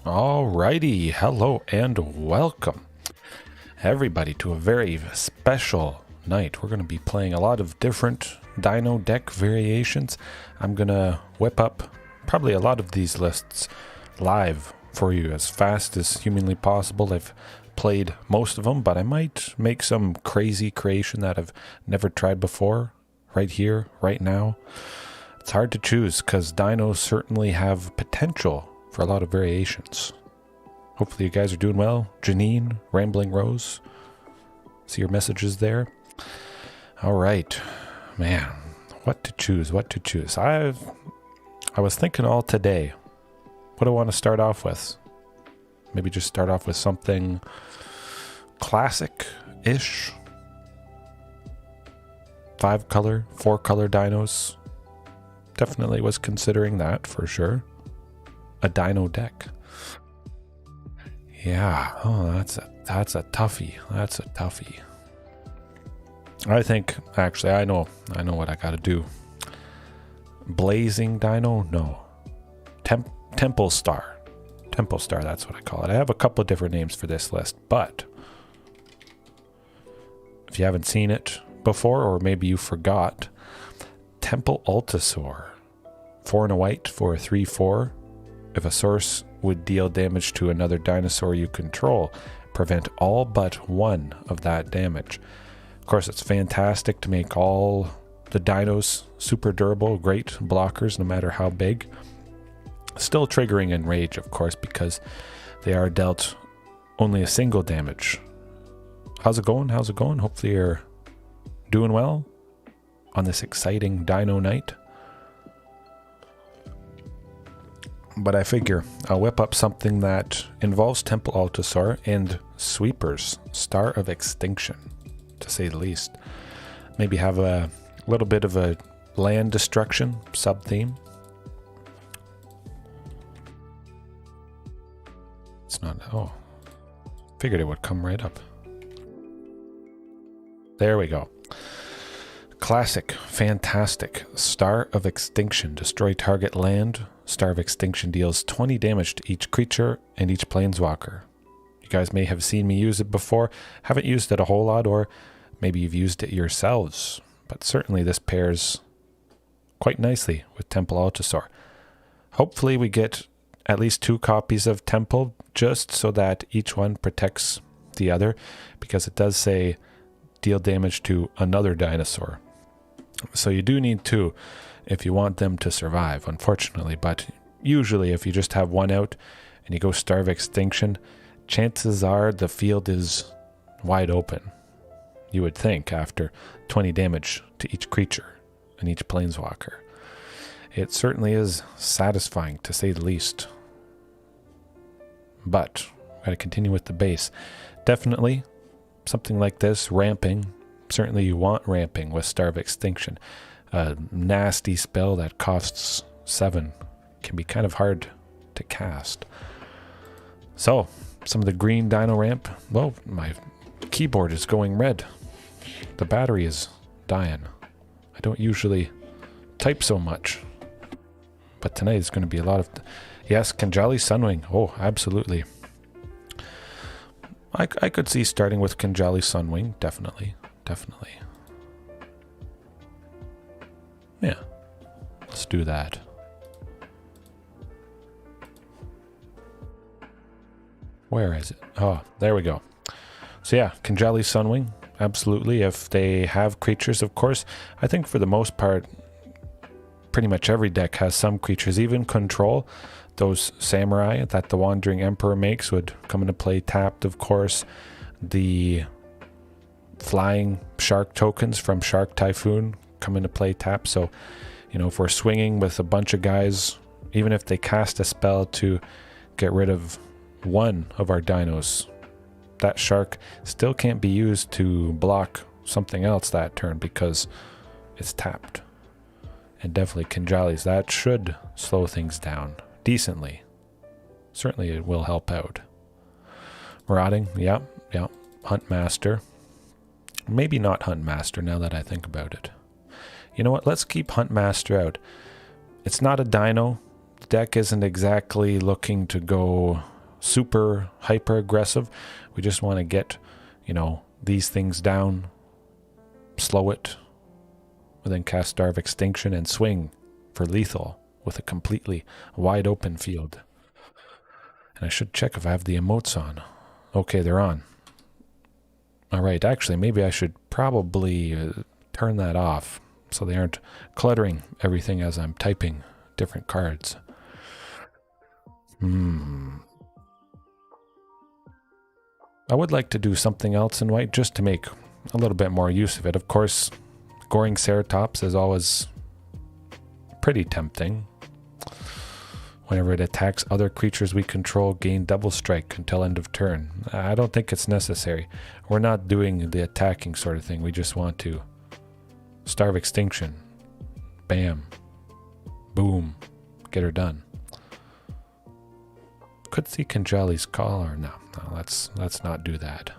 Alrighty, hello and welcome everybody to a very special night. We're going to be playing a lot of different dino deck variations. I'm going to whip up probably a lot of these lists live for you as fast as humanly possible. I've played most of them, but I might make some crazy creation that I've never tried before right here, right now. It's hard to choose because dinos certainly have potential for a lot of variations. Hopefully you guys are doing well. Janine, Rambling Rose, see your messages there. All right, man, what to choose, I was thinking all today, what do I want to start off with? Maybe just start off with something classic-ish. 5-color, 4-color dinos. Definitely was considering that for sure. A dino deck. Yeah, oh, that's a toughie. That's a toughie. I think, actually, I know what I gotta do. Blazing Dino? No. Temple Star. Temple Star, that's what I call it. I have a couple of different names for this list, but if you haven't seen it before, or maybe you forgot, Temple Altasaur. 4 and a white for a 3/4. If a source would deal damage to another dinosaur you control, prevent all but one of that damage. Of course, it's fantastic to make all the dinos super durable, great blockers no matter how big. Still triggering in rage, of course, because they are dealt only a single damage. How's it going? Hopefully you're doing well on this exciting dino night. But I figure I'll whip up something that involves Temple Altasaur and Sweepers, Star of Extinction, to say the least. Maybe have a little bit of a land destruction sub-theme. It's not, oh, figured it would come right up. There we go. Classic, fantastic, Star of Extinction. Destroy target land. Star of Extinction deals 20 damage to each creature and each planeswalker. You guys may have seen me use it before. Haven't used it a whole lot, or maybe you've used it yourselves. But certainly this pairs quite nicely with Temple Altasaur. Hopefully we get at least 2 copies of Temple, just so that each one protects the other, because it does say deal damage to another dinosaur. So you do need 2 if you want them to survive, unfortunately. But usually if you just have one out and you go Star of Extinction, chances are the field is wide open. You would think after 20 damage to each creature and each planeswalker. It certainly is satisfying, to say the least. But we've got to continue with the base. Definitely something like this, ramping. Certainly you want ramping with Star of Extinction. A nasty spell that costs 7 can be kind of hard to cast. So, some of the green dino ramp. Well, my keyboard is going red. The battery is dying. I don't usually type so much, but tonight is going to be a lot of... Yes, Kanjali Sunwing. Oh, absolutely. I could see starting with Kanjali Sunwing. Definitely. Yeah, let's do that. Where is it? Oh, there we go. So yeah, Kanjali Sunwing, absolutely. If they have creatures, of course. I think for the most part, pretty much every deck has some creatures. Even Control, those Samurai that the Wandering Emperor makes would come into play tapped, of course. The flying shark tokens from Shark Typhoon come into play tap. So, you know, if we're swinging with a bunch of guys, even if they cast a spell to get rid of one of our dinos, that shark still can't be used to block something else that turn because it's tapped. And definitely Kanjali's, that should slow things down decently. Certainly it will help out. Marauding, yeah. Huntmaster. Maybe not Huntmaster now that I think about it. You know what? Let's keep Huntmaster out. It's not a dino. deck isn't exactly looking to go super hyper aggressive. We just want to get, you know, these things down, slow it, and then cast Star of Extinction and swing for lethal with a completely wide open field. And I should check if I have the emotes on. Okay, they're on. All right, actually, maybe I should probably turn that off so they aren't cluttering everything as I'm typing different cards. I would like to do something else in white just to make a little bit more use of it. Of course, Goring Ceratops is always pretty tempting. Whenever it attacks other creatures we control, gain double strike until end of turn. I don't think it's necessary. We're not doing the attacking sort of thing. We just want to Star of Extinction. Bam. Boom. Get her done. Could see Kanjali's Call or no, let's not do that.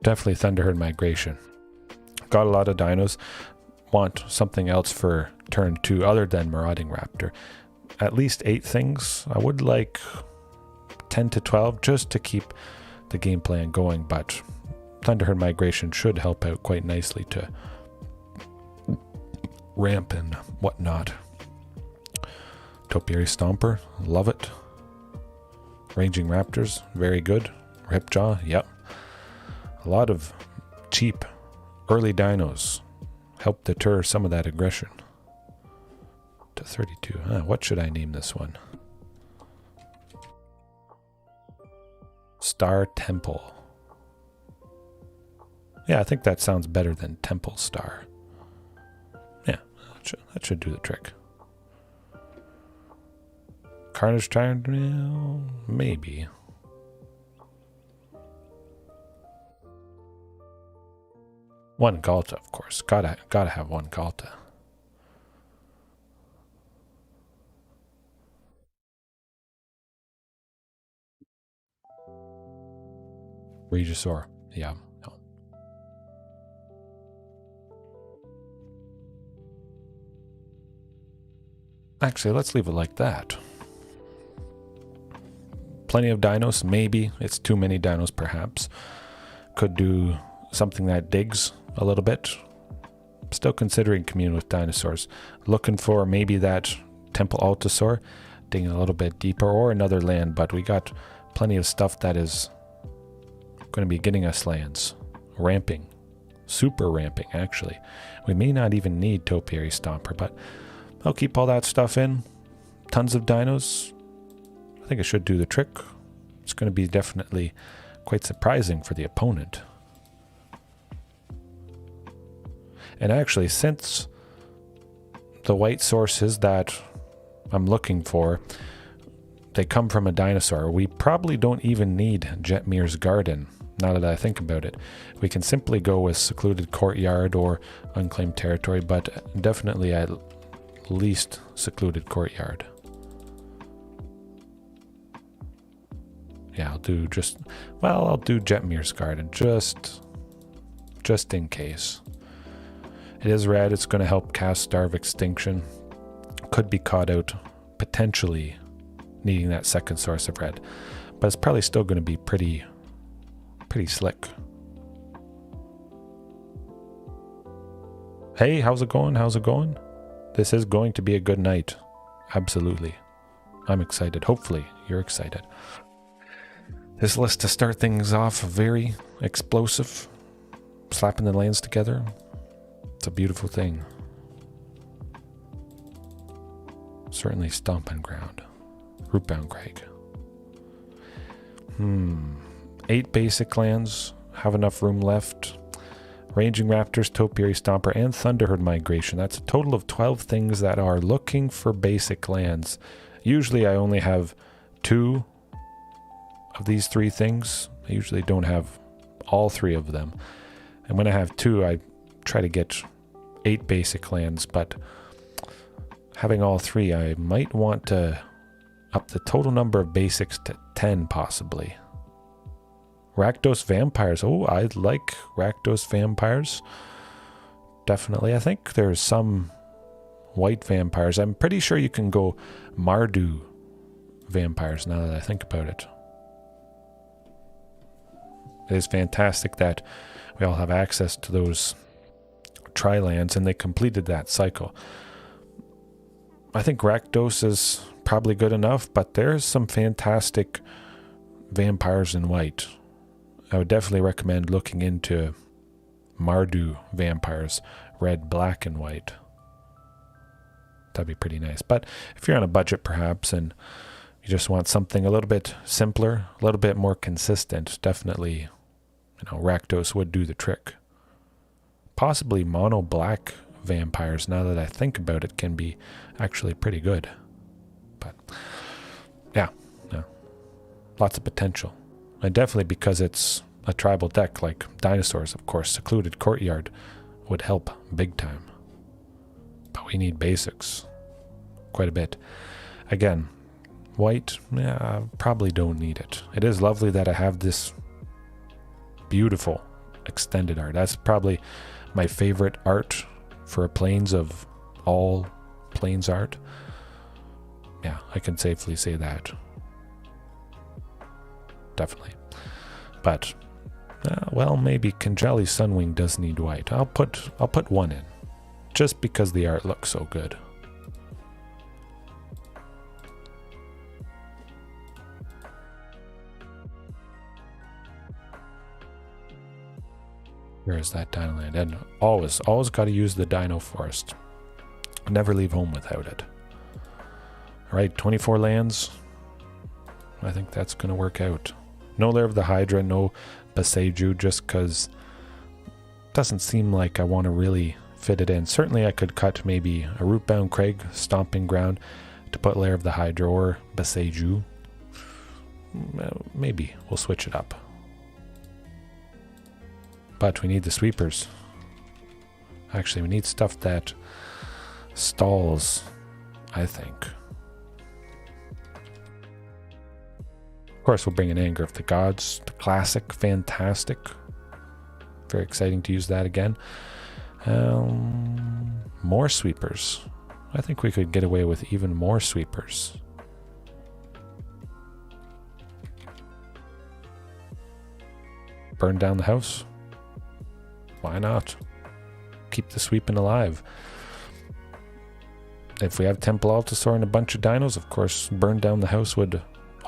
Definitely Thunderherd Migration. Got a lot of dinos. Want something else for turn 2 other than Marauding Raptor. At least 8 things. I would like 10 to 12 just to keep the game plan going, but Thunderherd Migration should help out quite nicely to ramp and whatnot. Topiary Stomper, love it. Ranging Raptors, very good. Ripjaw, yep. A lot of cheap early dinos help deter some of that aggression. To 32. What should I name this one? Star Temple. Yeah, I think that sounds better than Temple Star. Yeah, that should do the trick. Carnage Tyrant? Well, maybe. One Galta, of course. Gotta have one Galta. Regisaur, yeah. No. Actually, let's leave it like that. Plenty of dinos, maybe. It's too many dinos, perhaps. Could do something that digs a little bit. Still considering Commune with Dinosaurs. Looking for maybe that Temple Altasaur, digging a little bit deeper, or another land, but we got plenty of stuff that is going to be getting us lands. Ramping. Super ramping, actually. We may not even need Topiary Stomper, but I'll keep all that stuff in. Tons of dinos. I think it should do the trick. It's going to be definitely quite surprising for the opponent. And actually, since the white sources that I'm looking for, they come from a dinosaur, we probably don't even need Jetmir's Garden, now that I think about it. We can simply go with Secluded Courtyard or Unclaimed Territory, but definitely at least Secluded Courtyard. Yeah, I'll do Jetmir's Garden, just in case. It is red, it's going to help cast Star of Extinction. Could be caught out, potentially needing that second source of red. But it's probably still going to be pretty slick. Hey, how's it going? How's it going? This is going to be a good night. Absolutely. I'm excited. Hopefully, you're excited. This list to start things off, very explosive. Slapping the lands together. It's a beautiful thing. Certainly stomping ground. Rootbound Crag. 8 basic lands. Have enough room left. Ranging Raptors, Topiary Stomper, and Thunderherd Migration. That's a total of 12 things that are looking for basic lands. Usually I only have 2 of these 3 things. I usually don't have all 3 of them. And when I have 2, I try to get 8 basic lands, but having all 3, I might want to up the total number of basics to 10 possibly. Rakdos vampires. Oh, I like Rakdos vampires. Definitely. I think there's some white vampires. I'm pretty sure you can go Mardu vampires now that I think about it. It is fantastic that we all have access to those tri-lands, and they completed that cycle. I think Rakdos is probably good enough, but there's some fantastic vampires in white. I would definitely recommend looking into Mardu vampires, red, black, and white. That'd be pretty nice. But if you're on a budget perhaps and you just want something a little bit simpler, a little bit more consistent, definitely, Rakdos would do the trick. Possibly mono black vampires, now that I think about it, can be actually pretty good. But yeah, lots of potential. And definitely because it's a tribal deck like Dinosaurs, of course, Secluded Courtyard would help big time. But we need basics quite a bit. Again, white, probably don't need it. It is lovely that I have this beautiful extended art. That's probably my favorite art for a Plains of all Plains art. Yeah, I can safely say that. Definitely. But well, maybe Kanjali Sunwing does need white. I'll put one in, just because the art looks so good. Where is that Dino Land? And always got to use the Dino Forest. Never leave home without it. All right, 24 lands. I think that's going to work out. No Lair of the Hydra, no Baseju, just because it doesn't seem like I want to really fit it in. Certainly I could cut maybe a Rootbound Crag, Stomping Ground, to put Lair of the Hydra or Baseju. Maybe we'll switch it up. But we need the sweepers. Actually, we need stuff that stalls, I think. Of course, we'll bring in Anger of the Gods, the classic, fantastic. Very exciting to use that again. More sweepers. I think we could get away with even more sweepers. Burn down the house. Why not? Keep the sweeping alive. If we have Temple Altasaur and a bunch of dinos, of course, burn down the house would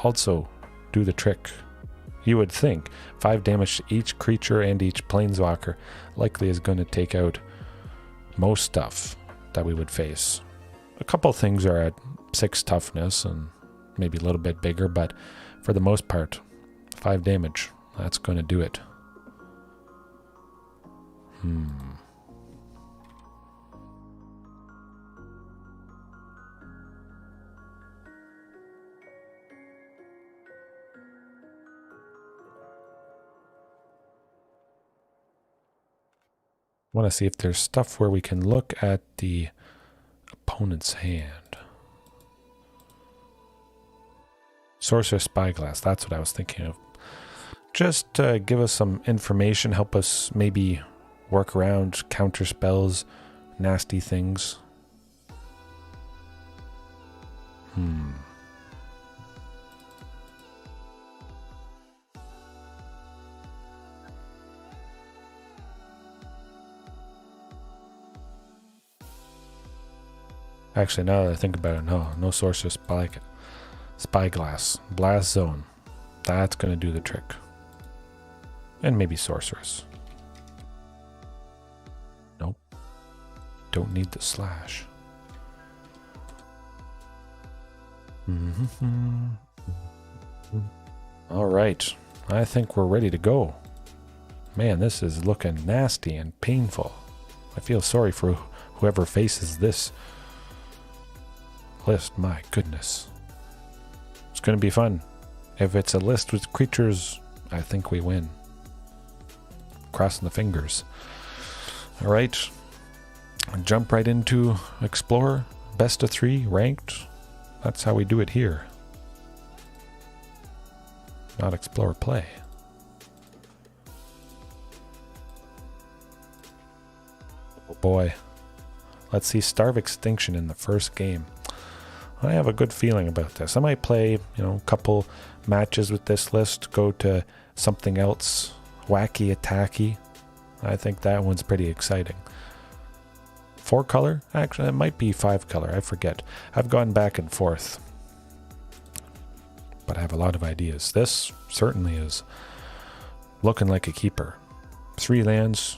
also do the trick. You would think 5 damage to each creature and each planeswalker likely is going to take out most stuff that we would face. A couple things are at 6 toughness and maybe a little bit bigger, but for the most part, 5 damage, that's going to do it. I want to see if there's stuff where we can look at the opponent's hand. Sorcerer Spyglass, that's what I was thinking of. Just give us some information, help us maybe work around counter spells, nasty things. Actually, now that I think about it, no Sorcerer Spyglass. Blast Zone. That's going to do the trick. And maybe Sorceress. Nope. Don't need the slash. All right. I think we're ready to go. Man, this is looking nasty and painful. I feel sorry for whoever faces this list. My goodness. It's going to be fun. If it's a list with creatures, I think we win. Crossing the fingers. All right. Jump right into Explorer. Best of 3, ranked. That's how we do it here. Not Explorer play. Oh boy. Let's see Star of Extinction in the first game. I have a good feeling about this. I might play, a couple matches with this list, go to something else wacky attacky. I think that one's pretty exciting. 4 color? Actually, it might be 5 color. I forget. I've gone back and forth. But I have a lot of ideas. This certainly is looking like a keeper. 3 lands,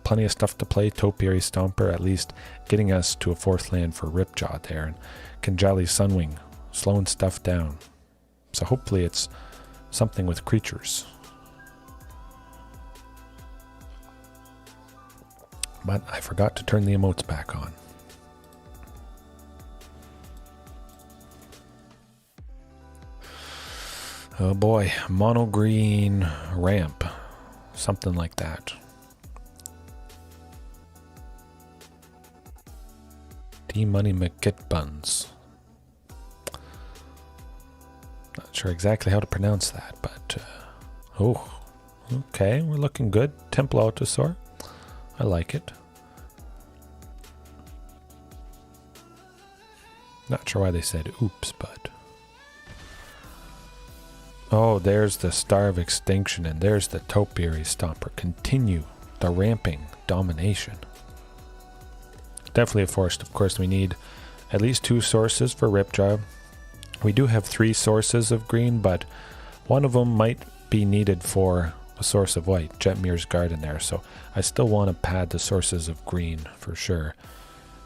plenty of stuff to play. Topiary Stomper at least getting us to a 4th land for Ripjaw there. And Kinjali Sunwing slowing stuff down. So hopefully it's something with creatures. But I forgot to turn the emotes back on. Oh boy, mono green ramp. Something like that. D-Money McGitbuns. Not sure exactly how to pronounce that, but oh, okay, we're looking good. Temple Altosaur. I like it. Not sure why they said oops, but... Oh, there's the Star of Extinction, and there's the Topiary Stomper. Continue the ramping domination. Definitely a forest. Of course, we need at least 2 sources for Ripjaw. We do have 3 sources of green, but one of them might be needed for a source of white, Jetmir's Garden there, so I still want to pad the sources of green for sure.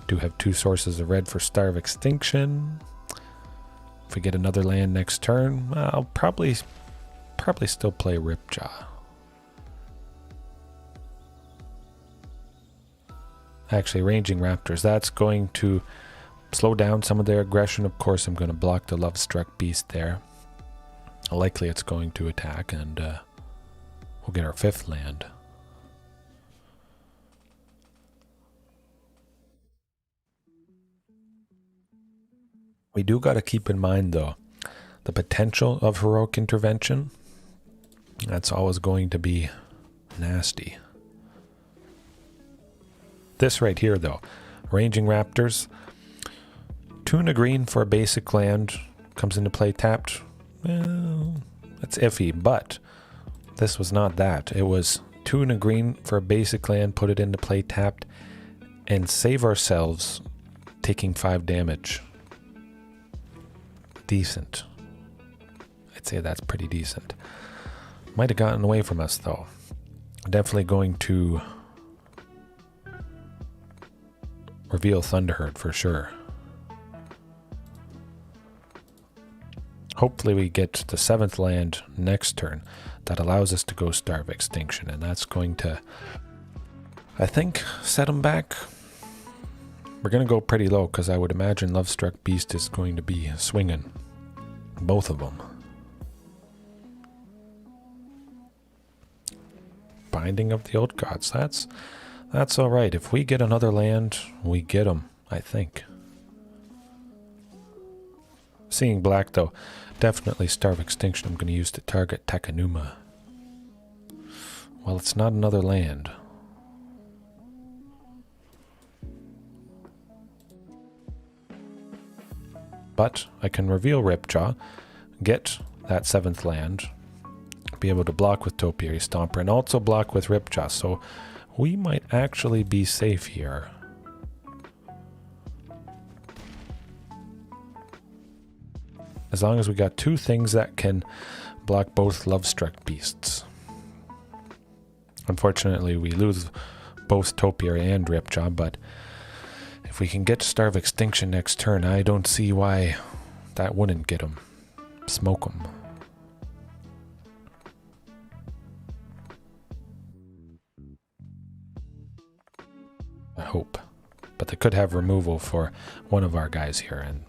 Do have 2 sources of red for Star of Extinction. If we get another land next turn, I'll probably still play Ripjaw. Actually, Ranging Raptors, that's going to slow down some of their aggression. Of course, I'm going to block the Lovestruck Beast there. Likely it's going to attack, and we'll get our 5th land. We do got to keep in mind, though, the potential of Heroic Intervention. That's always going to be nasty. This right here, though, Ranging Raptors. 2 and a green for a basic land comes into play tapped. Well, that's iffy, but this was not that. It was 2 and a green for a basic land, put it into play tapped, and save ourselves taking 5 damage. Decent. I'd say that's pretty decent. Might have gotten away from us, though. Definitely going to reveal Thunderherd for sure. Hopefully we get the 7th land next turn that allows us to go Star of Extinction, and that's going to, I think, set them back. We're going to go pretty low because I would imagine Lovestruck Beast is going to be swinging. Both of them. Binding of the Old Gods. That's all right. If we get another land, we get them, I think. Seeing black, though, definitely Star of Extinction I'm going to use to target Takanuma. Well, it's not another land. But I can reveal Ripjaw, get that 7th land, be able to block with Topiary Stomper, and also block with Ripjaw, so we might actually be safe here. As long as we got 2 things that can block both Lovestruck Beasts. Unfortunately, we lose both Topiary and Ripjaw, but if we can get Star of Extinction next turn, I don't see why that wouldn't get him. Smoke him. I hope. But they could have removal for one of our guys here, and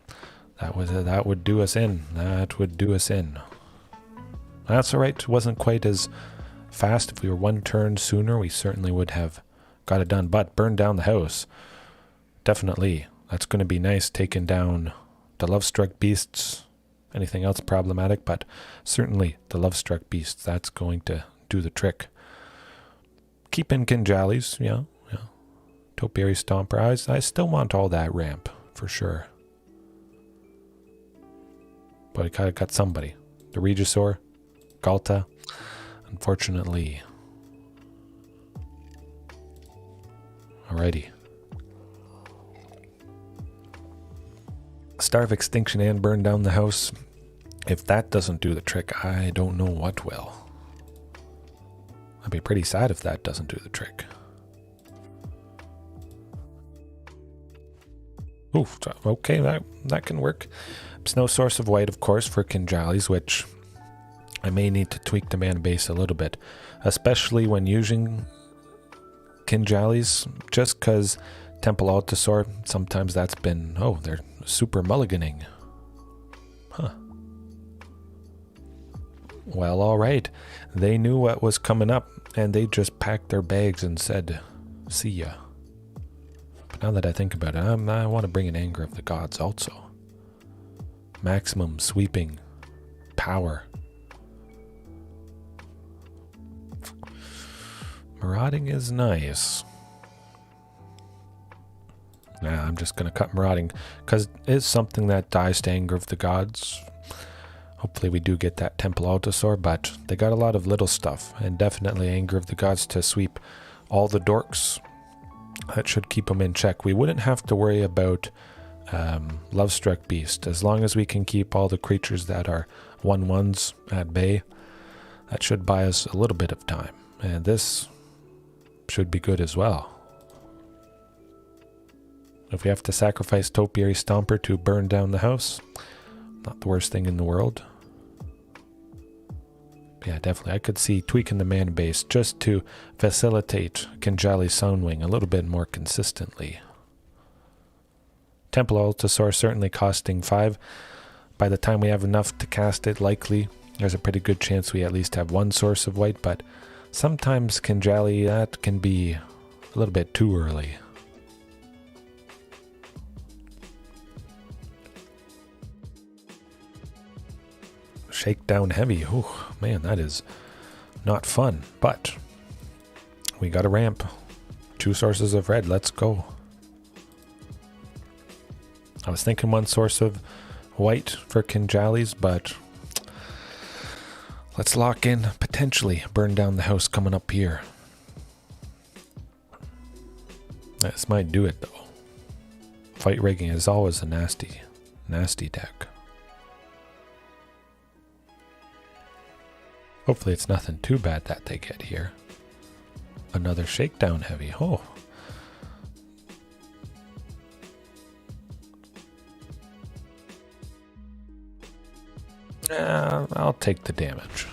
that would do us in. That would do us in. That's alright. It wasn't quite as fast. If we were 1 turn sooner, we certainly would have got it done. But burn down the house. Definitely. That's going to be nice, taking down the Lovestruck Beasts. Anything else problematic, but certainly the Lovestruck Beasts. That's going to do the trick. Keep in Kinjalis, yeah. Topiary Stomper. I still want all that ramp, for sure. But I kind of got somebody. The Regisaur, Galta, unfortunately. Alrighty. Starve Extinction and burn down the house. If that doesn't do the trick, I don't know what will. I'd be pretty sad if that doesn't do the trick. Oof, okay, that can work. It's no source of white, of course, for Kinjallis, which I may need to tweak the mana base a little bit, especially when using Kinjallis, just because Temple Altasaur, sometimes that's been, oh, they're super mulliganing. Huh. Well, alright. They knew what was coming up, and they just packed their bags and said, see ya. But now that I think about it, I want to bring in Anger of the Gods also. Maximum sweeping power. Marauding is nice. Nah, I'm just going to cut Marauding, because it's something that dies to Anger of the Gods. Hopefully we do get that Temple Altasaur, but they got a lot of little stuff, and definitely Anger of the Gods to sweep all the dorks. That should keep them in check. We wouldn't have to worry about Lovestruck Beast. As long as we can keep all the creatures that are 1/1s at bay, that should buy us a little bit of time. And this should be good as well. If we have to sacrifice Topiary Stomper to burn down the house, not the worst thing in the world. Yeah, definitely. I could see tweaking the mana base just to facilitate Kinjalli Soundwing a little bit more consistently. Temple Altasaur certainly costing 5. By the time we have enough to cast it, likely there's a pretty good chance we at least have one source of white, but sometimes Kinjalli, that can be a little bit too early. Shakedown heavy. Oh man, that is not fun, but we got a ramp. 2 sources of red. Let's go. I was thinking 1 source of white for Kinjallis, but let's lock in potentially burn down the house coming up here. This might do it though. Fight rigging is always a nasty deck. Hopefully it's nothing too bad that they get here. Another shakedown heavy. Oh. I'll take the damage.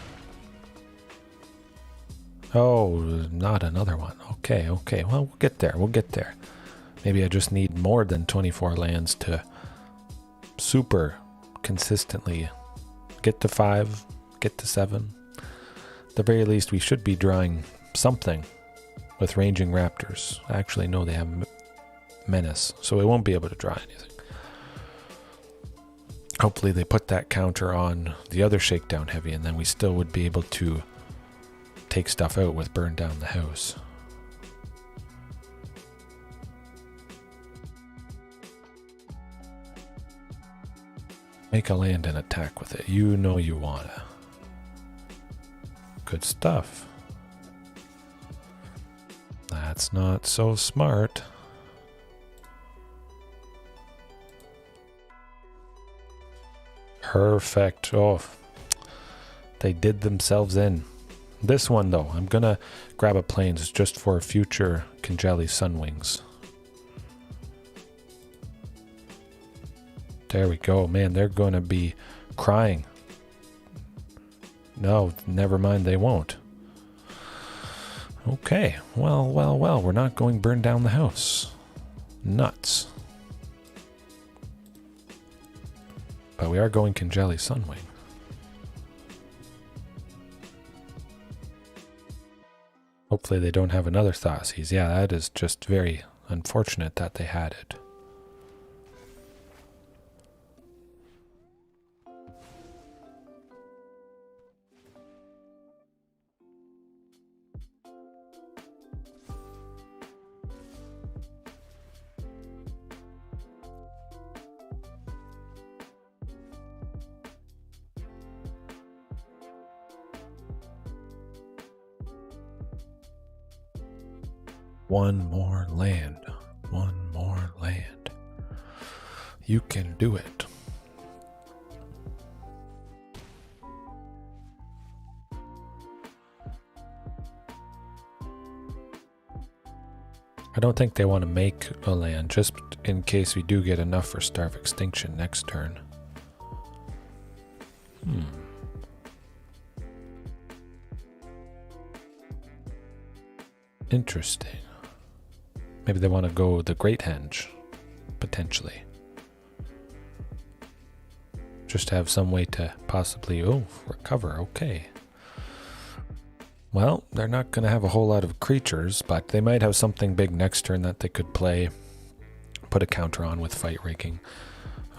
Oh, not another one. Okay. Well, we'll get there. Maybe I just need more than 24 lands to super consistently get to 5, get to 7. At the very least, we should be drawing something with Ranging Raptors. Actually, no, they have Menace, so we won't be able to draw anything. Hopefully they put that counter on the other Shakedown Heavy, and then we still would be able to take stuff out with Burn Down the House. Make a land and attack with it. You know you wanna. Good stuff. That's not so smart. Perfect. Oh, they did themselves in. This one, though, I'm going to grab a Plains just for future Kinjalli Sunwings. There we go. Man, they're going to be crying. No, never mind, they won't. Okay, well, we're not going burn down the house. Nuts. But we are going Kinjalli Sunwing. Hopefully they don't have another Thoughtseize. Yeah, that is just very unfortunate that they had it. One more land. One more land. You can do it. I don't think they want to make a land, just in case we do get enough for Star of Extinction next turn. Interesting. Maybe they want to go the Great Henge, potentially. Just to have some way to possibly, recover, okay. Well, they're not going to have a whole lot of creatures, but they might have something big next turn that they could play. Put a counter on with Fight Raking.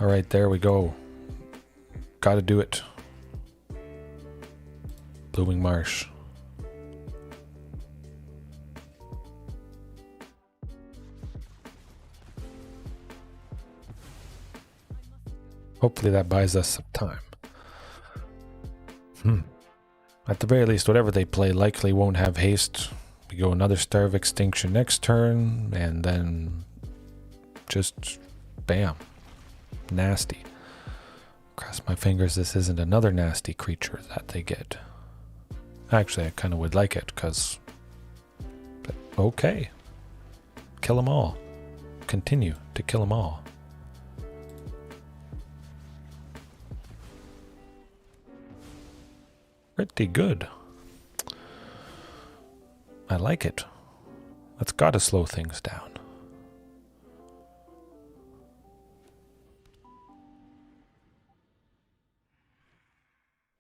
Alright, there we go. Gotta do it. Blooming Marsh. Hopefully that buys us some time. At the very least, whatever they play likely won't have haste. We go another Star of Extinction next turn, and then just bam. Nasty. Cross my fingers this isn't another nasty creature that they get. Actually, I kind of would like it, because... okay. Kill them all. Continue to kill them all. Pretty good. I like it. That's got to slow things down.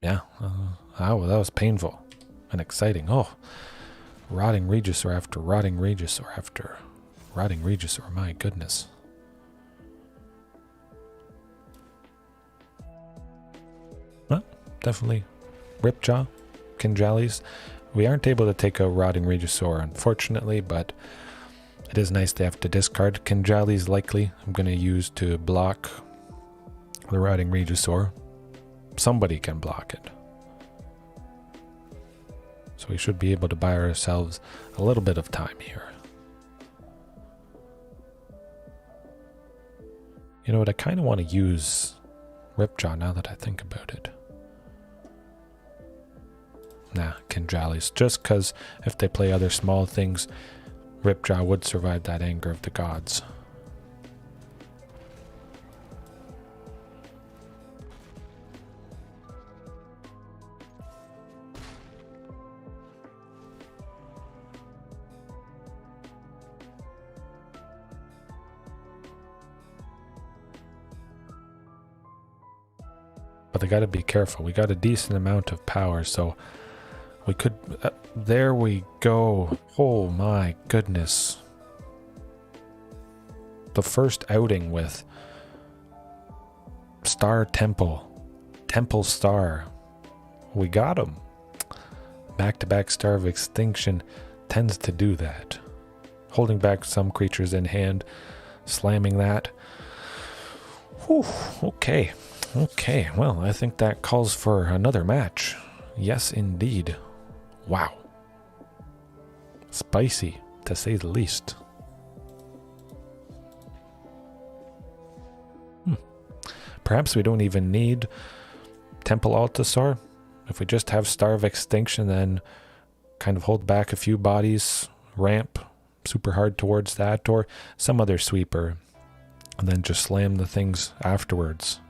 Yeah. That was painful and exciting. Oh, Rotting Regisaur after Rotting Regisaur after Rotting Regisaur. My goodness. Well, definitely. Ripjaw, Kinjallies. We aren't able to take a Rotting Regisaur, unfortunately, but it is nice they have to discard. Kinjallies likely I'm going to use to block the Rotting Regisaur. Somebody can block it. So we should be able to buy ourselves a little bit of time here. You know what, I kind of want to use Ripjaw now that I think about it. Nah, Kinjallies. Just because if they play other small things, Ripjaw would survive that Anger of the Gods. But they got to be careful. We got a decent amount of power, so we could... there we go. Oh my goodness. The first outing with Star Temple. Temple Star. We got him. Back-to-back Star of Extinction tends to do that. Holding back some creatures in hand. Slamming that. Whew, okay. Okay, well, I think that calls for another match. Yes, indeed. Wow. Spicy, to say the least. Perhaps we don't even need Temple Altasaur. If we just have Star of Extinction, then kind of hold back a few bodies, ramp super hard towards that, or some other sweeper, and then just slam the things afterwards.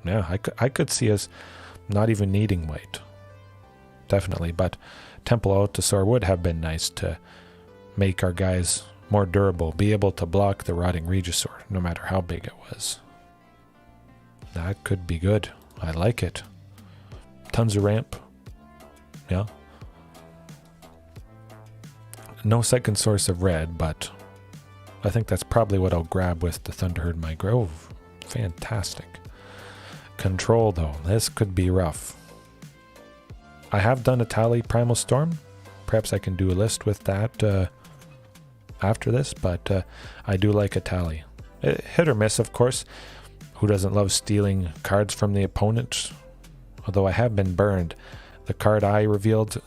Yeah, I could see us not even needing white. Definitely, but Temple Altasaur would have been nice to make our guys more durable, be able to block the Rotting Regisaur, no matter how big it was. That could be good. I like it. Tons of ramp. Yeah. No second source of red, but I think that's probably what I'll grab with the Thunderherd My Grove. Fantastic. Control, though. This could be rough. I have done a Tally Primal Storm. Perhaps I can do a list with that after this, but I do like a Tally. Hit or miss, of course. Who doesn't love stealing cards from the opponent? Although I have been burned. The card I revealed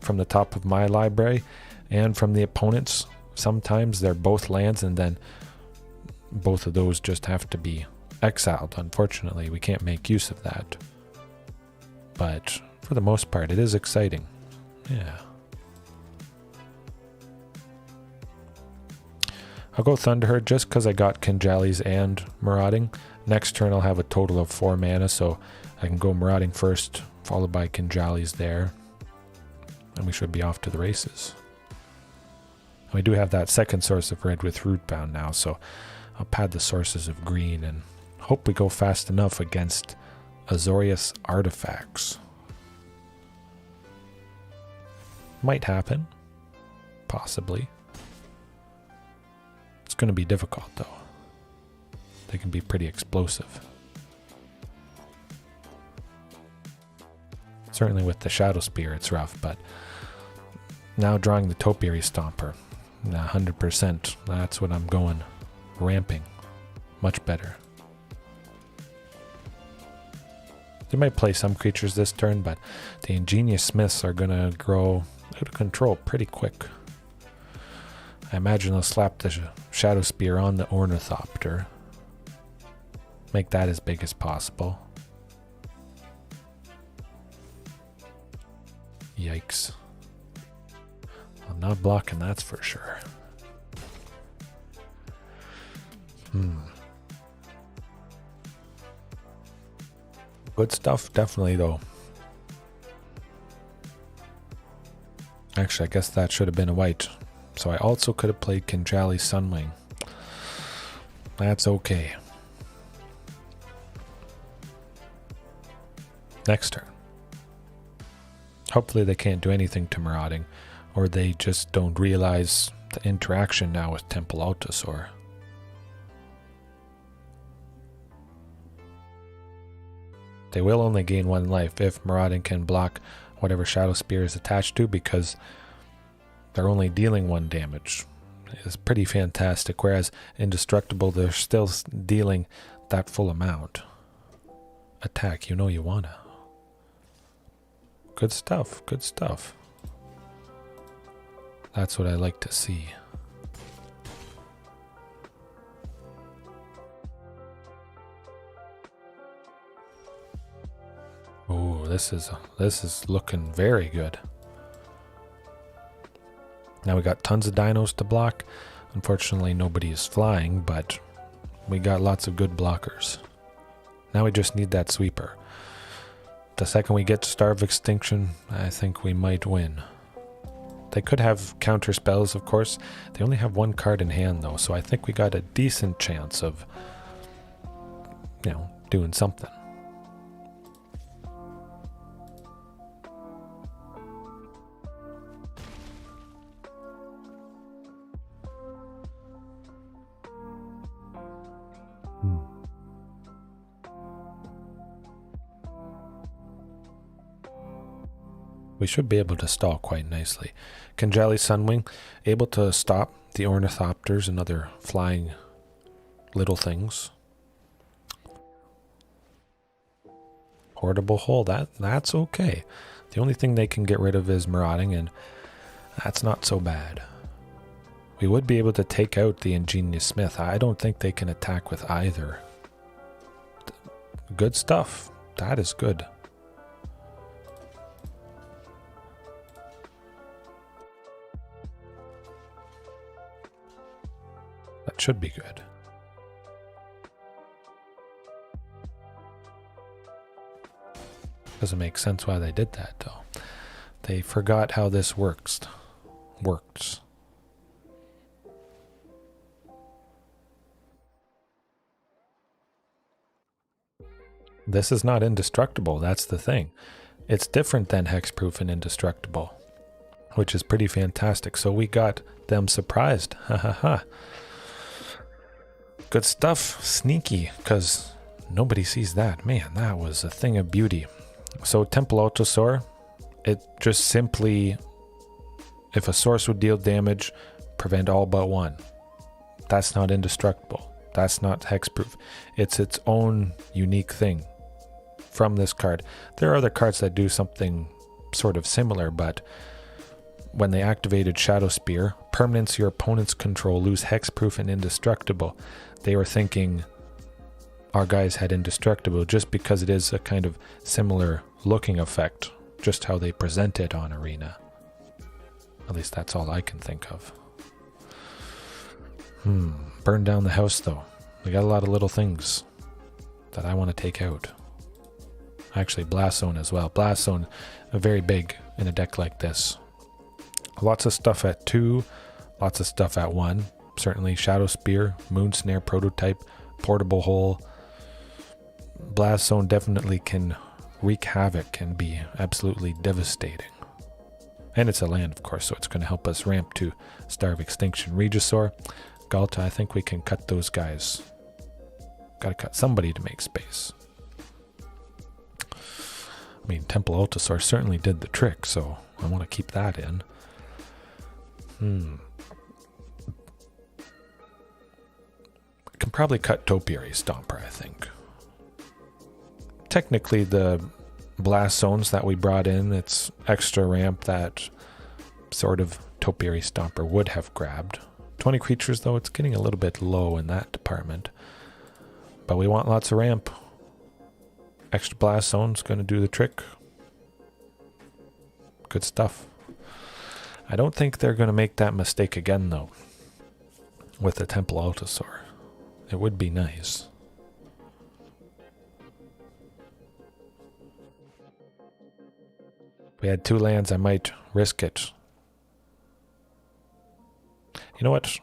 from the top of my library, and from the opponents. Sometimes they're both lands, and then both of those just have to be exiled. Unfortunately, we can't make use of that. But for the most part, it is exciting. Yeah. I'll go Thunderherd just because I got Kinjallies and Marauding. Next turn I'll have a total of 4 mana, so I can go Marauding first, followed by Kinjallies there. And we should be off to the races. We do have that second source of red with Rootbound now, so I'll pad the sources of green and hope we go fast enough against Azorius artifacts. Might happen. Possibly. It's going to be difficult though. They can be pretty explosive. Certainly with the Shadow Spear it's rough, but now drawing the Topiary Stomper, 100%, that's what I'm going. Ramping. Much better. They might play some creatures this turn, but the Ingenious Smiths are going to grow out of control pretty quick. I imagine they'll slap the Shadow Spear on the Ornithopter. Make that as big as possible. Yikes. I'm not blocking, that's for sure. Good stuff, definitely, though. Actually, I guess that should have been a white. So I also could have played Kinjalli Sunwing. That's okay. Next turn. Hopefully they can't do anything to Marauding, or they just don't realize the interaction now with Temple Altosaur. They will only gain 1 life if Marauding can block whatever Shadow Spear is attached to, because they're only dealing 1 damage. It's pretty fantastic, whereas Indestructible, they're still dealing that full amount. Attack, you know you wanna. Good stuff, good stuff. That's what I like to see. Oh, this is looking very good. Now we got tons of dinos to block. Unfortunately, nobody is flying, but we got lots of good blockers. Now we just need that sweeper. The second we get to Star of Extinction, I think we might win. They could have counter spells, of course. They only have 1 card in hand, though, so I think we got a decent chance of, you know, doing something. We should be able to stall quite nicely. Kinjalli Sunwing, able to stop the Ornithopters and other flying little things. Portable Hole, that's okay. The only thing they can get rid of is Marauding, and that's not so bad. We would be able to take out the Ingenious Smith. I don't think they can attack with either. Good stuff. That is good. That should be good. Doesn't make sense why they did that, though. They forgot how this works. This is not indestructible, that's the thing. It's different than Hexproof and Indestructible, which is pretty fantastic. So we got them surprised. Ha ha ha. Good stuff. Sneaky, because nobody sees that. Man, that was a thing of beauty. So Temple Altosaur, it just simply, if a source would deal damage, prevent all but 1. That's not indestructible. That's not hexproof. It's its own unique thing from this card. There are other cards that do something sort of similar, but when they activated Shadow Spear, permanents your opponents control lose hexproof and indestructible. They were thinking our guys had indestructible just because it is a kind of similar looking effect, just how they present it on Arena. At least that's all I can think of. Burn down the house though. We got a lot of little things that I want to take out. Actually, Blast Zone as well. Blast Zone, very big in a deck like this. Lots of stuff at 2, lots of stuff at 1. Certainly Shadow Spear, Moon Snare Prototype, Portable Hole. Blast Zone definitely can wreak havoc and be absolutely devastating. And it's a land, of course, so it's going to help us ramp to Star of Extinction. Regisaur, Galta, I think we can cut those guys. Got to cut somebody to make space. I mean, Temple Altasaur certainly did the trick, so I want to keep that in. I can probably cut Topiary Stomper, I think. Technically, the Blast Zones that we brought in, it's extra ramp that sort of Topiary Stomper would have grabbed. 20 creatures, though, it's getting a little bit low in that department. But we want lots of ramp. Extra Blast Zone's going to do the trick. Good stuff. I don't think they're going to make that mistake again, though, with the Temple Altasaur. It would be nice. If we had 2 lands, I might risk it. You know what?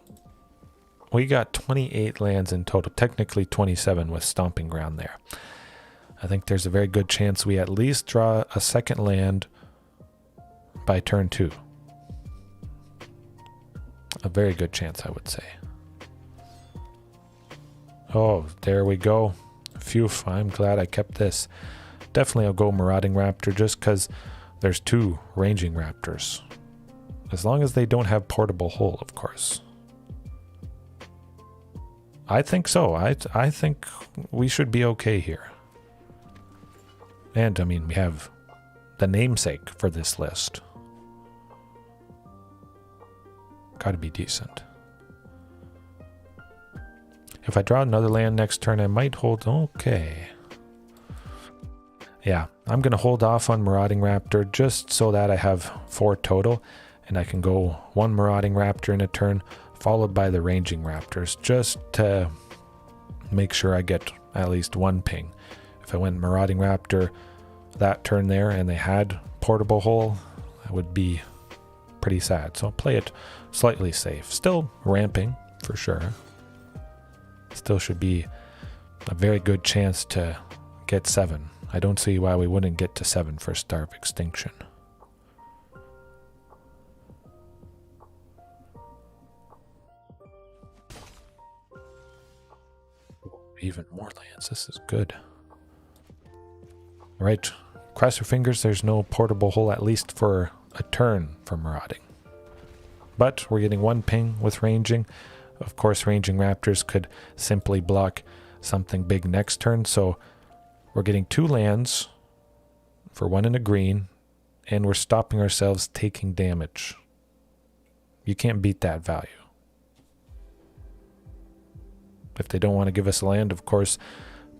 We got 28 lands in total, technically 27 with Stomping Ground there. I think there's a very good chance we at least draw a second land by turn 2. A very good chance, I would say. Oh, there we go. Phew, I'm glad I kept this. Definitely I'll go Marauding Raptor just because there's 2 Ranging Raptors. As long as they don't have Portable Hole, of course. I think so. I think we should be okay here. And, I mean, we have the namesake for this list. Gotta be decent. If I draw another land next turn, I might hold... Okay. Yeah, I'm going to hold off on Marauding Raptor just so that I have 4 total. And I can go 1 Marauding Raptor in a turn, followed by the Ranging Raptors, just to make sure I get at least 1 ping. If I went Marauding Raptor that turn there and they had Portable Hole, that would be pretty sad. So I'll play it slightly safe. Still ramping, for sure. Still should be a very good chance to get 7. I don't see why we wouldn't get to 7 for Star of Extinction. Even more lands. This is good. All right. Cross your fingers there's no Portable Hole at least for a turn for Marauding. But we're getting 1 ping with Ranging. Of course, Ranging Raptors could simply block something big next turn. So we're getting 2 lands for 1 in a green. And we're stopping ourselves taking damage. You can't beat that value. If they don't want to give us a land, of course,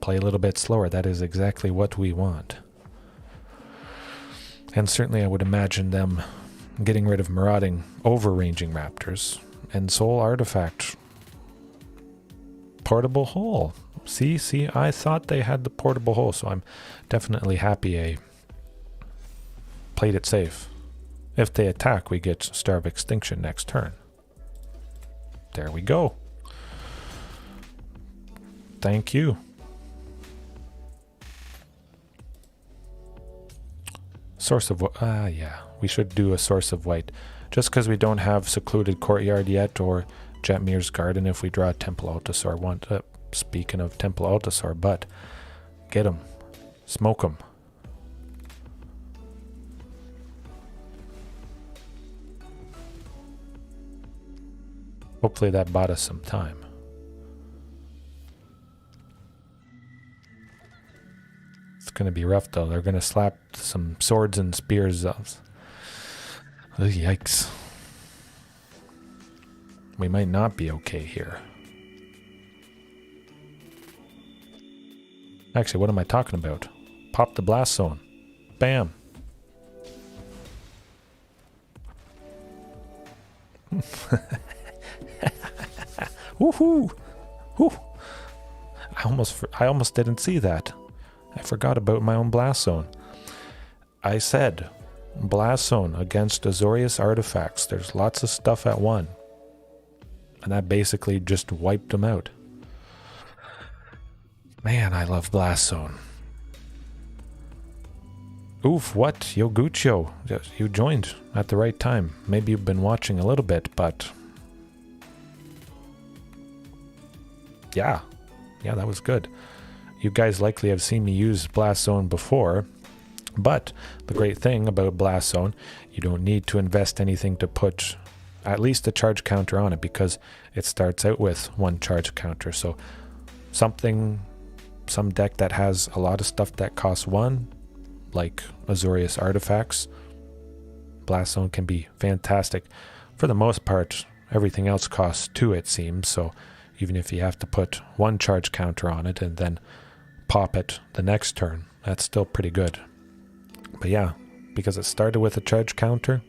play a little bit slower. That is exactly what we want. And certainly I would imagine them getting rid of Marauding over Ranging Raptors. And Soul Artifact. Portable Hole. See, I thought they had the Portable Hole, so I'm definitely happy I played it safe. If they attack, we get Star of Extinction next turn. There we go. Thank you. Source of... yeah. We should do a Source of White. Just because we don't have Secluded Courtyard yet or Jetmir's Garden if we draw a Temple Altasaur. Speaking of Temple Altasaur, but get him. Smoke him. Hopefully that bought us some time. It's going to be rough, though. They're going to slap some swords and spears. Oh, yikes. We might not be okay here. Actually, what am I talking about? Pop the blast zone. Bam. Woohoo! Woo! I almost didn't see that. I forgot about my own blast zone. I said blast zone against Azorius artifacts. There's lots of stuff at 1. And that basically just wiped them out. Man, I love blast zone. Oof, what? Yogucho, you joined at the right time. Maybe you've been watching a little bit, but... Yeah, that was good. You guys likely have seen me use blast zone before, but the great thing about blast zone, you don't need to invest anything to put at least a charge counter on it, because it starts out with 1 charge counter. So some deck that has a lot of stuff that costs 1, like Azorius artifacts, blast zone can be fantastic. For the most part, everything else costs 2, it seems, so even if you have to put 1 charge counter on it and then pop it the next turn, that's still pretty good. But yeah, because it started with a charge counter,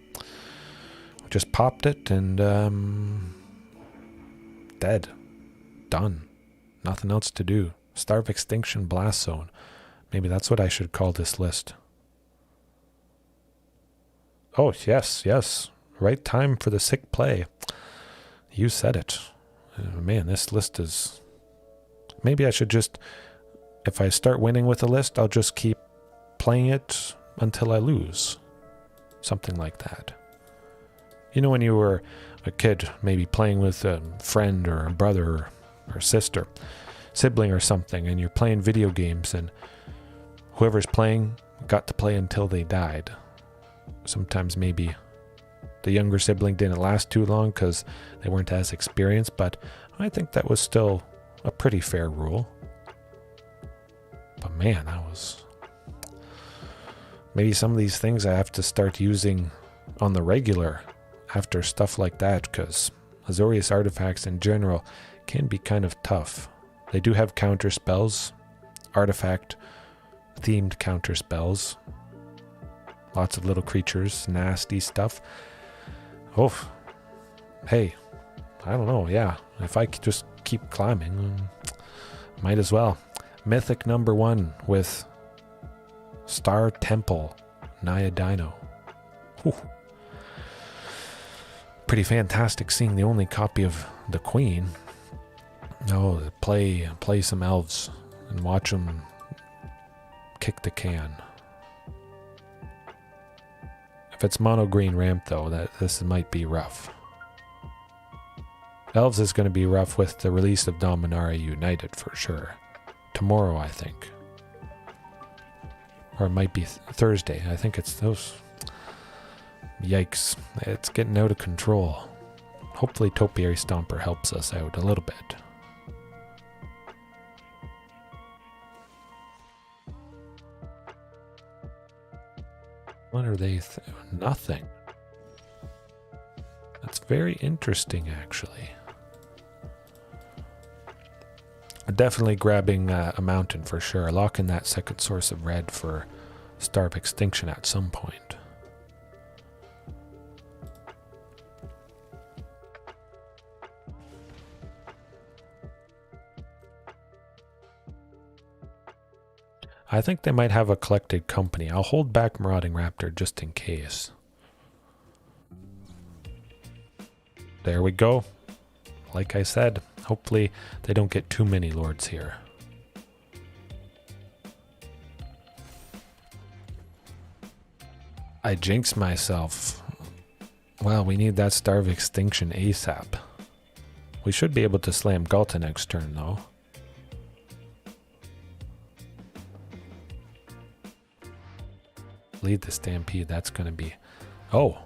just popped it and dead. Done. Nothing else to do. Starve Extinction Blast Zone. Maybe that's what I should call this list. Oh, yes. Right time for the sick play. You said it. Man, this list is... Maybe I should just... If I start winning with a list, I'll just keep playing it until I lose. Something like that. You know, when you were a kid, maybe playing with a friend or a brother or sister, sibling or something, and you're playing video games, and whoever's playing got to play until they died. Sometimes maybe the younger sibling didn't last too long because they weren't as experienced, but I think that was still a pretty fair rule. But man, that was... Maybe some of these things I have to start using on the regular after stuff like that, because Azorius artifacts in general can be kind of tough. They do have counter spells, artifact themed counter spells, lots of little creatures, nasty stuff. Oh, hey, I don't know, yeah, if I could just keep climbing, might as well. Mythic number 1 with Star Temple Naya Dino. Whew. Pretty fantastic seeing the only copy of the Queen. Oh, play some elves and watch them kick the can. If it's mono green ramp though, this might be rough. Elves is going to be rough with the release of Dominaria United for sure. Tomorrow, I think. Or it might be Thursday. I think it's those. Yikes. It's getting out of control. Hopefully Topiary Stomper helps us out a little bit. What are they? Nothing. That's very interesting, actually. Definitely grabbing a mountain for sure. Lock in that second source of red for Starve Extinction at some point. I think they might have a collected company. I'll hold back Marauding Raptor just in case. There we go. Like I said, hopefully they don't get too many lords here. I jinxed myself. Well, we need that Starve Extinction ASAP. We should be able to slam Galta next turn though. Lead the Stampede, that's going to be... Oh,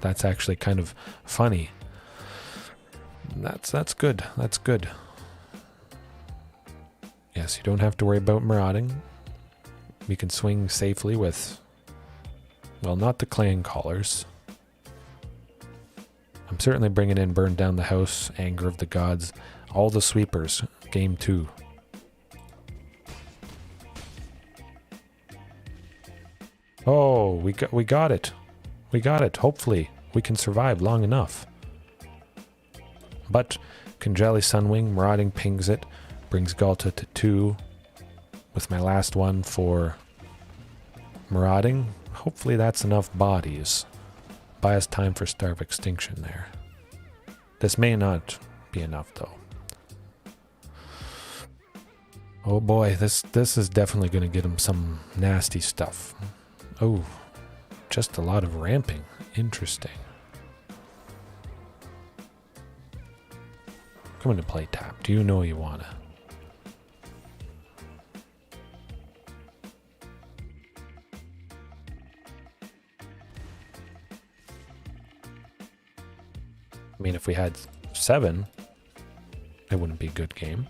that's actually kind of funny. That's good. That's good. Yes, you don't have to worry about marauding. We can swing safely with, well, not the clan callers. I'm certainly bringing in Burn Down the House, Anger of the Gods, all the sweepers. Game 2. Oh, we got it. We got it. Hopefully, we can survive long enough. But Kinjali Sunwing, Marauding pings it, brings Galta to 2 with my last one for Marauding. Hopefully that's enough bodies. Buy us time for Starve Extinction there. This may not be enough though. Oh boy, this is definitely going to get him some nasty stuff. Oh, just a lot of ramping. Interesting. Come into play, tap. Do you know you wanna? I mean, if we had 7, it wouldn't be a good game.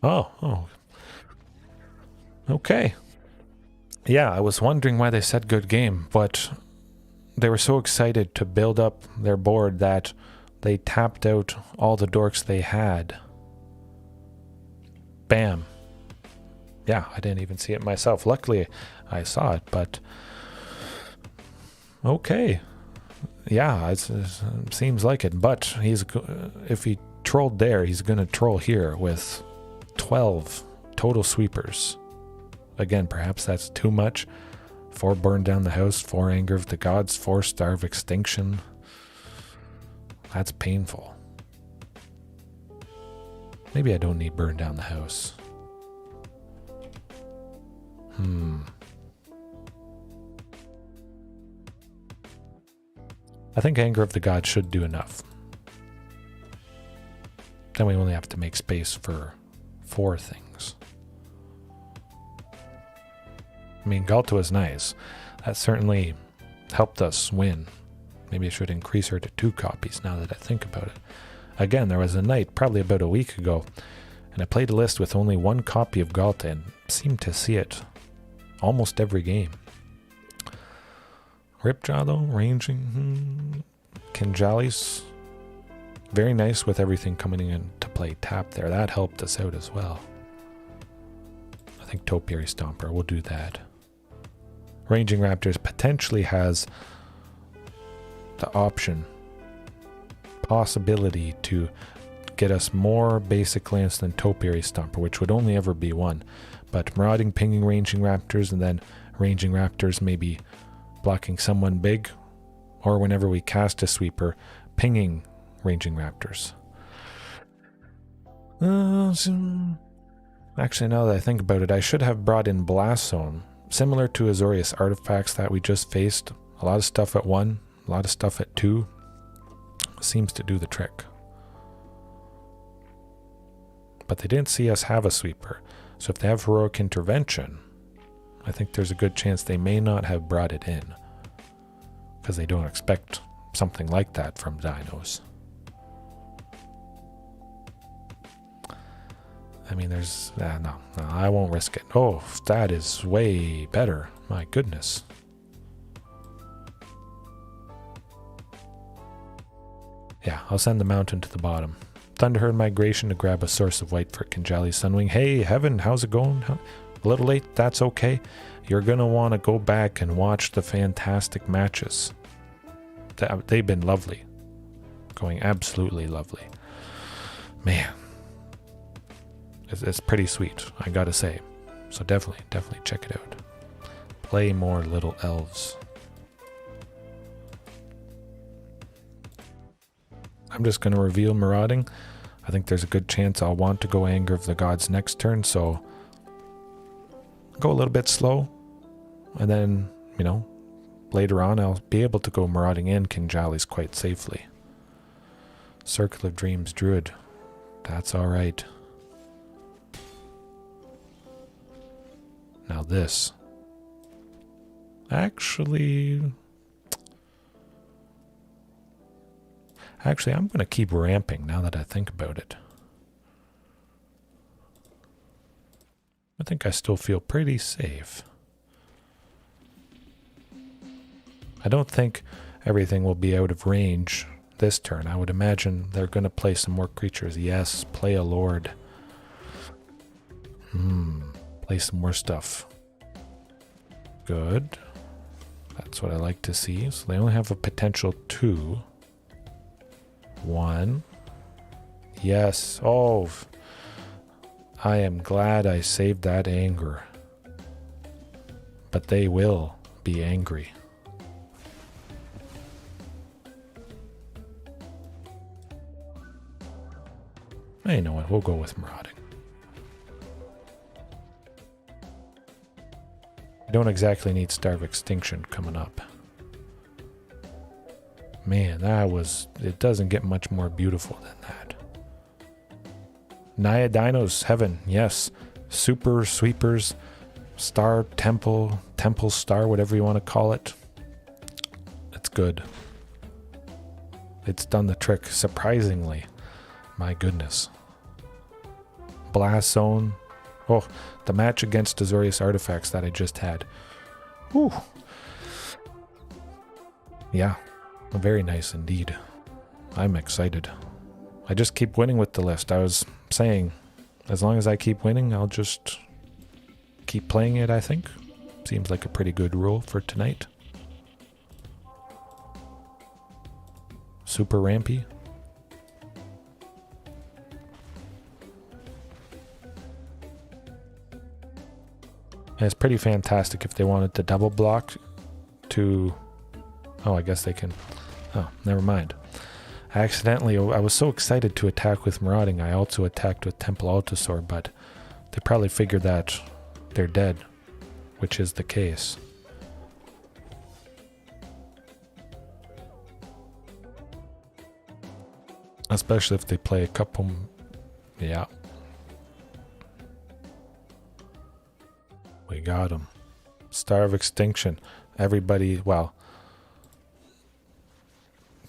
Oh. Okay. Yeah, I was wondering why they said good game, but they were so excited to build up their board that they tapped out all the dorks they had. Bam. Yeah, I didn't even see it myself. Luckily, I saw it, but okay. Yeah, it seems like it, but if he trolled there, he's going to troll here with 12 total sweepers. Again, perhaps that's too much. 4 Burn Down the House, 4 Anger of the Gods, 4 Starve Extinction. That's painful. Maybe I don't need Burn Down the House. I think Anger of the Gods should do enough. Then we only have to make space for 4 things. I mean, Galta is nice. That certainly helped us win. Maybe I should increase her to 2 copies now that I think about it. Again, there was a night, probably about a week ago, and I played a list with only 1 copy of Galta and seemed to see it almost every game. Ripjaw though, ranging. Kinjali's very nice with everything coming in to play tap there. That helped us out as well. I think Topiary Stomper, we'll do that. Ranging Raptors potentially has the possibility to get us more basic lands than Topiary Stomper, which would only ever be 1. But Marauding, pinging Ranging Raptors, and then Ranging Raptors maybe blocking someone big, or whenever we cast a sweeper, pinging Ranging Raptors. Actually, now that I think about it, I should have brought in Blast Zone. Similar to Azorius artifacts that we just faced. A lot of stuff at 1, a lot of stuff at 2. Seems to do the trick. But they didn't see us have a sweeper. So if they have Heroic Intervention, I think there's a good chance they may not have brought it in. Because they don't expect something like that from dinos. I mean, there's... no, I won't risk it. Oh, that is way better. My goodness. Yeah, I'll send the mountain to the bottom. Thunderherd Migration to grab a source of white for Kinjali Sunwing. Hey, Heaven, how's it going? A little late, that's okay. You're going to want to go back and watch the fantastic matches. They've been lovely. Going absolutely lovely. Man. It's pretty sweet, I gotta say. So definitely check it out. Play more Little Elves. I'm just going to reveal Marauding. I think there's a good chance I'll want to go Anger of the Gods next turn, so go a little bit slow. And then, later on I'll be able to go Marauding and Kinjali's quite safely. Circle of Dreams Druid. That's alright. Now this. Actually, Actually, I'm going to keep ramping now that I think about it. I think I still feel pretty safe. I don't think everything will be out of range this turn. I would imagine they're going to play some more creatures. Yes, play a lord. Play some more stuff. Good. That's what I like to see. So they only have a potential 2. 1. Yes. Oh, I am glad I saved that anger. But they will be angry. You know what? We'll go with marauding. We don't exactly need Starve Extinction coming up. Man, that was... It doesn't get much more beautiful than that. MtGA Dinos, heaven, yes. Super sweepers, star, temple star, whatever you want to call it. It's good. It's done the trick, surprisingly. My goodness. Blast Zone. Oh, the match against Azorius Artifacts that I just had. Whew. Yeah, very nice indeed. I'm excited. I just keep winning with the list. I was saying, as long as I keep winning, I'll just keep playing it, I think. Seems like a pretty good rule for tonight. Super rampy. And it's pretty fantastic if they wanted to double block to... Oh, I guess they can... Oh, never mind. I was so excited to attack with Marauding, I also attacked with Temple Altosaur, but they probably figured that they're dead, which is the case. Especially if they play a couple... Yeah. We got him. Star of Extinction. Everybody, well...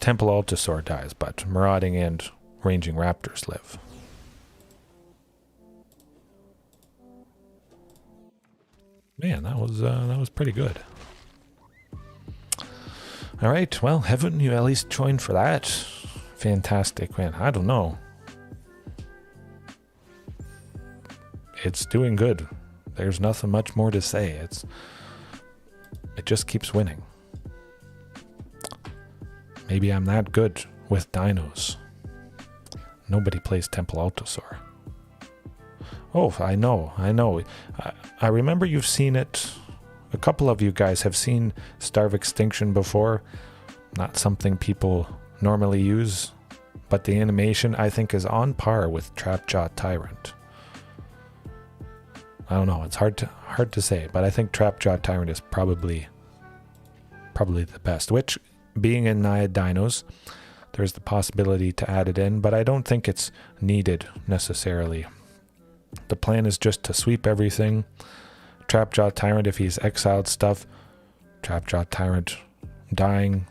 Temple Altosaur dies, but Marauding and Ranging Raptors live. Man, that was pretty good. All right, well, Heaven, you at least joined for that. Fantastic, man. I don't know. It's doing good. There's nothing much more to say. It just keeps winning. Maybe I'm that good with dinos. Nobody plays Temple Altosaur. Oh, I know. I remember you've seen it. A couple of you guys have seen Starve Extinction before. Not something people normally use, but the animation I think is on par with Trapjaw Tyrant. I don't know. It's hard to say, but I think Trapjaw Tyrant is probably the best. Which, being in MtGA Dinos, there's the possibility to add it in, but I don't think it's needed necessarily. The plan is just to sweep everything. Trapjaw Tyrant, if he's exiled stuff, Trapjaw Tyrant dying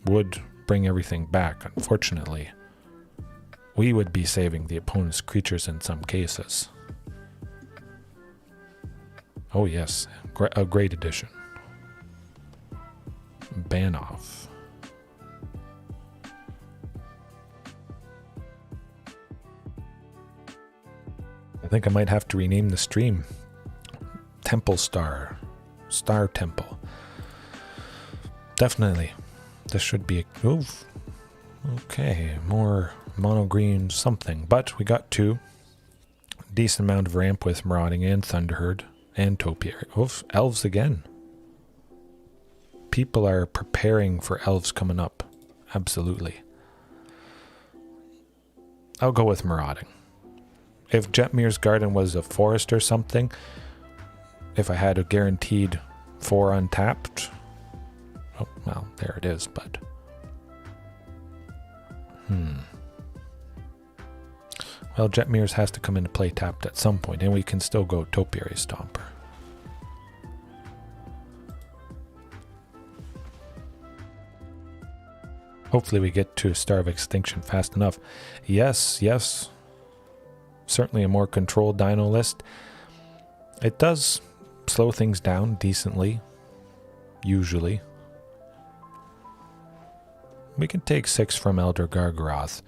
would bring everything back. Unfortunately, we would be saving the opponent's creatures in some cases. Oh yes, a great addition. Ban off. I think I might have to rename the stream Temple Star Temple. Definitely. This should be a... Oof. Okay, more mono green something. But we got 2. Decent amount of ramp with Marauding and Thunderherd and Topiary. Oof, elves again. People are preparing for elves coming up. Absolutely. I'll go with Marauding. If Jetmir's Garden was a forest or something, if I had a guaranteed 4 untapped, oh, well, there it is, but... Well, Jetmir's has to come into play tapped at some point, and we can still go Topiary Stomper. Hopefully we get to Star of Extinction fast enough. Yes, yes. Certainly a more controlled dino list. It does slow things down decently, usually. We can take 6 from Elder Gargaroth.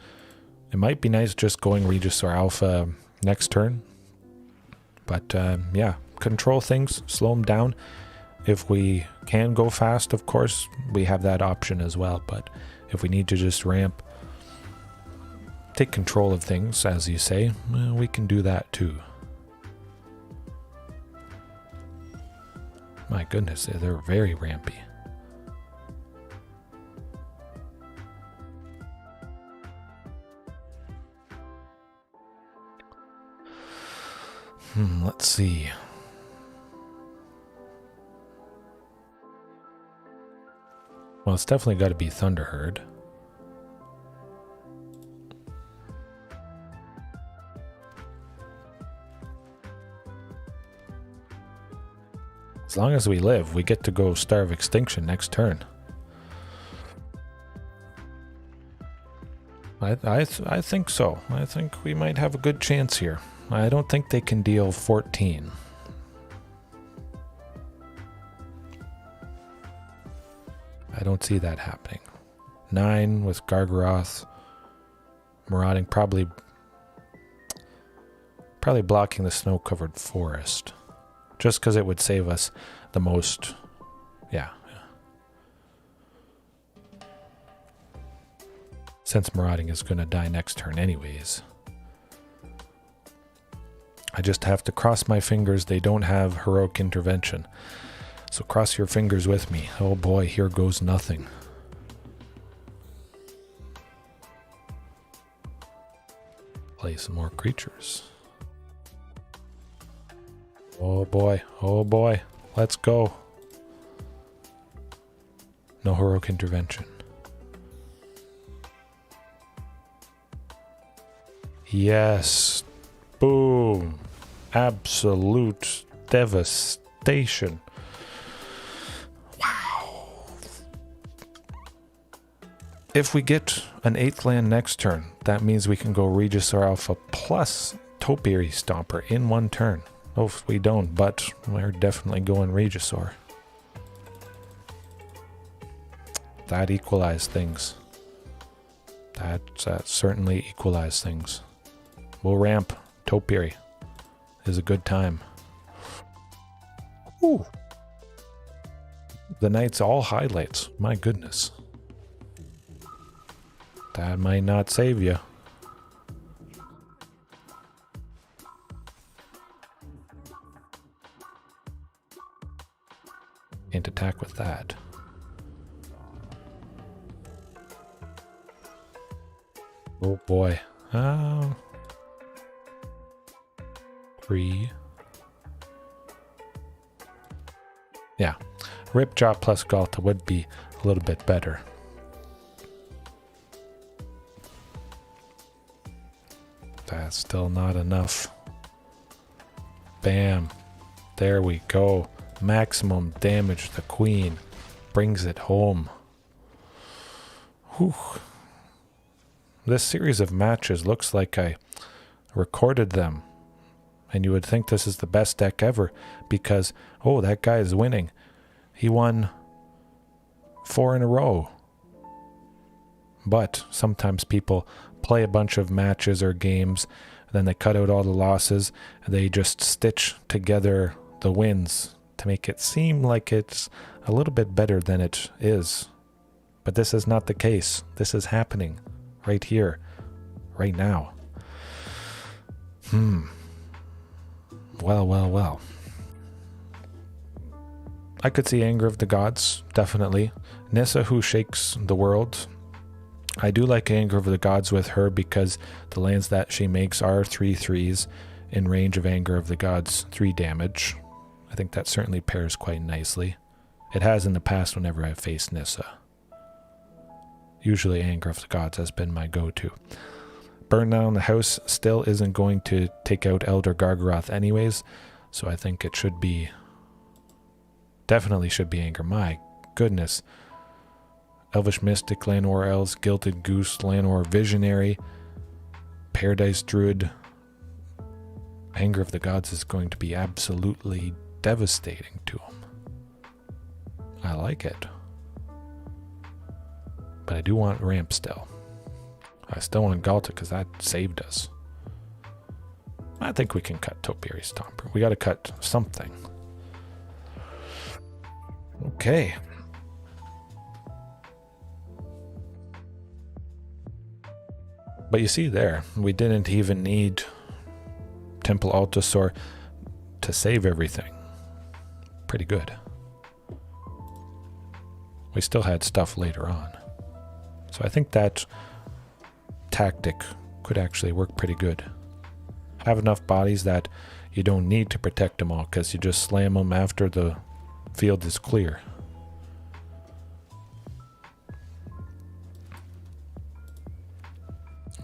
It might be nice just going Regisaur Alpha next turn. But yeah, control things, slow them down. If we can go fast, of course, we have that option as well. But if we need to just ramp, take control of things, as you say, we can do that too. My goodness, they're very rampy. Let's see. Well, it's definitely got to be Thunderherd. As long as we live, we get to go Star of Extinction next turn. I think so. I think we might have a good chance here. I don't think they can deal 14. I don't see that happening. 9 with Gargaroth. Marauding, probably blocking the snow-covered forest. Just because it would save us the most. Yeah. Since Marauding is going to die next turn anyways. I just have to cross my fingers they don't have Heroic Intervention. So cross your fingers with me. Oh boy, here goes nothing. Play some more creatures. Oh boy, let's go. No Heroic Intervention. Yes. Boom. Absolute devastation. Wow. If we get an 8th land next turn, that means we can go Regisaur Alpha plus Topiary Stomper in one turn. Oh, if we don't, but we're definitely going Regisaur. That equalized things. That certainly equalized things. We'll ramp. Topiary is a good time. Ooh. The night's all highlights. My goodness. That might not save you. Can't attack with that. Oh boy. 3. Yeah. Ripjaw plus Galta would be a little bit better. That's still not enough. Bam. There we go. Maximum damage. The Queen brings it home. Whew. This series of matches looks like I recorded them. And you would think this is the best deck ever because, oh, that guy is winning. He won 4 in a row. But sometimes people play a bunch of matches or games, then they cut out all the losses, and they just stitch together the wins to make it seem like it's a little bit better than it is. But this is not the case. This is happening right here, right now. Well. I could see Anger of the Gods, definitely. Nissa, who shakes the world. I do like Anger of the Gods with her because the lands that she makes are 3/3s in range of Anger of the Gods 3 damage. I think that certainly pairs quite nicely. It has in the past whenever I've faced Nissa. Usually Anger of the Gods has been my go-to. Burn Down the House still isn't going to take out Elder Gargaroth anyways, so I think it should be... Definitely should be Anger. My goodness. Elvish Mystic, Llanowar Elves, Gilded Goose, Llanowar Visionary, Paradise Druid. Anger of the Gods is going to be absolutely devastating to him. I like it. But I do want ramp still. I still want Galta because that saved us. I think we can cut Topiary Stomper. We got to cut something. Okay. But you see there, we didn't even need Temple Altasaur to save everything. Pretty good. We still had stuff later on. So I think that tactic could actually work pretty good. Have enough bodies that you don't need to protect them all because you just slam them after the field is clear.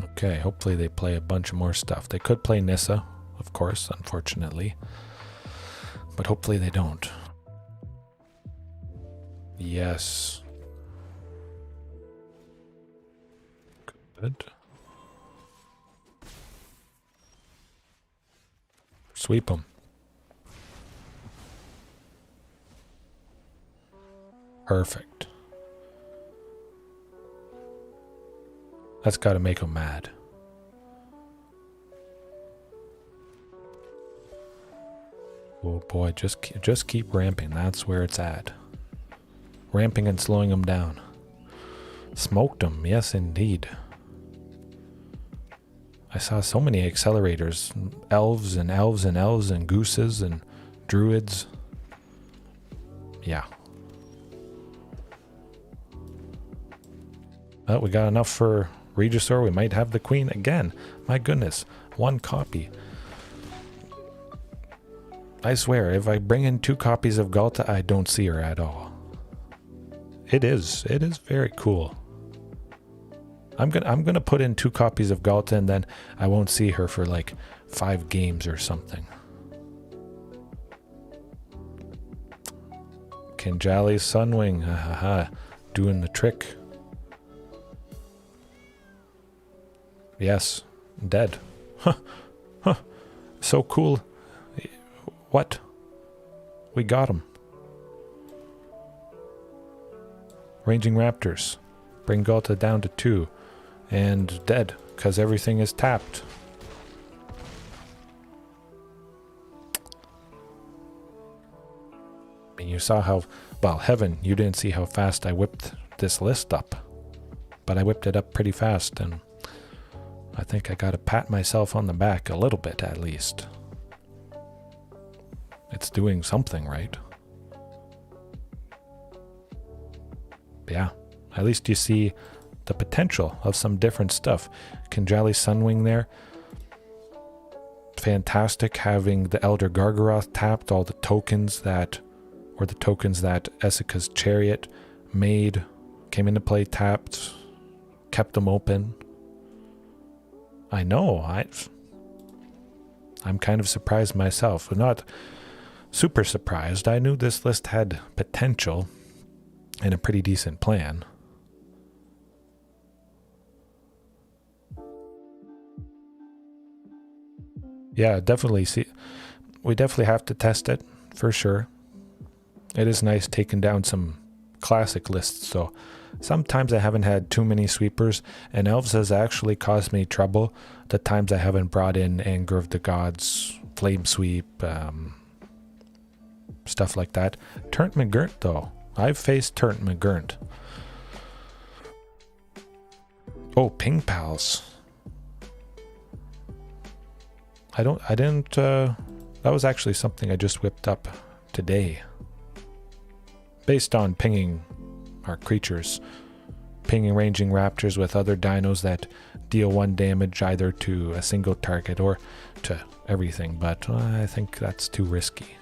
Okay, hopefully they play a bunch of more stuff. They could play Nissa, of course, unfortunately. But hopefully they don't. Yes. Good. Sweep them. Perfect. That's got to make them mad. Oh boy, just keep ramping. That's where it's at. Ramping and slowing them down. Smoked them, yes indeed. I saw so many accelerators. Elves and elves and elves and gooses and druids. Yeah. Well, we got enough for Regisaur. We might have the queen again. My goodness. One copy. I swear, if I bring in 2 copies of Galta, I don't see her at all. It is very cool. I'm gonna put in 2 copies of Galta and then I won't see her for like 5 games or something. Kinjali's Sunwing, doing the trick. Yes, dead. Huh. So cool. What? We got him. Ranging Raptors. Bring Galta down to 2. And dead, because everything is tapped. I mean, you saw how... Well, Heaven, you didn't see how fast I whipped this list up. But I whipped it up pretty fast, and I think I got to pat myself on the back a little bit, at least. It's doing something right. Yeah, at least you see the potential of some different stuff. Kinjali Sunwing there. Fantastic having the Elder Gargaroth tapped, all the tokens that, or the tokens that Essica's Chariot made, came into play tapped, kept them open. I know, I'm kind of surprised myself, but not super surprised. I knew this list had potential and a pretty decent plan. Yeah, definitely. We definitely have to test it, for sure. It is nice taking down some classic lists, so sometimes I haven't had too many sweepers, and Elves has actually caused me trouble the times I haven't brought in Anger of the Gods, Flame Sweep, stuff like that. Turnt McGurnt, though. I've faced Turnt McGurnt. Oh, Ping Pals. That was actually something I just whipped up today. Based on pinging our creatures. Pinging Ranging Raptors with other dinos that deal 1 damage either to a single target or to everything, but I think that's too risky.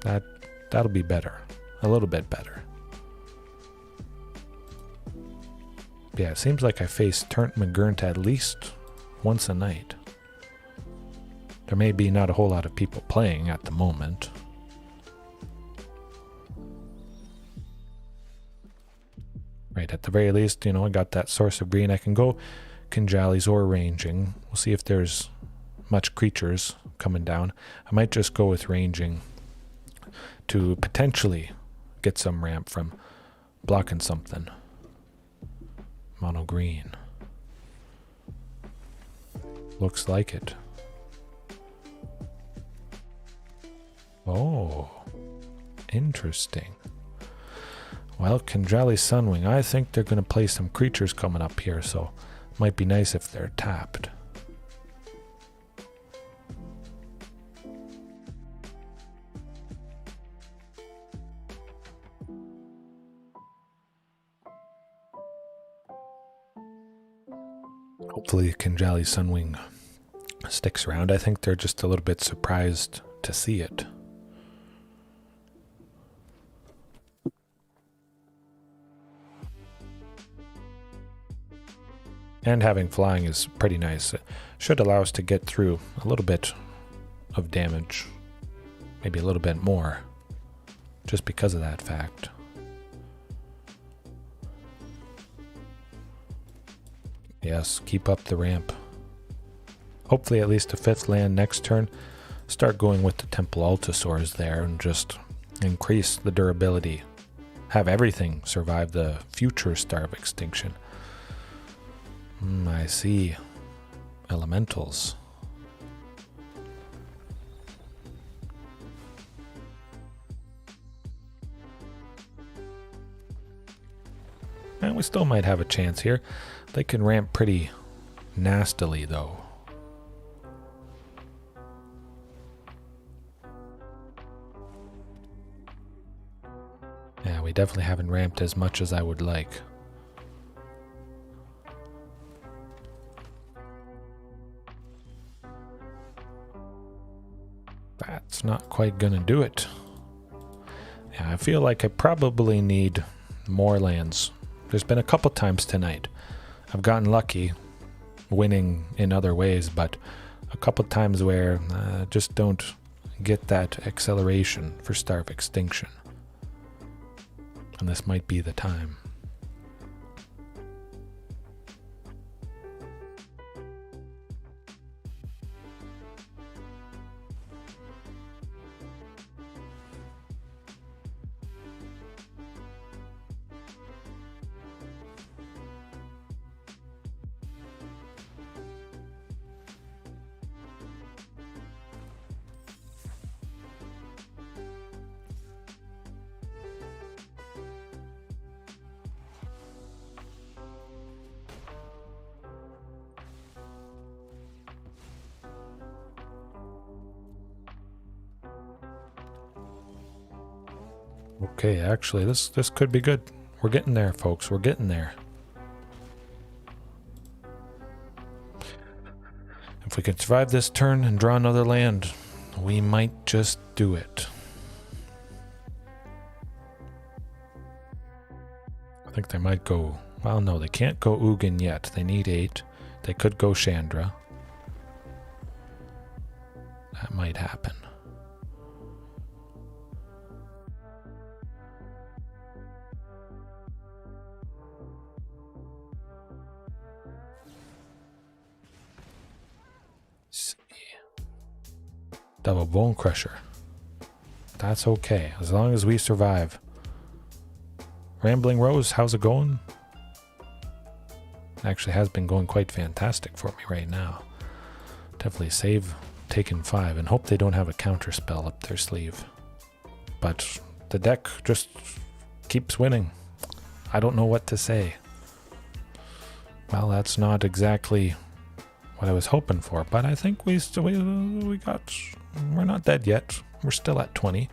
That'll be better. A little bit better. Yeah, it seems like I face Turnt McGurnt at least once a night. There may be not a whole lot of people playing at the moment. Right, at the very least, I got that source of green. I can go Kinjallies or ranging. We'll see if there's much creatures coming down. I might just go with ranging to potentially get some ramp from blocking something. Mono green. Looks like it. Oh, interesting. Well, Kinjalli Sunwing, I think they're going to play some creatures coming up here, so it might be nice if they're tapped. Hopefully Kinjalli Sunwing sticks around. I think they're just a little bit surprised to see it. And having flying is pretty nice. It should allow us to get through a little bit of damage. Maybe a little bit more. Just because of that fact. Yes, keep up the ramp. Hopefully at least a 5th land next turn. Start going with the Temple Altosaurs there and just increase the durability. Have everything survive the future Star of Extinction. I see. Elementals. And we still might have a chance here. They can ramp pretty nastily, though. Yeah, we definitely haven't ramped as much as I would like. That's not quite gonna do it. Yeah, I feel like I probably need more lands. There's been a couple times tonight I've gotten lucky winning in other ways, but a couple times where I just don't get that acceleration for Star of Extinction. And this might be the time. Okay, actually, this could be good. We're getting there, folks. We're getting there. If we can survive this turn and draw another land, we might just do it. I think they might go... Well, no, they can't go Ugin yet. They need 8. They could go Chandra. That might happen. Double Bone Crusher. That's okay, as long as we survive. Rambling Rose, how's it going? Actually has been going quite fantastic for me right now. Definitely save taken 5 and hope they don't have a counter spell up their sleeve. But the deck just keeps winning. I don't know what to say. Well, that's not exactly what I was hoping for, but I think we got... We're not dead yet. We're still at 20.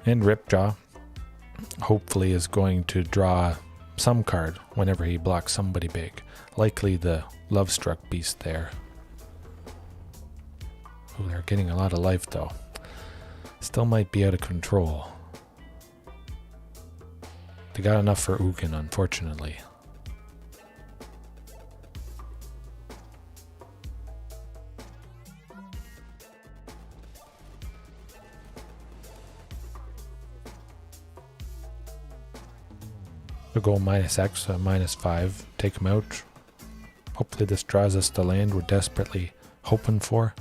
And Ripjaw hopefully is going to draw some card whenever he blocks somebody big. Likely the Lovestruck Beast there. Oh, they're getting a lot of life though. Still might be out of control. They got enough for Ugin, unfortunately. We'll go -X, -5. Take them out. Hopefully this draws us the land we're desperately hoping for.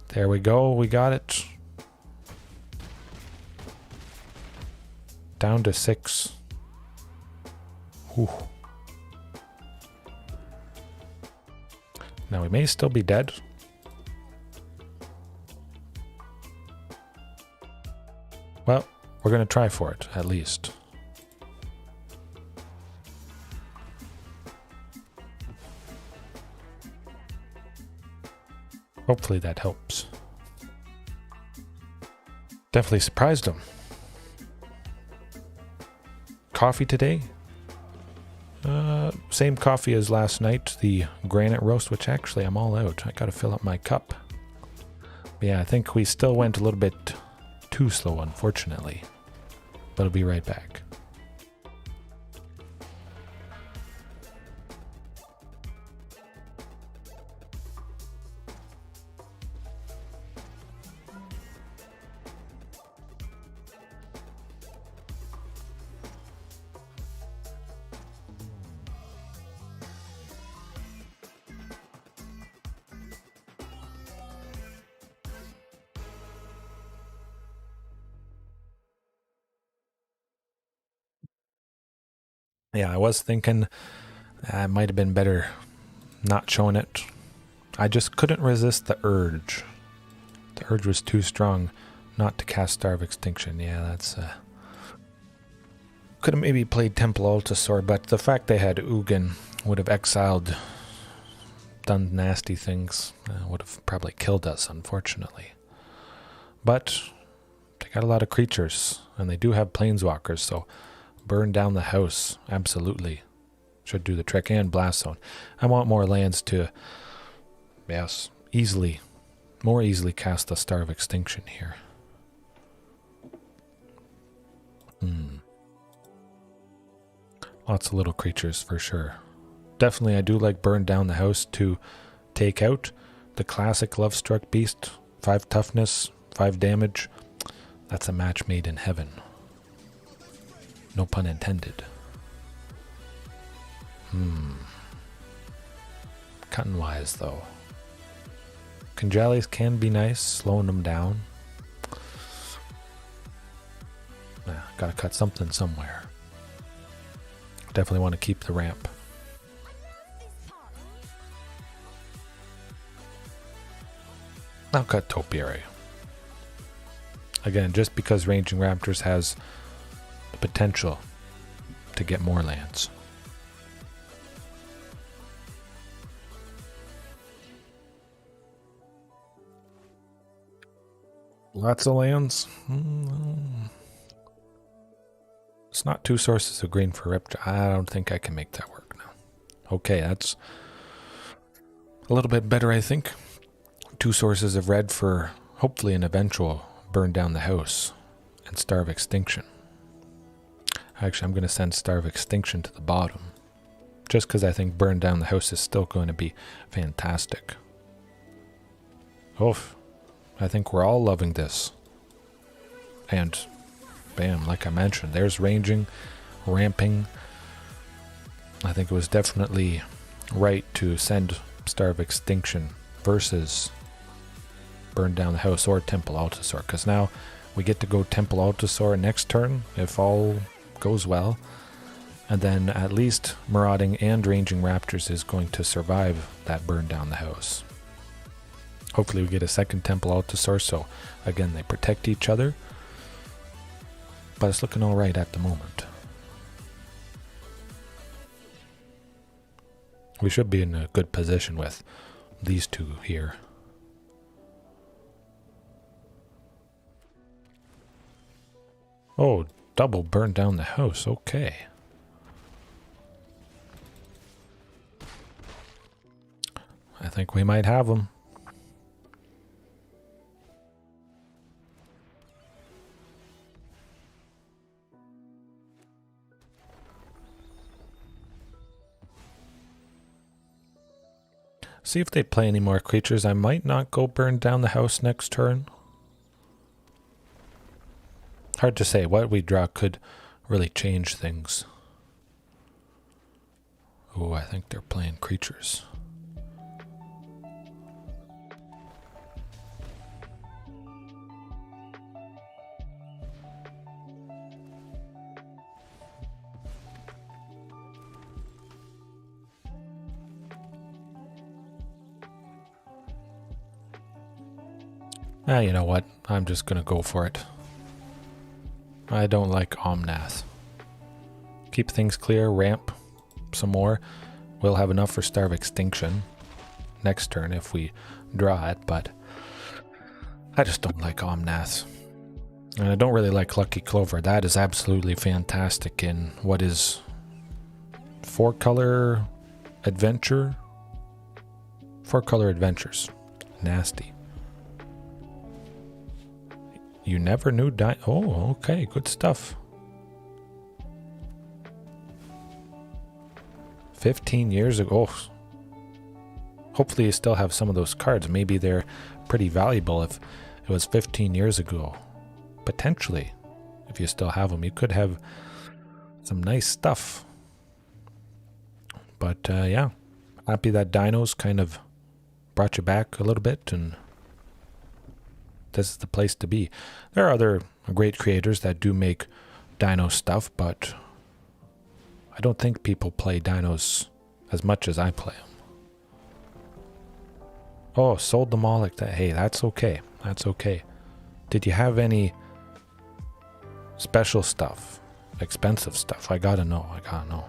There we go. We got it. Down to 6. Whew. Now we may still be dead. Well, we're going to try for it, at least. Hopefully that helps. Definitely surprised him. Coffee today? Same coffee as last night, the granite roast, which actually I'm all out. I gotta fill up my cup. But yeah, I think we still went a little bit too slow, unfortunately. But I'll be right back. Yeah, I was thinking it might have been better not showing it. I just couldn't resist the urge. The urge was too strong not to cast Star of Extinction. Yeah, that's... Could have maybe played Temple Altasaur, but the fact they had Ugin would have exiled, done nasty things, would have probably killed us, unfortunately. But they got a lot of creatures, and they do have planeswalkers, so... Burn down the house, absolutely. Should do the trick, and Blast Zone. I want more lands to, yes, more easily cast the Star of Extinction here. Lots of little creatures for sure. Definitely I do like Burn Down the House to take out the classic Lovestruck Beast. 5 toughness, 5 damage. That's a match made in heaven. No pun intended. Cutting wise though. Congealies can be nice, slowing them down. Gotta cut something somewhere. Definitely want to keep the ramp. I'll cut Topiary. Again, just because Raging Raptors has the potential to get more lands. Lots of lands. It's not 2 sources of green for Riptide. I don't think I can make that work now. Okay, that's a little bit better, I think. 2 sources of red for hopefully an eventual Burn Down the House and Star of Extinction. Actually, I'm going to send Star of Extinction to the bottom. Just because I think Burn Down the House is still going to be fantastic. Oof. I think we're all loving this. And bam, like I mentioned, there's ranging, ramping. I think it was definitely right to send Star of Extinction versus Burn Down the House or Temple Altasaur. Because now we get to go Temple Altasaur next turn if all goes well, and then at least Marauding and Ranging Raptors is going to survive that Burn Down the House. Hopefully we get a second Temple Altasaur, so again they protect each other, but it's looking alright at the moment. We should be in a good position with these two here. Oh, double Burn Down the House, okay. I think we might have them. See if they play any more creatures. I might not go Burn Down the House next turn. Hard to say. What we draw could really change things. Oh, I think they're playing creatures. You know what? I'm just gonna go for it. I don't like Omnath. Keep things clear, ramp some more. We'll have enough for Starve Extinction next turn if we draw it, but I just don't like Omnath. And I don't really like Lucky Clover. That is absolutely fantastic in what is 4-color adventure? 4-color adventures. Nasty. You never knew oh, okay, good stuff. 15 years ago. Oh. Hopefully you still have some of those cards. Maybe they're pretty valuable if it was 15 years ago. Potentially, if you still have them, you could have some nice stuff. But yeah, happy that Dinos kind of brought you back a little bit, and this is the place to be. There are other great creators that do make Dino stuff, but I don't think people play Dinos as much as I play them. Oh, sold them all like that. Hey, that's okay. That's okay. Did you have any special stuff? Expensive stuff? I gotta know. I gotta know.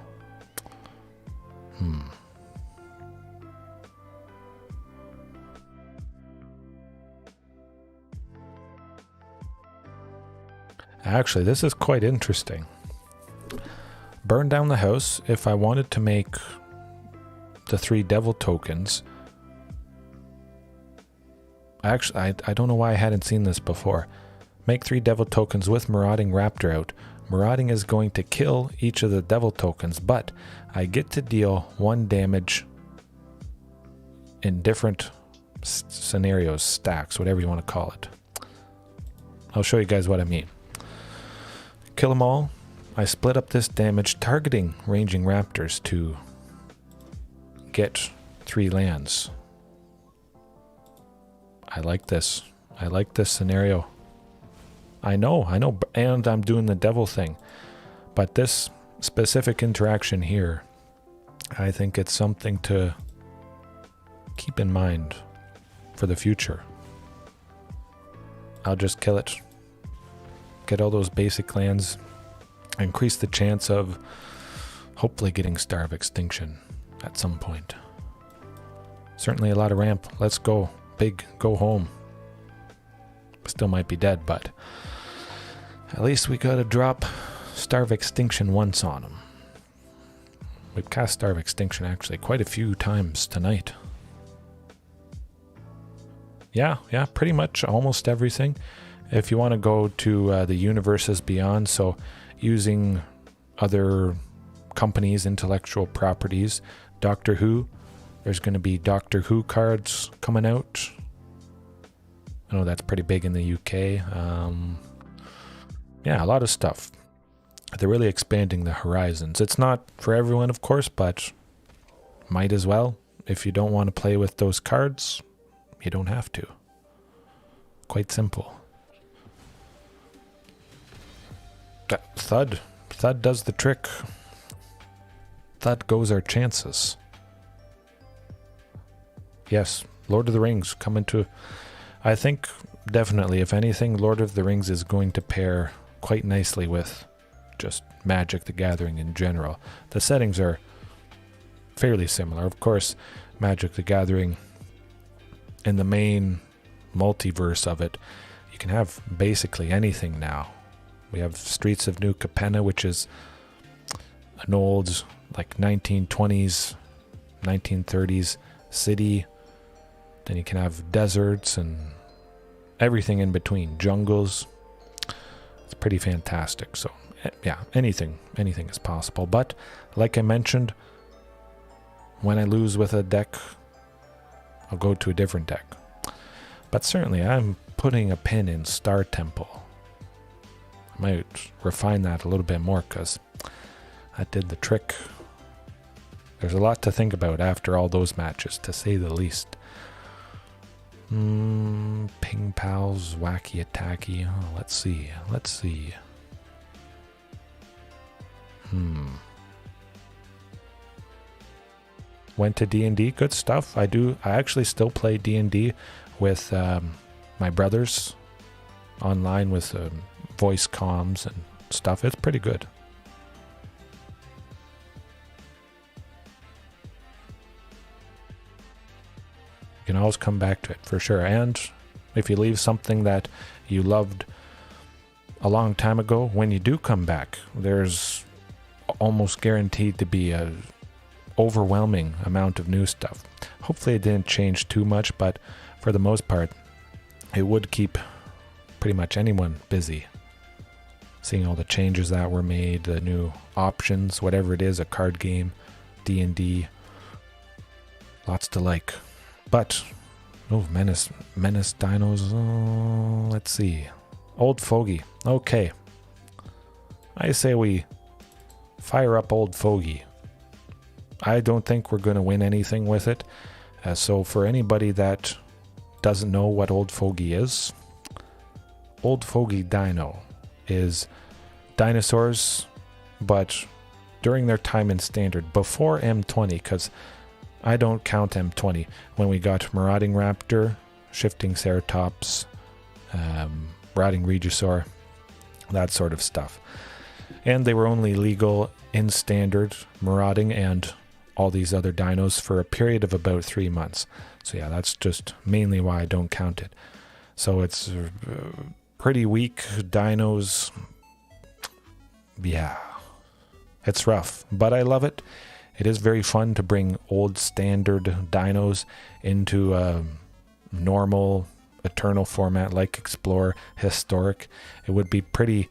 Actually, this is quite interesting. Burn down the house. If I wanted to make the 3 devil tokens. Actually, I don't know why I hadn't seen this before. Make 3 devil tokens with Marauding Raptor out. Marauding is going to kill each of the devil tokens, but I get to deal 1 damage in different scenarios, stacks, whatever you want to call it. I'll show you guys what I mean. Kill them all. I split up this damage targeting ranging raptors to get 3 lands. I like this. I like this scenario. I know, and I'm doing the devil thing. But this specific interaction here, I think it's something to keep in mind for the future. I'll just kill it. Get all those basic lands. Increase the chance of hopefully getting Starve Extinction at some point. Certainly a lot of ramp. Let's go. Big, go home. Still might be dead, but at least we gotta drop Starve Extinction once on him. We've cast Starve Extinction actually quite a few times tonight. Yeah, pretty much almost everything. If you want to go to the universes beyond, so using other companies' intellectual properties, Doctor Who, there's going to be Doctor Who cards coming out. I know that's pretty big in the UK. Yeah, a lot of stuff. They're really expanding the horizons. It's not for everyone, of course, but might as well. If you don't want to play with those cards, you don't have to. Quite simple. Thud. Thud does the trick. Thud goes our chances. Yes, Lord of the Rings coming to... I think definitely, if anything, Lord of the Rings is going to pair quite nicely with just Magic the Gathering in general. The settings are fairly similar. Of course, Magic the Gathering, in the main multiverse of it, you can have basically anything now. We have Streets of New Capenna, which is an old, like 1920s, 1930s city. Then you can have deserts and everything in between, jungles. It's pretty fantastic. So yeah, anything is possible. But like I mentioned, when I lose with a deck, I'll go to a different deck. But certainly I'm putting a pin in Star Temple. Might refine that a little bit more because that did the trick. There's a lot to think about after all those matches, to say the least. Ping pals, wacky attacky. Oh, let's see. Went to D&D, good stuff. I actually still play D&D with my brothers online with voice comms and stuff. It's pretty good. You can always come back to it for sure. And if you leave something that you loved a long time ago, when you do come back, there's almost guaranteed to be a overwhelming amount of new stuff. Hopefully it didn't change too much, but for the most part, it would keep pretty much anyone busy. Seeing all the changes that were made, the new options, whatever it is, a card game, D&D, lots to like. But, Menace Dinos, let's see. Old Fogey, okay. I say we fire up Old Fogey. I don't think we're going to win anything with it. So for anybody that doesn't know what Old Fogey is, Old Fogey Dino is dinosaurs, but during their time in Standard, before M20, because I don't count M20, when we got Marauding Raptor, Shifting Ceratops, Rotting Regisaur, that sort of stuff. And they were only legal in Standard, Marauding, and all these other dinos for a period of about 3 months. So yeah, that's just mainly why I don't count it. So it's pretty weak dinos. Yeah, it's rough, but I love it. It is very fun to bring old Standard dinos into a normal, eternal format like Explorer, Historic. It would be pretty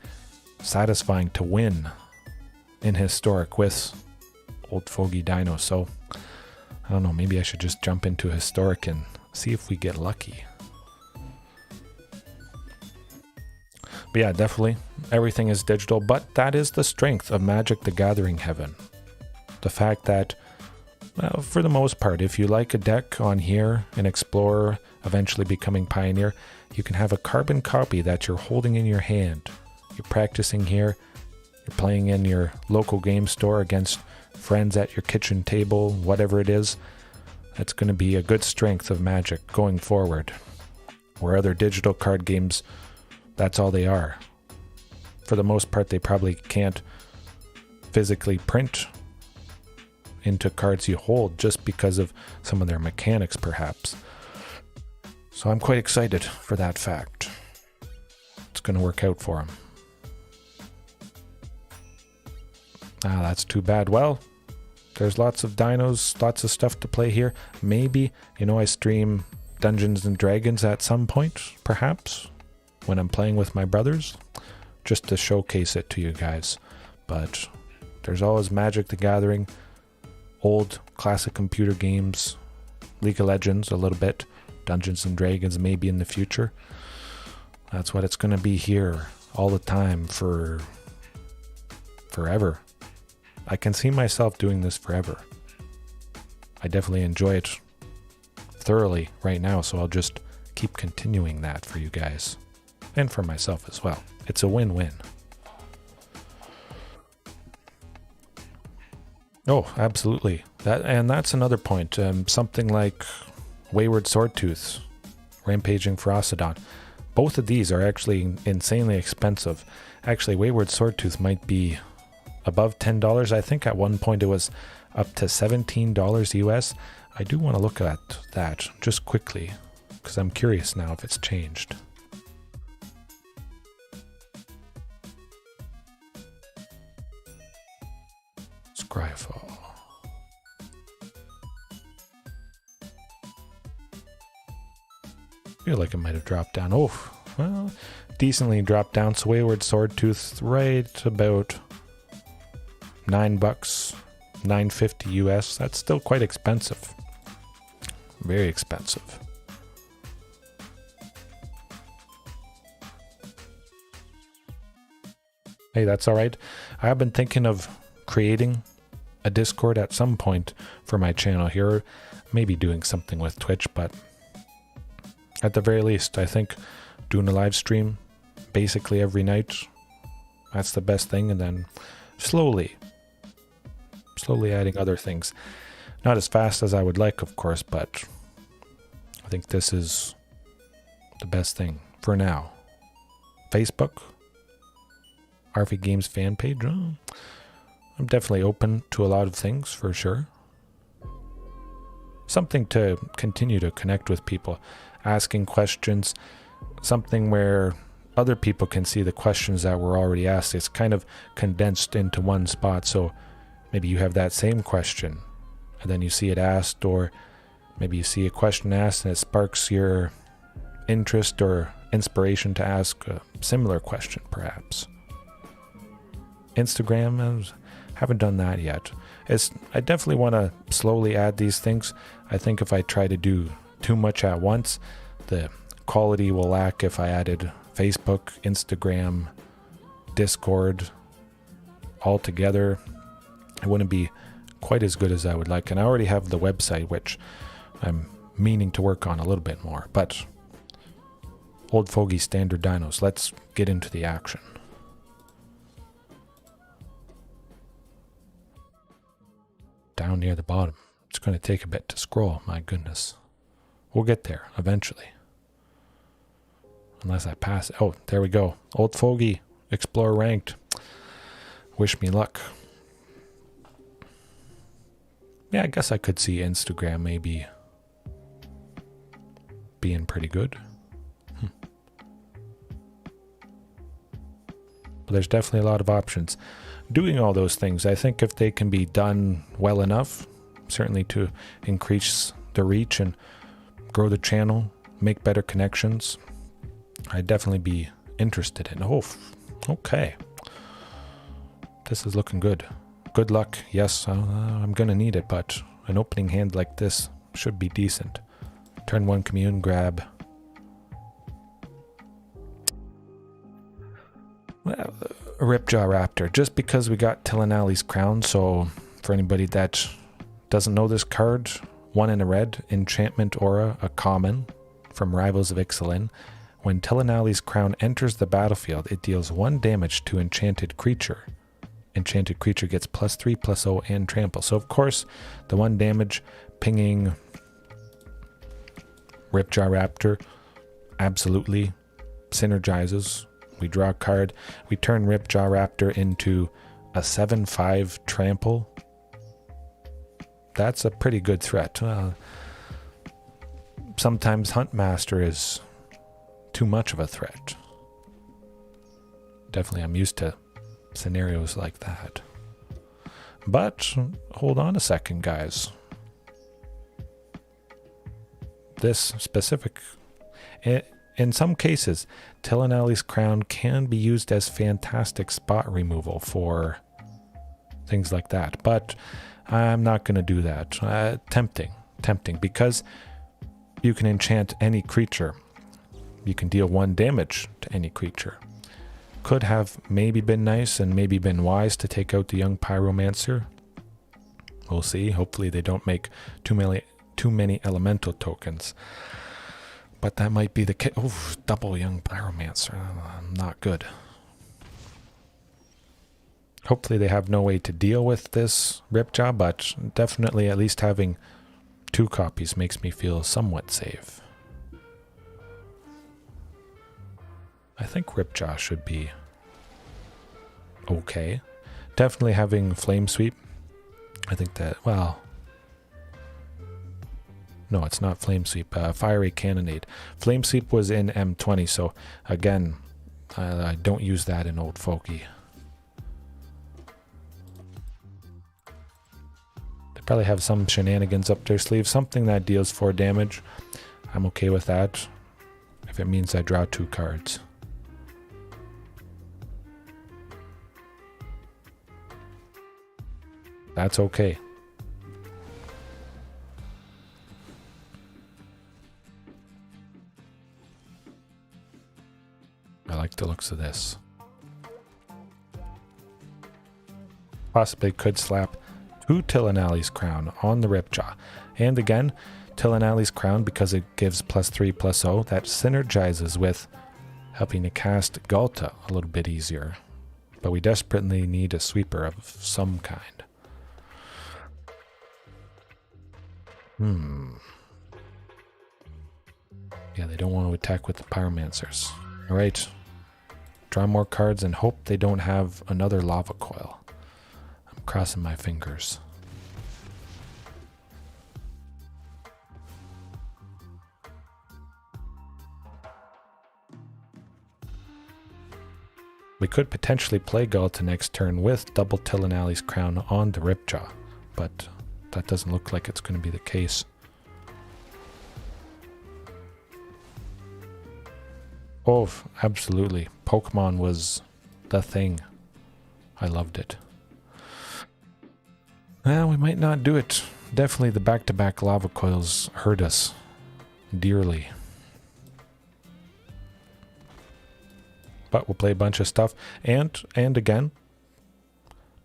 satisfying to win in Historic with Old Fogey Dino. So, I don't know, maybe I should just jump into Historic and see if we get lucky. But yeah, definitely, everything is digital, but that is the strength of Magic the Gathering Heaven. The fact that, well, for the most part, if you like a deck on here, an Explorer, eventually becoming Pioneer, you can have a carbon copy that you're holding in your hand. You're practicing here, you're playing in your local game store against friends at your kitchen table, whatever it is. That's going to be a good strength of Magic going forward. Where other digital card games, that's all they are. For the most part, they probably can't physically print into cards you hold just because of some of their mechanics, perhaps. So I'm quite excited for that fact. It's going to work out for him. Ah, that's too bad. Well, there's lots of dinos, lots of stuff to play here. Maybe, I stream Dungeons and Dragons at some point, perhaps, when I'm playing with my brothers, just to showcase it to you guys. But there's always Magic the Gathering, old classic computer games, League of Legends a little bit, Dungeons and Dragons maybe in the future. That's what it's going to be here all the time for forever. I can see myself doing this forever. I definitely enjoy it thoroughly right now, so I'll just keep continuing that for you guys and for myself as well. It's a win-win. Oh, absolutely. That's another point. Something like Wayward Swordtooth, Rampaging Ferocidon. Both of these are actually insanely expensive. Actually, Wayward Swordtooth might be above $10. I think at one point it was up to $17 US. I do want to look at that just quickly because I'm curious now if it's changed. Scryfall. I feel like it might have dropped down. Oh, well, decently dropped down. So Wayward Swordtooth right about $9, $9.50 US. That's still quite expensive. Very expensive. Hey, that's all right. I have been thinking of creating a Discord at some point for my channel here. Maybe doing something with Twitch, but at the very least, I think doing a live stream basically every night, that's the best thing. And then slowly adding other things. Not as fast as I would like, of course, but I think this is the best thing for now. Facebook, RV Games fan page. I'm definitely open to a lot of things for sure. Something to continue to connect with people, asking questions, something where other people can see the questions that were already asked. It's kind of condensed into one spot, so maybe you have that same question and then you see it asked, or maybe you see a question asked and it sparks your interest or inspiration to ask a similar question perhaps. Instagram, I haven't done that yet. I definitely want to slowly add these things. I think if I try to do too much at once, the quality will lack. If I added Facebook, Instagram, Discord all together, it wouldn't be quite as good as I would like. And I already have the website, which I'm meaning to work on a little bit more. But Old Fogey Standard Dinos, let's get into the action. Down near the bottom. It's going to take a bit to scroll, my goodness. We'll get there eventually. Unless I pass it. Oh, there we go. Old Fogey, Explorer ranked. Wish me luck. Yeah, I guess I could see Instagram maybe being pretty good. But there's definitely a lot of options. Doing all those things, I think if they can be done well enough, certainly to increase the reach and grow the channel, make better connections, I'd definitely be interested in. Oh, okay. This is looking good. Good luck. Yes, I'm going to need it, but an opening hand like this should be decent. Turn 1 commune, grab. Well, a Ripjaw Raptor, just because we got Tillinally's Crown, so for anybody that doesn't know this card, 1 in a red, Enchantment Aura, a common, from Rivals of Ixalan. When Tillinally's Crown enters the battlefield, it deals 1 damage to enchanted creature. Enchanted creature gets +3/+0 and trample. So of course, the 1 damage pinging Ripjaw Raptor absolutely synergizes. We draw a card. We turn Ripjaw Raptor into a 7/5 trample. That's a pretty good threat. Sometimes Huntmaster is too much of a threat. Definitely, I'm used to scenarios like that. But hold on a second, guys. This specific... In some cases, Tillinally's Crown can be used as fantastic spot removal for things like that, but I'm not going to do that. Tempting, because you can enchant any creature. You can deal 1 damage to any creature. Could have maybe been nice and maybe been wise to take out the young Pyromancer. We'll see. Hopefully they don't make too many elemental tokens. But that might be the case. Oh, double young Pyromancer. Not good. Hopefully they have no way to deal with this Ripjaw, but definitely at least having 2 copies makes me feel somewhat safe. I think Ripjaw should be okay. Definitely having Flame Sweep. I think that, well... No, it's not Flame Sweep. Fiery Cannonade. Flame Sweep was in M20, so again, I don't use that in Old Fogey. They probably have some shenanigans up their sleeve. Something that deals 4 damage. I'm okay with that, if it means I draw 2 cards. That's okay. I like the looks of this. Possibly could slap 2 Tillinally's Crown on the Ripjaw. And again, Tillinally's Crown, because it gives +3/+0, that synergizes with helping to cast Galta a little bit easier. But we desperately need a sweeper of some kind. Yeah, they don't want to attack with the Pyromancers. Alright. Draw more cards and hope they don't have another Lava Coil. I'm crossing my fingers. We could potentially play Galta next turn with double Tillinally's Crown on the Ripjaw, but that doesn't look like it's going to be the case. Oh, absolutely. Pokemon was the thing. I loved it. Well, we might not do it. Definitely the back-to-back Lava Coils hurt us dearly. But we'll play a bunch of stuff. And again,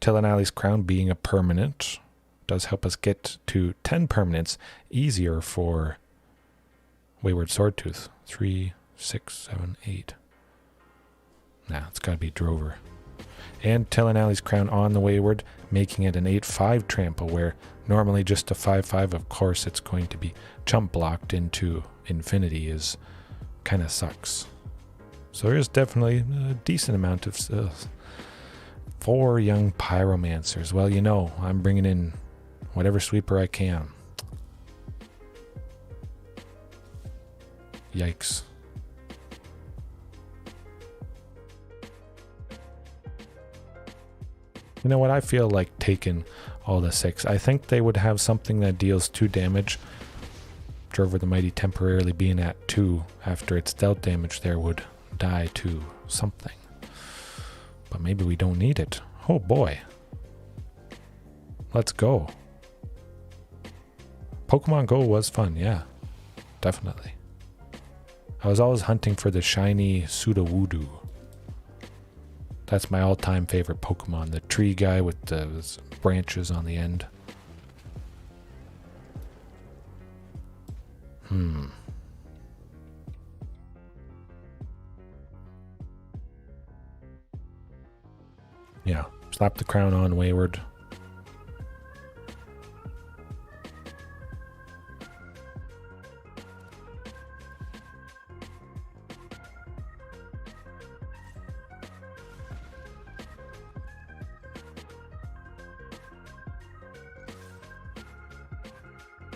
Tillinally's Crown being a permanent does help us get to 10 permanents easier for Wayward Swordtooth. 3, 6, 7, 8. Nah, it's got to be Drover. And Tillinally's Crown on the Wayward, making it an 8/5 trample, where normally just a 5/5, of course, it's going to be chump blocked into infinity, is kind of sucks. So there's definitely a decent amount of 4 young Pyromancers. Well, you know, I'm bringing in whatever sweeper I can. Yikes. You know what? I feel like taking all the 6. I think they would have something that deals 2 damage. Drover the Mighty temporarily being at 2 after its dealt damage there would die to something. But maybe we don't need it. Oh boy. Let's go. Pokemon Go was fun, yeah. Definitely. I was always hunting for the shiny Sudowoodo. That's my all-time favorite Pokemon. The tree guy with the branches on the end. Yeah, slap the crown on Wayward.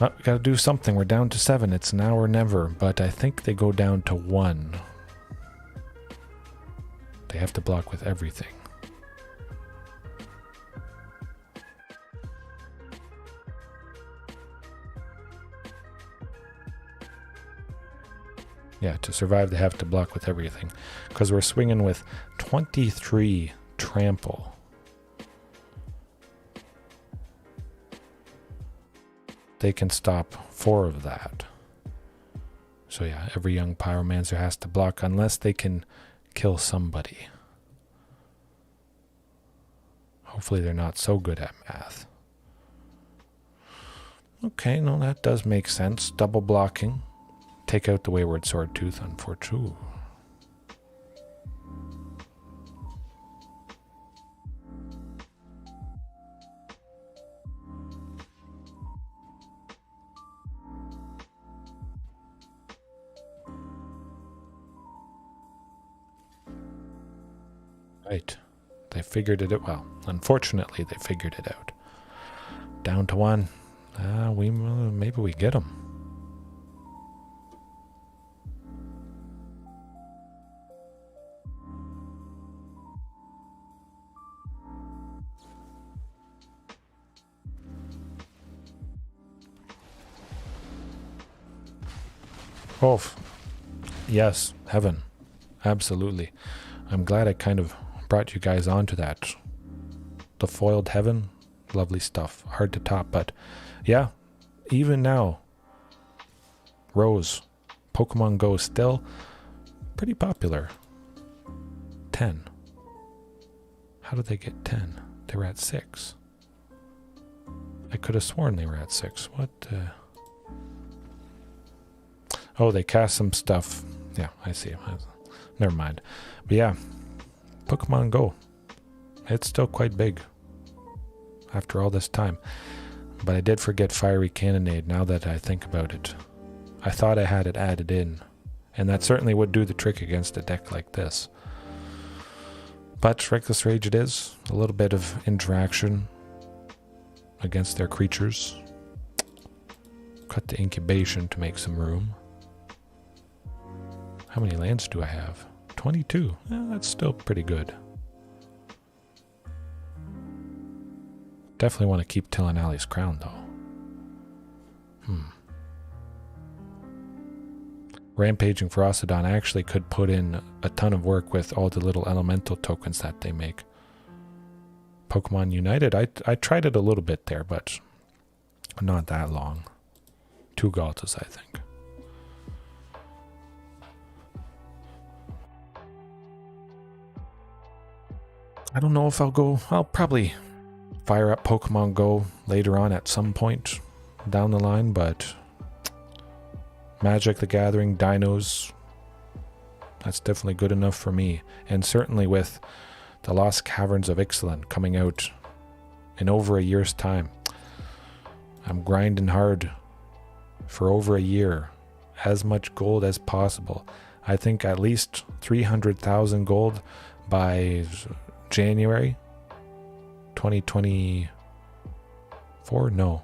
Oh, we gotta do something. We're down to 7. It's now or never, but I think they go down to 1. They have to block with everything. Yeah, to survive they have to block with everything. Because we're swinging with 23 trample. They can stop 4 of that. So yeah, every young Pyromancer has to block unless they can kill somebody. Hopefully they're not so good at math. Okay, no, that does make sense. Double blocking. Take out the Wayward Swordtooth, unfortunately. Right. They figured it out. Well, unfortunately, they figured it out. Down to 1. Maybe we get them. Oh, yes, heaven. Absolutely. I'm glad I kind of brought you guys onto that. The foiled heaven, lovely stuff. Hard to top, but yeah, even now, Rose, Pokemon Go still pretty popular. 10. How did they get 10? They were at 6. I could have sworn they were at 6. What? Oh, they cast some stuff. Yeah, I see. Never mind. But yeah, Pokemon Go. It's still quite big after all this time. But I did forget Fiery Cannonade now that I think about it. I thought I had it added in. And that certainly would do the trick against a deck like this. But Reckless Rage it is. A little bit of interaction against their creatures. Cut the incubation to make some room. How many lands do I have? 22. That's still pretty good. Definitely want to keep Tillinally's Crown though. Rampaging Ferocidon actually could put in a ton of work with all the little elemental tokens that they make. Pokemon United, I tried it a little bit there, but not that long. 2 Galtas, I think. I don't know if I'll probably fire up Pokemon Go later on at some point down the line, but Magic the Gathering, Dinos, that's definitely good enough for me. And certainly with the Lost Caverns of Ixalan coming out in over a year's time, I'm grinding hard for over a year, as much gold as possible. I think at least 300,000 gold by January 2024. No,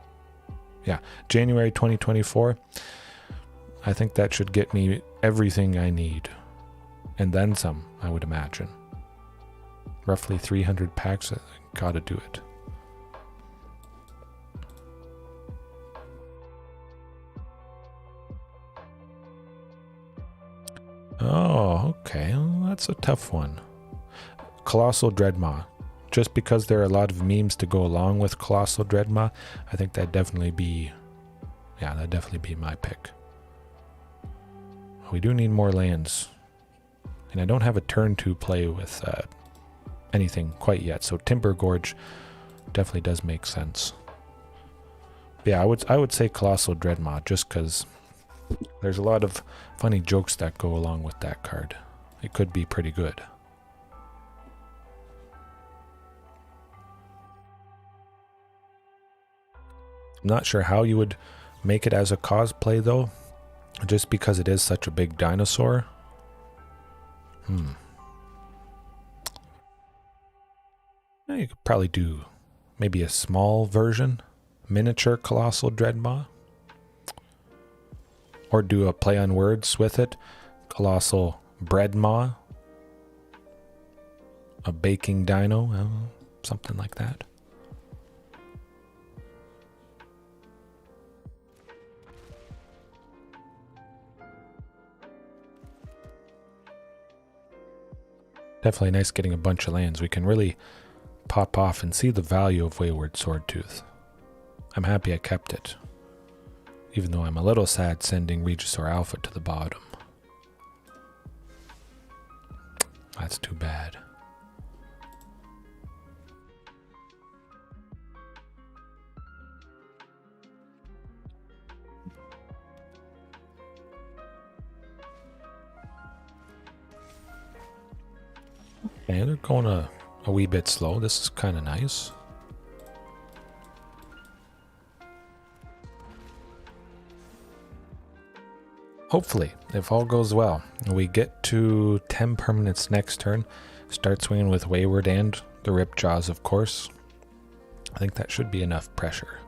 yeah, January 2024. I think that should get me everything I need, and then some, I would imagine. Roughly 300 packs, I gotta do it. Oh, okay, well, that's a tough one. Colossal Dreadmaw. Just because there are a lot of memes to go along with Colossal Dreadmaw, I think that'd definitely be my pick. We do need more lands. And I don't have a turn to play with anything quite yet, so Timber Gorge definitely does make sense. But yeah, I would say Colossal Dreadmaw, just because there's a lot of funny jokes that go along with that card. It could be pretty good. I'm not sure how you would make it as a cosplay though, just because it is such a big dinosaur. You could probably do maybe a small version, miniature Colossal Dreadmaw. Or do a play on words with it. Colossal Breadmaw. A baking dino, something like that. Definitely nice getting a bunch of lands. We can really pop off and see the value of Wayward Swordtooth. I'm happy I kept it. Even though I'm a little sad sending Regisaur Alpha to the bottom. That's too bad. Okay, they're going a wee bit slow. This is kind of nice. Hopefully, if all goes well, we get to 10 permanents next turn, start swinging with Wayward and the Ripjaws, of course. I think that should be enough pressure.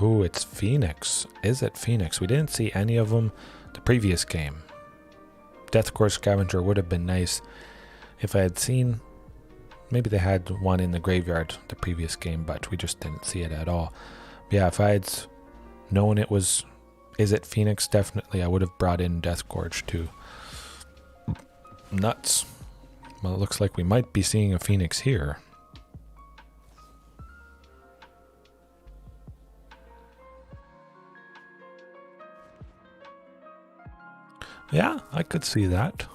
Ooh, it's Phoenix. Is it Phoenix? We didn't see any of them the previous game. Deathcore Scavenger would have been nice if I had seen, maybe they had one in the graveyard the previous game, but we just didn't see it at all. But yeah, if I had known it was, is it Phoenix? Definitely I would have brought in Death Gorge too. Nuts. Well, it looks like we might be seeing a Phoenix here. Yeah, I could see that.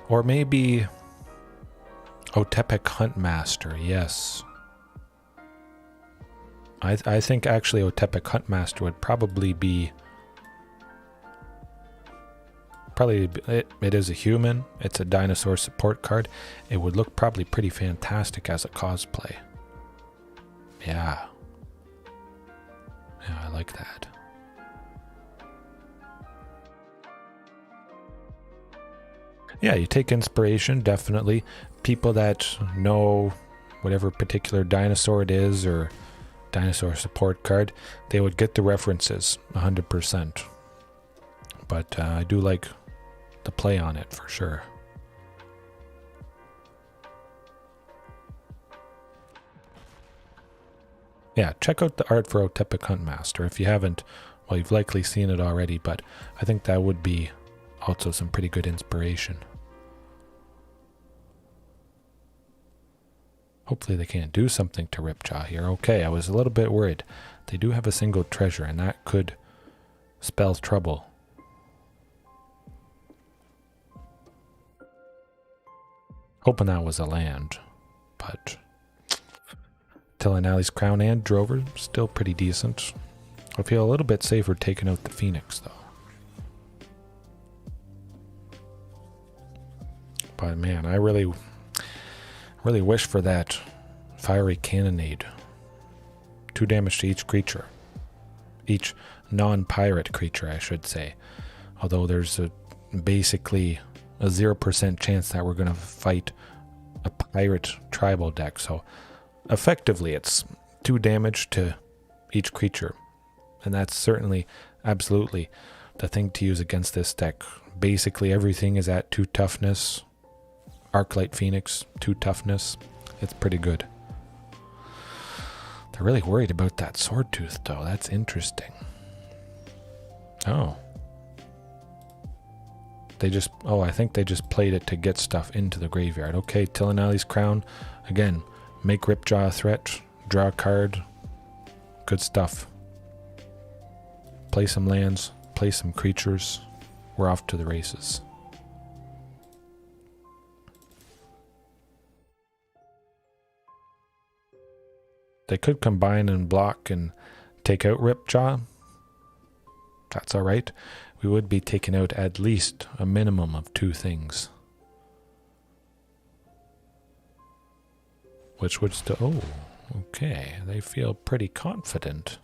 Or maybe Otepec Huntmaster, yes. I think actually Otepec Huntmaster would probably be... it is a human. It's a dinosaur support card. It would look probably pretty fantastic as a cosplay. Yeah. Yeah, I like that. Yeah, you take inspiration, definitely. People that know whatever particular dinosaur it is or dinosaur support card, they would get the references 100%. But I do like the play on it for sure. Yeah, check out the art for Otepec Huntmaster. If you haven't, well, you've likely seen it already, but I think that would be also some pretty good inspiration. Hopefully they can't do something to Ripjaw here. Okay, I was a little bit worried. They do have a single treasure, and that could spell trouble. Hoping that was a land, but Tillinally's Crown and Drover, still pretty decent. I feel a little bit safer taking out the Phoenix, though. But man, I really wish for that fiery cannonade. 2 damage to each creature. Each non-pirate creature, I should say. Although there's basically a 0% chance that we're going to fight a pirate tribal deck. So effectively it's 2 damage to each creature. And that's certainly, absolutely, the thing to use against this deck. Basically everything is at 2 toughness. Arclight Phoenix, 2 toughness. It's pretty good. They're really worried about that sword tooth, though. That's interesting. Oh. I think they just played it to get stuff into the graveyard. Okay, Tillinally's Crown. Again, make Ripjaw a threat. Draw a card. Good stuff. Play some lands. Play some creatures. We're off to the races. They could combine and block and take out Ripjaw. That's alright. We would be taking out at least a minimum of 2 things. Which would still... Oh, okay. They feel pretty confident.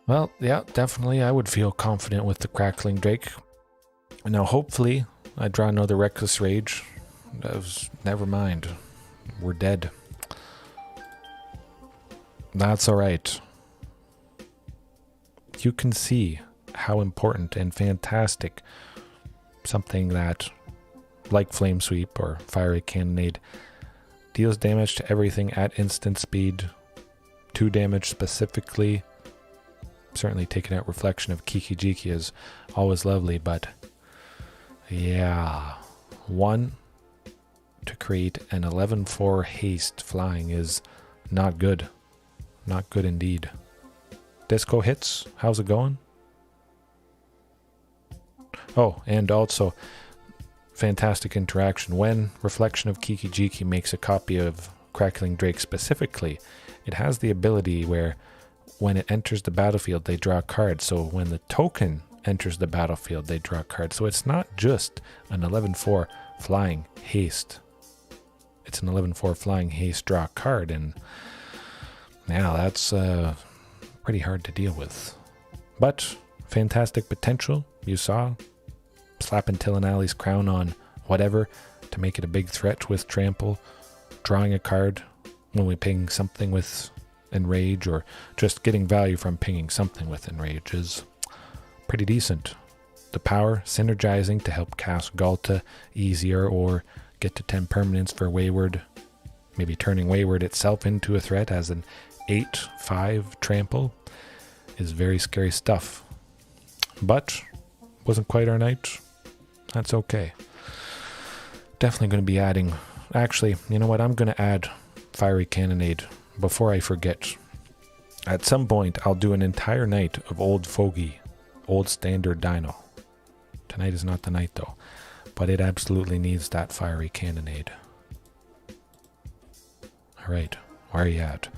Well, yeah, definitely I would feel confident with the Crackling Drake. Now, hopefully, I draw another Reckless Rage. Never mind. We're dead. That's alright. You can see how important and fantastic something that, like Flame Sweep or Fiery Cannonade, deals damage to everything at instant speed. 2 damage specifically. Certainly taking out Reflection of Kiki Jiki is always lovely, but yeah, 1 to create an 11/4 haste flying is not good. Not good indeed. Disco hits, how's it going? Oh, and also fantastic interaction. When Reflection of Kiki Jiki makes a copy of Crackling Drake specifically, it has the ability where when it enters the battlefield, they draw a card. So when the token enters the battlefield, they draw a card. So it's not just an 11/4 flying haste. It's an 11/4 flying haste, draw a card. And now that's pretty hard to deal with. But fantastic potential. You saw slapping Tillinally's Crown on whatever to make it a big threat with trample. Drawing a card when we ping something with Enrage, or just getting value from pinging something with Enrage, is pretty decent. The power synergizing to help cast Galta easier or get to 10 permanents for Wayward, maybe turning Wayward itself into a threat as an 8/5 trample, is very scary stuff. But wasn't quite our night. That's okay. Definitely going to be adding Actually, you know what? I'm going to add Fiery Cannonade before I forget. At some point, I'll do an entire night of Old Fogey, Old Standard Dino. Tonight is not the night, though. But it absolutely needs that Fiery Cannonade. Alright, where are you at?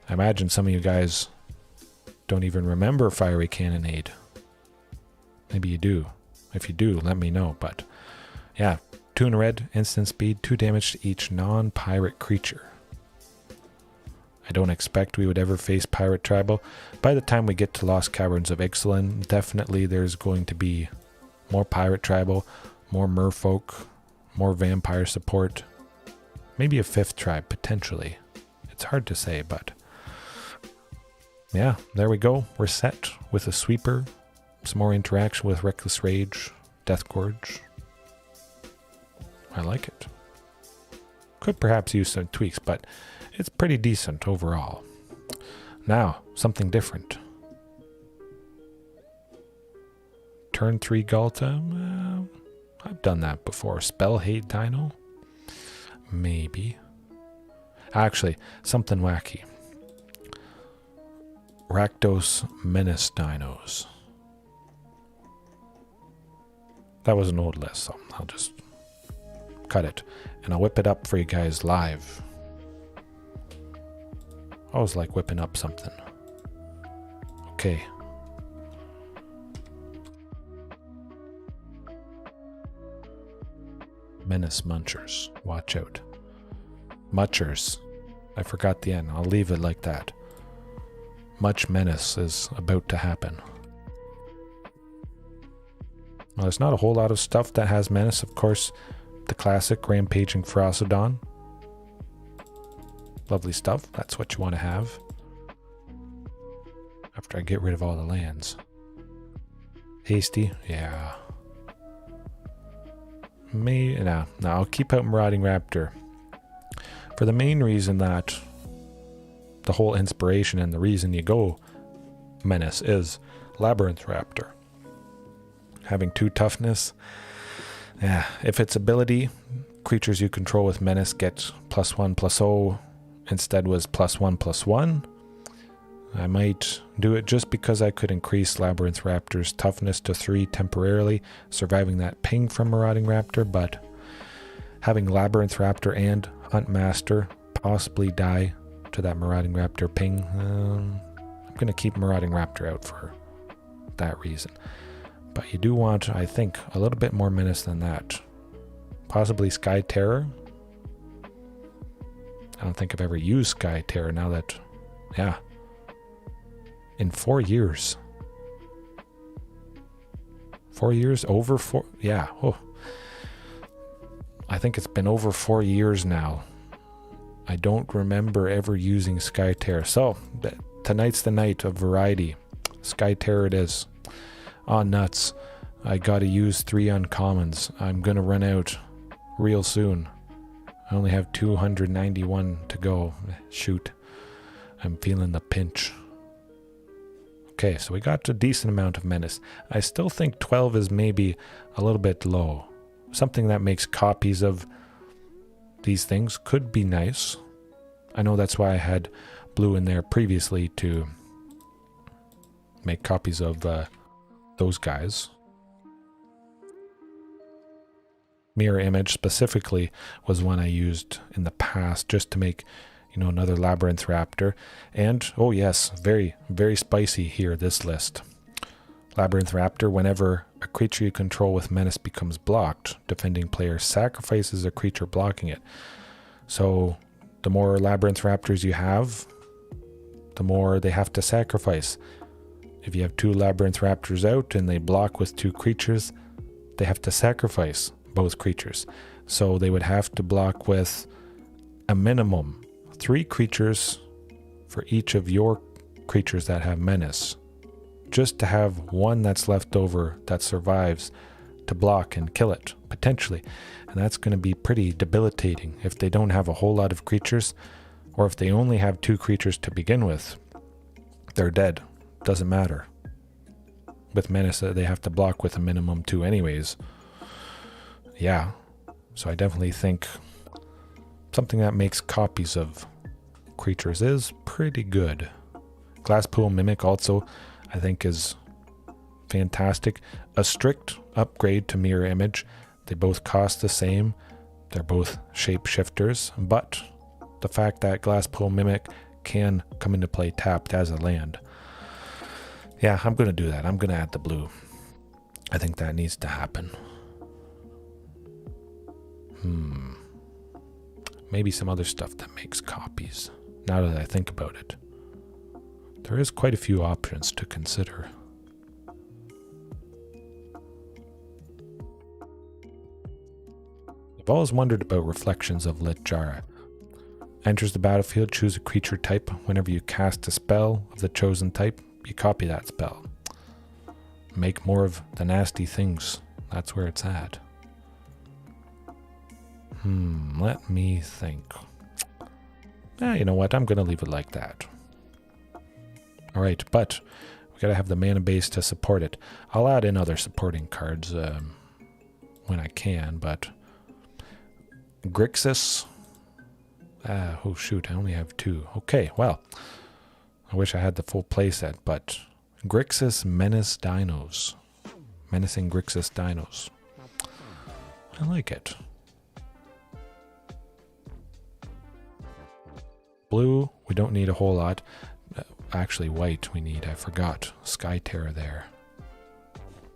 I imagine some of you guys don't even remember Fiery Cannonade. Maybe you do. If you do, let me know. But yeah, 2 in red, instant speed, 2 damage to each non-pirate creature. I don't expect we would ever face Pirate Tribal. By the time we get to Lost Caverns of Ixalan, definitely there's going to be more Pirate Tribal, more Merfolk, more Vampire support. Maybe a 5th tribe, potentially. It's hard to say, but yeah, there we go. We're set with a sweeper, some more interaction with Reckless Rage, Death Gorge. I like it. Could perhaps use some tweaks, but it's pretty decent overall. Now, something different. Turn 3 Galta. I've done that before. Spell Hate Dino? Maybe. Actually, something wacky. Rakdos Menace Dinos. That was an old list, so I'll just cut it. And I'll whip it up for you guys live. I always like whipping up something. Okay. Menace Munchers. Watch out. Muchers. I forgot the end. I'll leave it like that. Much menace is about to happen. Well, there's not a whole lot of stuff that has menace. Of course, the classic Rampaging Ferocidon. Lovely stuff. That's what you want to have. After I get rid of all the lands. Hasty? Yeah. No, I'll keep out Marauding Raptor. For the main reason that the whole inspiration and the reason you go Menace is Labyrinth Raptor. Having 2 toughness. Yeah, if its ability, creatures you control with Menace get +1/+0, instead was +1/+1. I might do it just because I could increase Labyrinth Raptor's toughness to 3 temporarily, surviving that ping from Marauding Raptor, but having Labyrinth Raptor and Hunt Master possibly die to that Marauding Raptor ping, I'm going to keep Marauding Raptor out for that reason. But you do want, I think, a little bit more menace than that. Possibly Sky Terror. I don't think I've ever used Sky Terror now that, yeah. In 4 years. 4 years? Over 4? Yeah. Oh. I think it's been over 4 years now. I don't remember ever using Sky Terror. So, tonight's the night of variety. Sky Terror it is. Oh, nuts. I gotta use 3 uncommons. I'm gonna run out real soon. I only have 291 to go. Shoot. I'm feeling the pinch. Okay, so we got a decent amount of menace. I still think 12 is maybe a little bit low. Something that makes copies of these things could be nice. I know that's why I had blue in there previously to make copies of those guys. Mirror Image specifically was one I used in the past just to make, you know, another Labyrinth Raptor. And, oh yes, very, very spicy here, this list. Labyrinth Raptor, whenever a creature you control with Menace becomes blocked, defending player sacrifices a creature blocking it. So, the more Labyrinth Raptors you have, the more they have to sacrifice. If you have 2 Labyrinth Raptors out and they block with 2 creatures, they have to sacrifice both creatures. So they would have to block with a minimum 3 creatures for each of your creatures that have Menace, just to have one that's left over that survives to block and kill it, potentially. And that's going to be pretty debilitating if they don't have a whole lot of creatures, or if they only have 2 creatures to begin with. They're dead. Doesn't matter. With Menace, they have to block with a minimum 2 anyways. Yeah. So I definitely think something that makes copies of creatures is pretty good. Glasspool Mimic also, I think, is fantastic. A strict upgrade to Mirror Image. They both cost the same. They're both shapeshifters, but the fact that Glasspool Mimic can come into play tapped as a land. Yeah, I'm going to do that. I'm going to add the blue. I think that needs to happen. Maybe some other stuff that makes copies, now that I think about it. There is quite a few options to consider. I've always wondered about Reflections of Littjara. Enters the battlefield, choose a creature type. Whenever you cast a spell of the chosen type, you copy that spell. Make more of the nasty things. That's where it's at. Let me think. You know what? I'm going to leave it like that. Alright, but we got to have the mana base to support it. I'll add in other supporting cards when I can, but Grixis. Oh shoot, I only have 2. Okay, well, I wish I had the full playset, but Grixis Menace Dinos. Menacing Grixis Dinos. I like it. Blue, we don't need a whole lot. Actually, white we need. I forgot. Sky Terror there.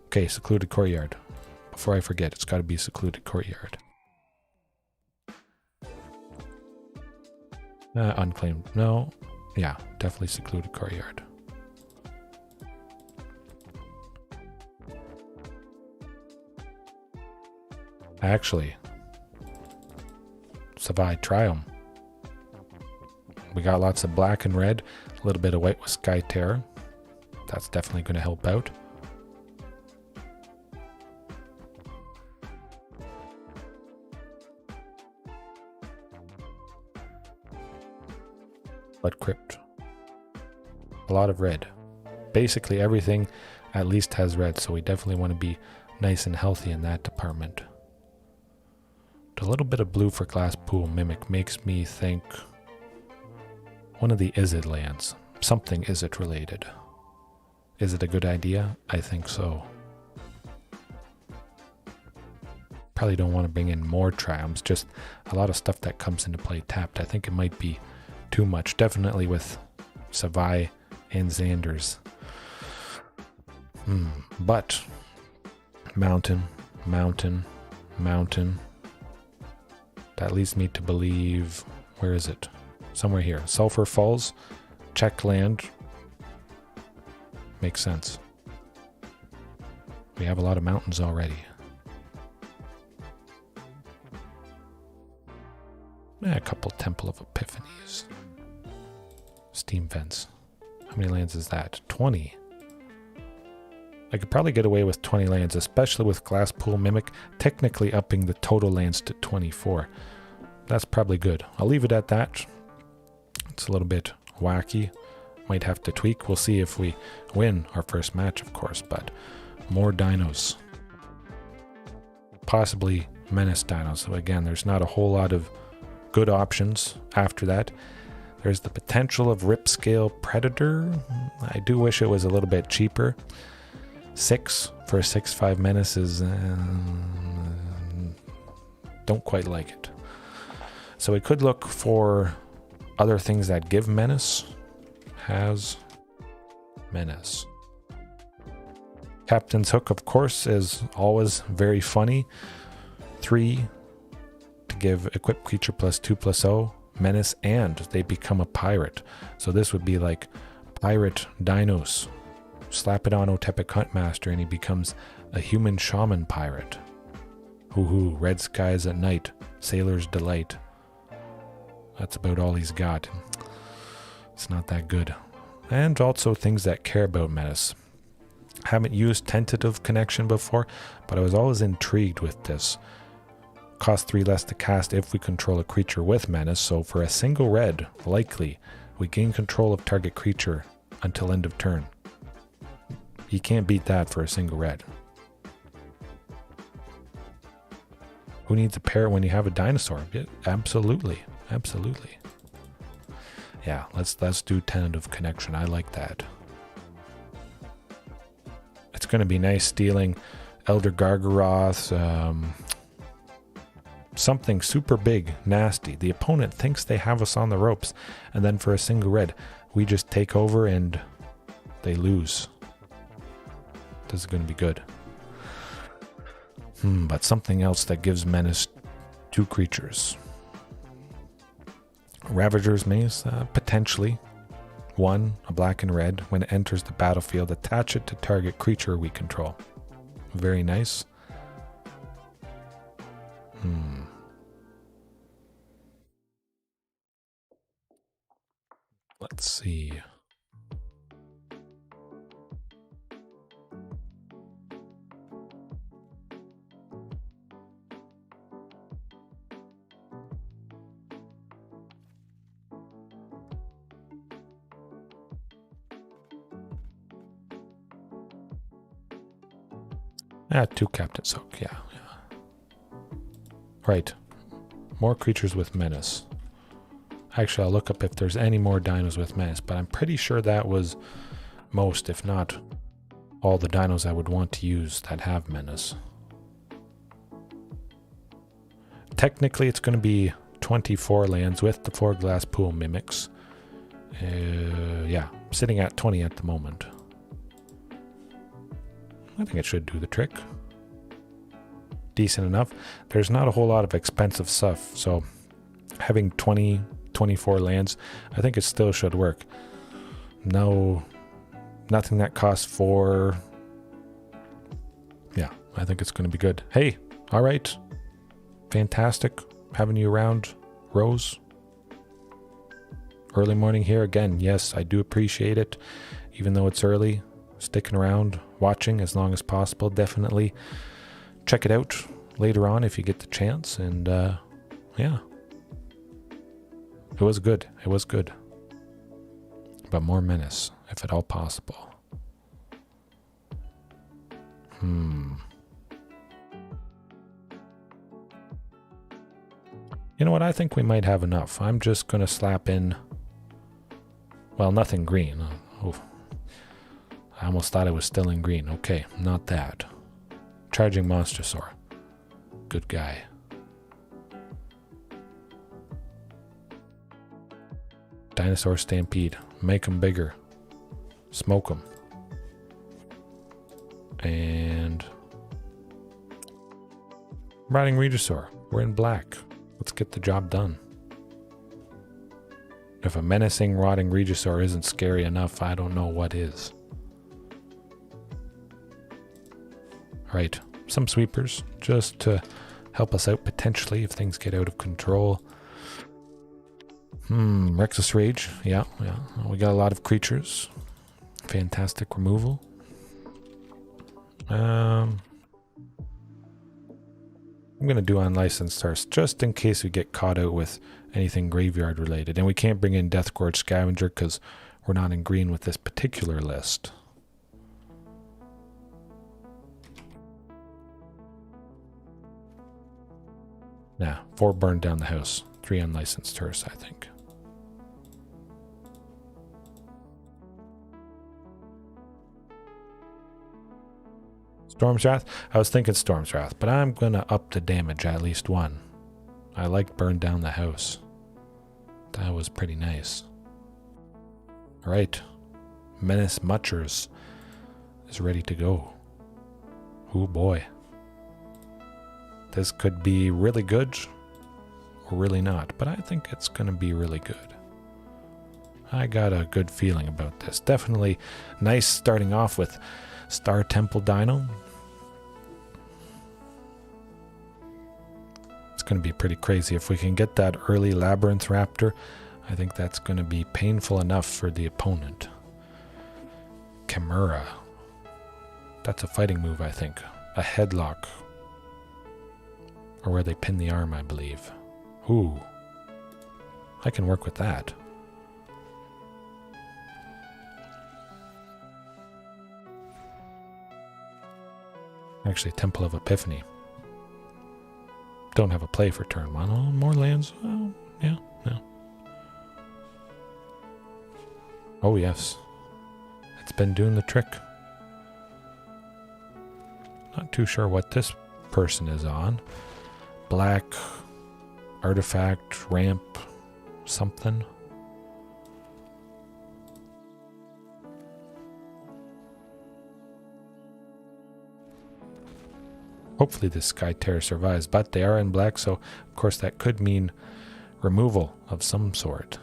Okay, Secluded Courtyard. Before I forget, it's got to be Secluded Courtyard. Unclaimed. No. Yeah, definitely Secluded Courtyard. Actually, Savai Triumph. We got lots of black and red, a little bit of white with Sky Terror. That's definitely going to help out. Blood Crypt. A lot of red. Basically everything at least has red, so we definitely want to be nice and healthy in that department. A little bit of blue for Glasspool Mimic makes me think one of the Izzet lands. Something Izzet related. Is it a good idea? I think so. Probably don't want to bring in more Triumphs, just a lot of stuff that comes into play tapped. I think it might be too much. Definitely with Savai and Xander's. But Mountain. That leads me to believe, where is it? Somewhere here. Sulphur Falls, check land. Makes sense. We have a lot of mountains already. A couple Temple of Epiphanies. Steam Vents. How many lands is that? 20. I could probably get away with 20 lands, especially with Glasspool Mimic, technically upping the total lands to 24. That's probably good. I'll leave it at that. It's a little bit wacky. Might have to tweak. We'll see if we win our first match, of course, but more dinos. Possibly Menace Dinos. So again, there's not a whole lot of good options after that. There's the potential of Ripscale Predator. I do wish it was a little bit cheaper. 6 for a 6/5 Menace is... don't quite like it. So we could look for other things that give Menace. Has Menace. Captain's Hook, of course, is always very funny. 3 to give equipped creature +2/+0, Menace, and they become a pirate. So this would be like Pirate Dinos. Slap it on Otepic Huntmaster and he becomes a human shaman pirate. Hoo-hoo, red skies at night, sailor's delight. That's about all he's got. It's not that good. And also things that care about Menace. Haven't used Tentative Connection before, but I was always intrigued with this. Cost 3 less to cast if we control a creature with Menace, so for a single red, likely, we gain control of target creature until end of turn. You can't beat that for a single red. Who needs a pair when you have a dinosaur? Yeah, absolutely. Absolutely. Yeah, let's do tentative connection. I like that. It's going to be nice stealing Elder Gargaroth, something super big, nasty. The opponent thinks they have us on the ropes, and then for a single red, we just take over and they lose. This is going to be good. But something else that gives menace 2 creatures. Ravager's Maze, potentially. 1, a black and red. When it enters the battlefield, attach it to target creature we control. Very nice. Let's see. Ah, 2 Captain's Hook, yeah. Right. More creatures with menace. Actually, I'll look up if there's any more dinos with menace, but I'm pretty sure that was most, if not all the dinos I would want to use that have menace. Technically, it's going to be 24 lands with the 4 glass pool mimics. Yeah, sitting at 20 at the moment. I think it should do the trick. Decent enough. There's not a whole lot of expensive stuff, so having 24 lands, I think it still should work. No, nothing that costs 4. Yeah, I think it's going to be good. Hey, all right. Fantastic having you around, Rose. Early morning here again. Yes, I do appreciate it, even though it's early. Sticking around, watching as long as possible. Definitely check it out later on if you get the chance. And yeah, it was good. It was good. But more menace, if at all possible. You know what? I think we might have enough. I'm just going to slap in, well, nothing green. Oh. I almost thought it was still in green. Okay, not that. Charging Monstrosaur. Good guy. Dinosaur Stampede. Make him bigger. Smoke him. And Rotting Regisaur. We're in black. Let's get the job done. If a menacing Rotting Regisaur isn't scary enough, I don't know what is. Right, some sweepers just to help us out potentially if things get out of control. Rexus Rage, yeah. We got a lot of creatures. Fantastic removal. I'm gonna do unlicensed first, just in case we get caught out with anything graveyard related. And we can't bring in Deathgorge Scavenger because we're not in green with this particular list. Nah, 4 burned down the house. 3 unlicensed tourists, I think. Storm's Wrath? I was thinking Storm's Wrath, but I'm gonna up the damage at least 1. I like burn down the house. That was pretty nice. Alright. Menace Muchers is ready to go. Oh boy. This could be really good or really not, but I think it's going to be really good. I got a good feeling about this. Definitely nice starting off with Star Temple Dino. It's going to be pretty crazy. If we can get that early Labyrinth Raptor, I think that's going to be painful enough for the opponent. Chimera. That's a fighting move, I think. A headlock. Or where they pin the arm, I believe. Ooh. I can work with that. Actually, Temple of Epiphany. don't have a play for turn 1. Oh, more lands. Oh, yeah, yeah. Oh, yes. It's been doing the trick. Not too sure what this person is on. Black, artifact, ramp, something. Hopefully this Sky Terror survives, but they are in black, so of course that could mean removal of some sort.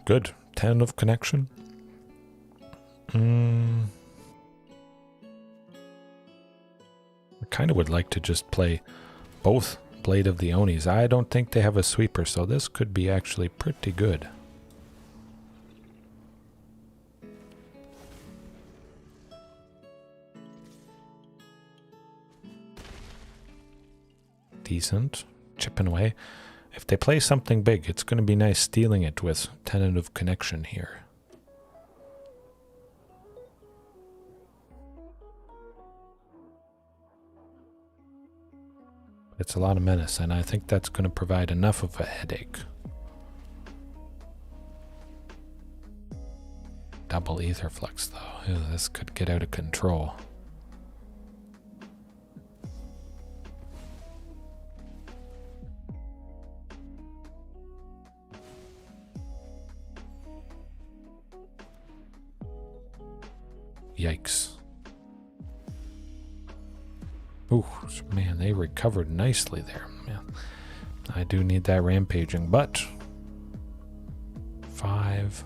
Good. 10 of connection. I kind of would like to just play both Blade of the Onis. I don't think they have a sweeper, so this could be actually pretty good. Decent. Chipping away. If they play something big, it's going to be nice stealing it with Tenant of Connection here. It's a lot of menace, and I think that's going to provide enough of a headache. Double Ether Flux, though. Ew, this could get out of control. Yikes. Ooh, man, they recovered nicely there. Yeah. I do need that rampaging, but 5.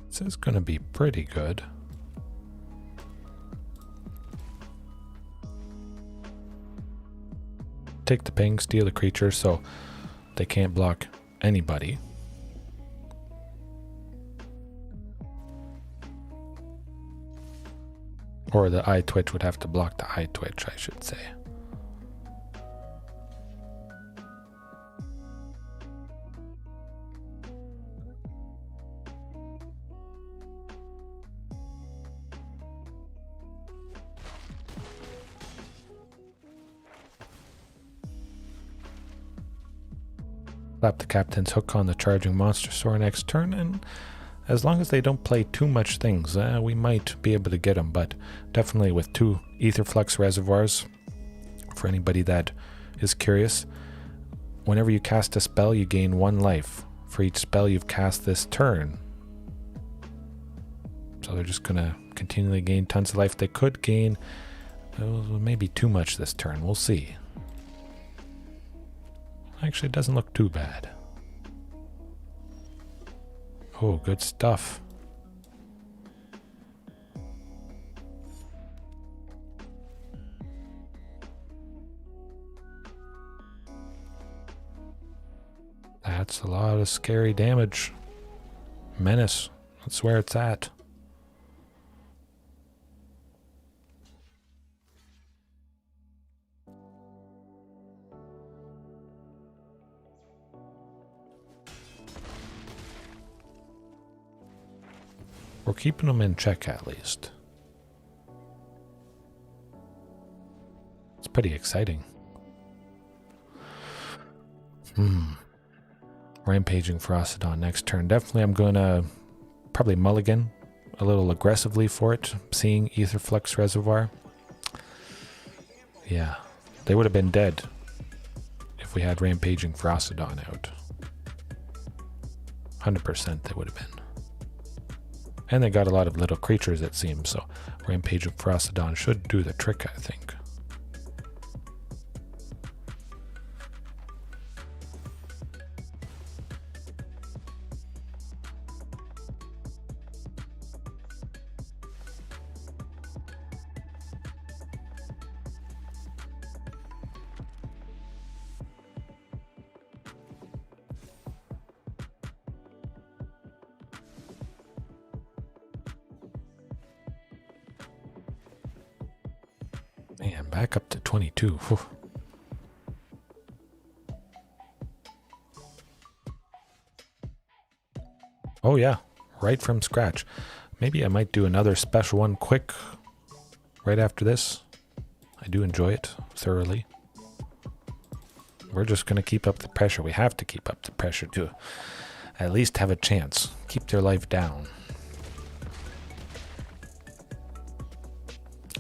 This is going to be pretty good. Take the ping, steal the creature, so they can't block anybody. Or the eye twitch would have to block the eye twitch, I should say. Slap the captain's hook on the charging monster sword next turn, and as long as they don't play too much things, we might be able to get them, but definitely with 2 Etherflux reservoirs, for anybody that is curious, whenever you cast a spell, you gain 1 life for each spell you've cast this turn. So they're just going to continually gain tons of life. They could gain maybe too much this turn. We'll see. Actually, it doesn't look too bad. Oh, good stuff. That's a lot of scary damage. Menace. That's where it's at. We're keeping them in check at least. It's pretty exciting. Rampaging Ferocidon next turn. Definitely I'm going to probably mulligan a little aggressively for it, seeing Aetherflux Reservoir. Yeah, they would have been dead if we had Rampaging Ferocidon out. 100% they would have been. And they got a lot of little creatures, it seems, so Rampaging Ferocidon should do the trick, I think. Man, back up to 22. Whew. Oh yeah, right from scratch. Maybe I might do another special one quick right after this. I do enjoy it thoroughly. We're just going to keep up the pressure. We have to keep up the pressure to at least have a chance. Keep their life down.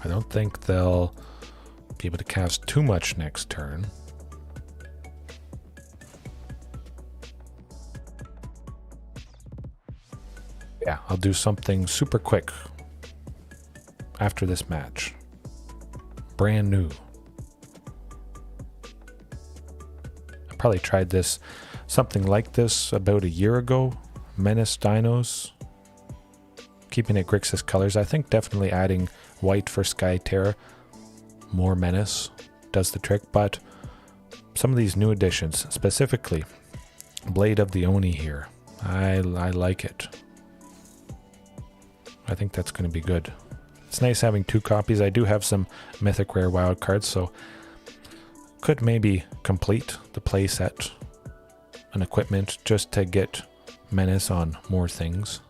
I don't think they'll be able to cast too much next turn. Yeah, I'll do something super quick after this match. Brand new. I probably tried this, something like this about a year ago. Menace Dinos. Keeping it Grixis colors. I think definitely adding white for Sky Terror. More Menace does the trick, but some of these new additions, specifically Blade of the Oni here, I like it. I think that's going to be good. It's nice having 2 copies. I do have some Mythic Rare wild cards, so could maybe complete the play set and equipment just to get Menace on more things.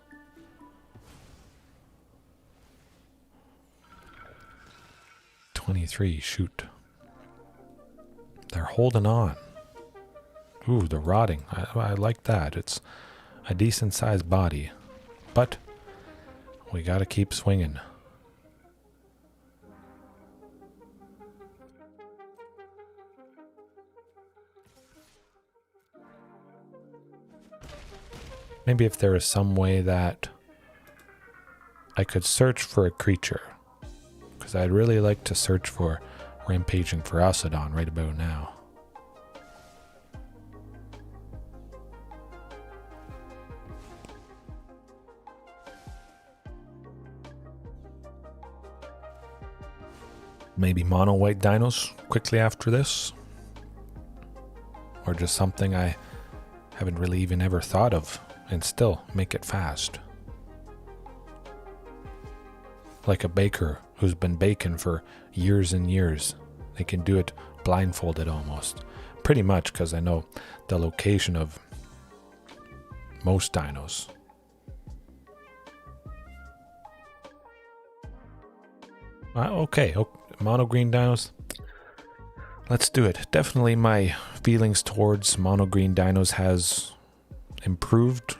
Shoot. They're holding on. Ooh, they're rotting. I like that. It's a decent sized body. But we gotta keep swinging. Maybe if there is some way that I could search for a creature. Because I'd really like to search for Rampaging Ferocidon right about now. Maybe mono white dinos quickly after this. Or just something I haven't really even ever thought of and still make it fast. Like a baker who's been baking for years and years. They can do it blindfolded almost. Pretty much, because I know the location of most dinos. Okay, mono green dinos. Let's do it. Definitely my feelings towards mono green dinos has improved.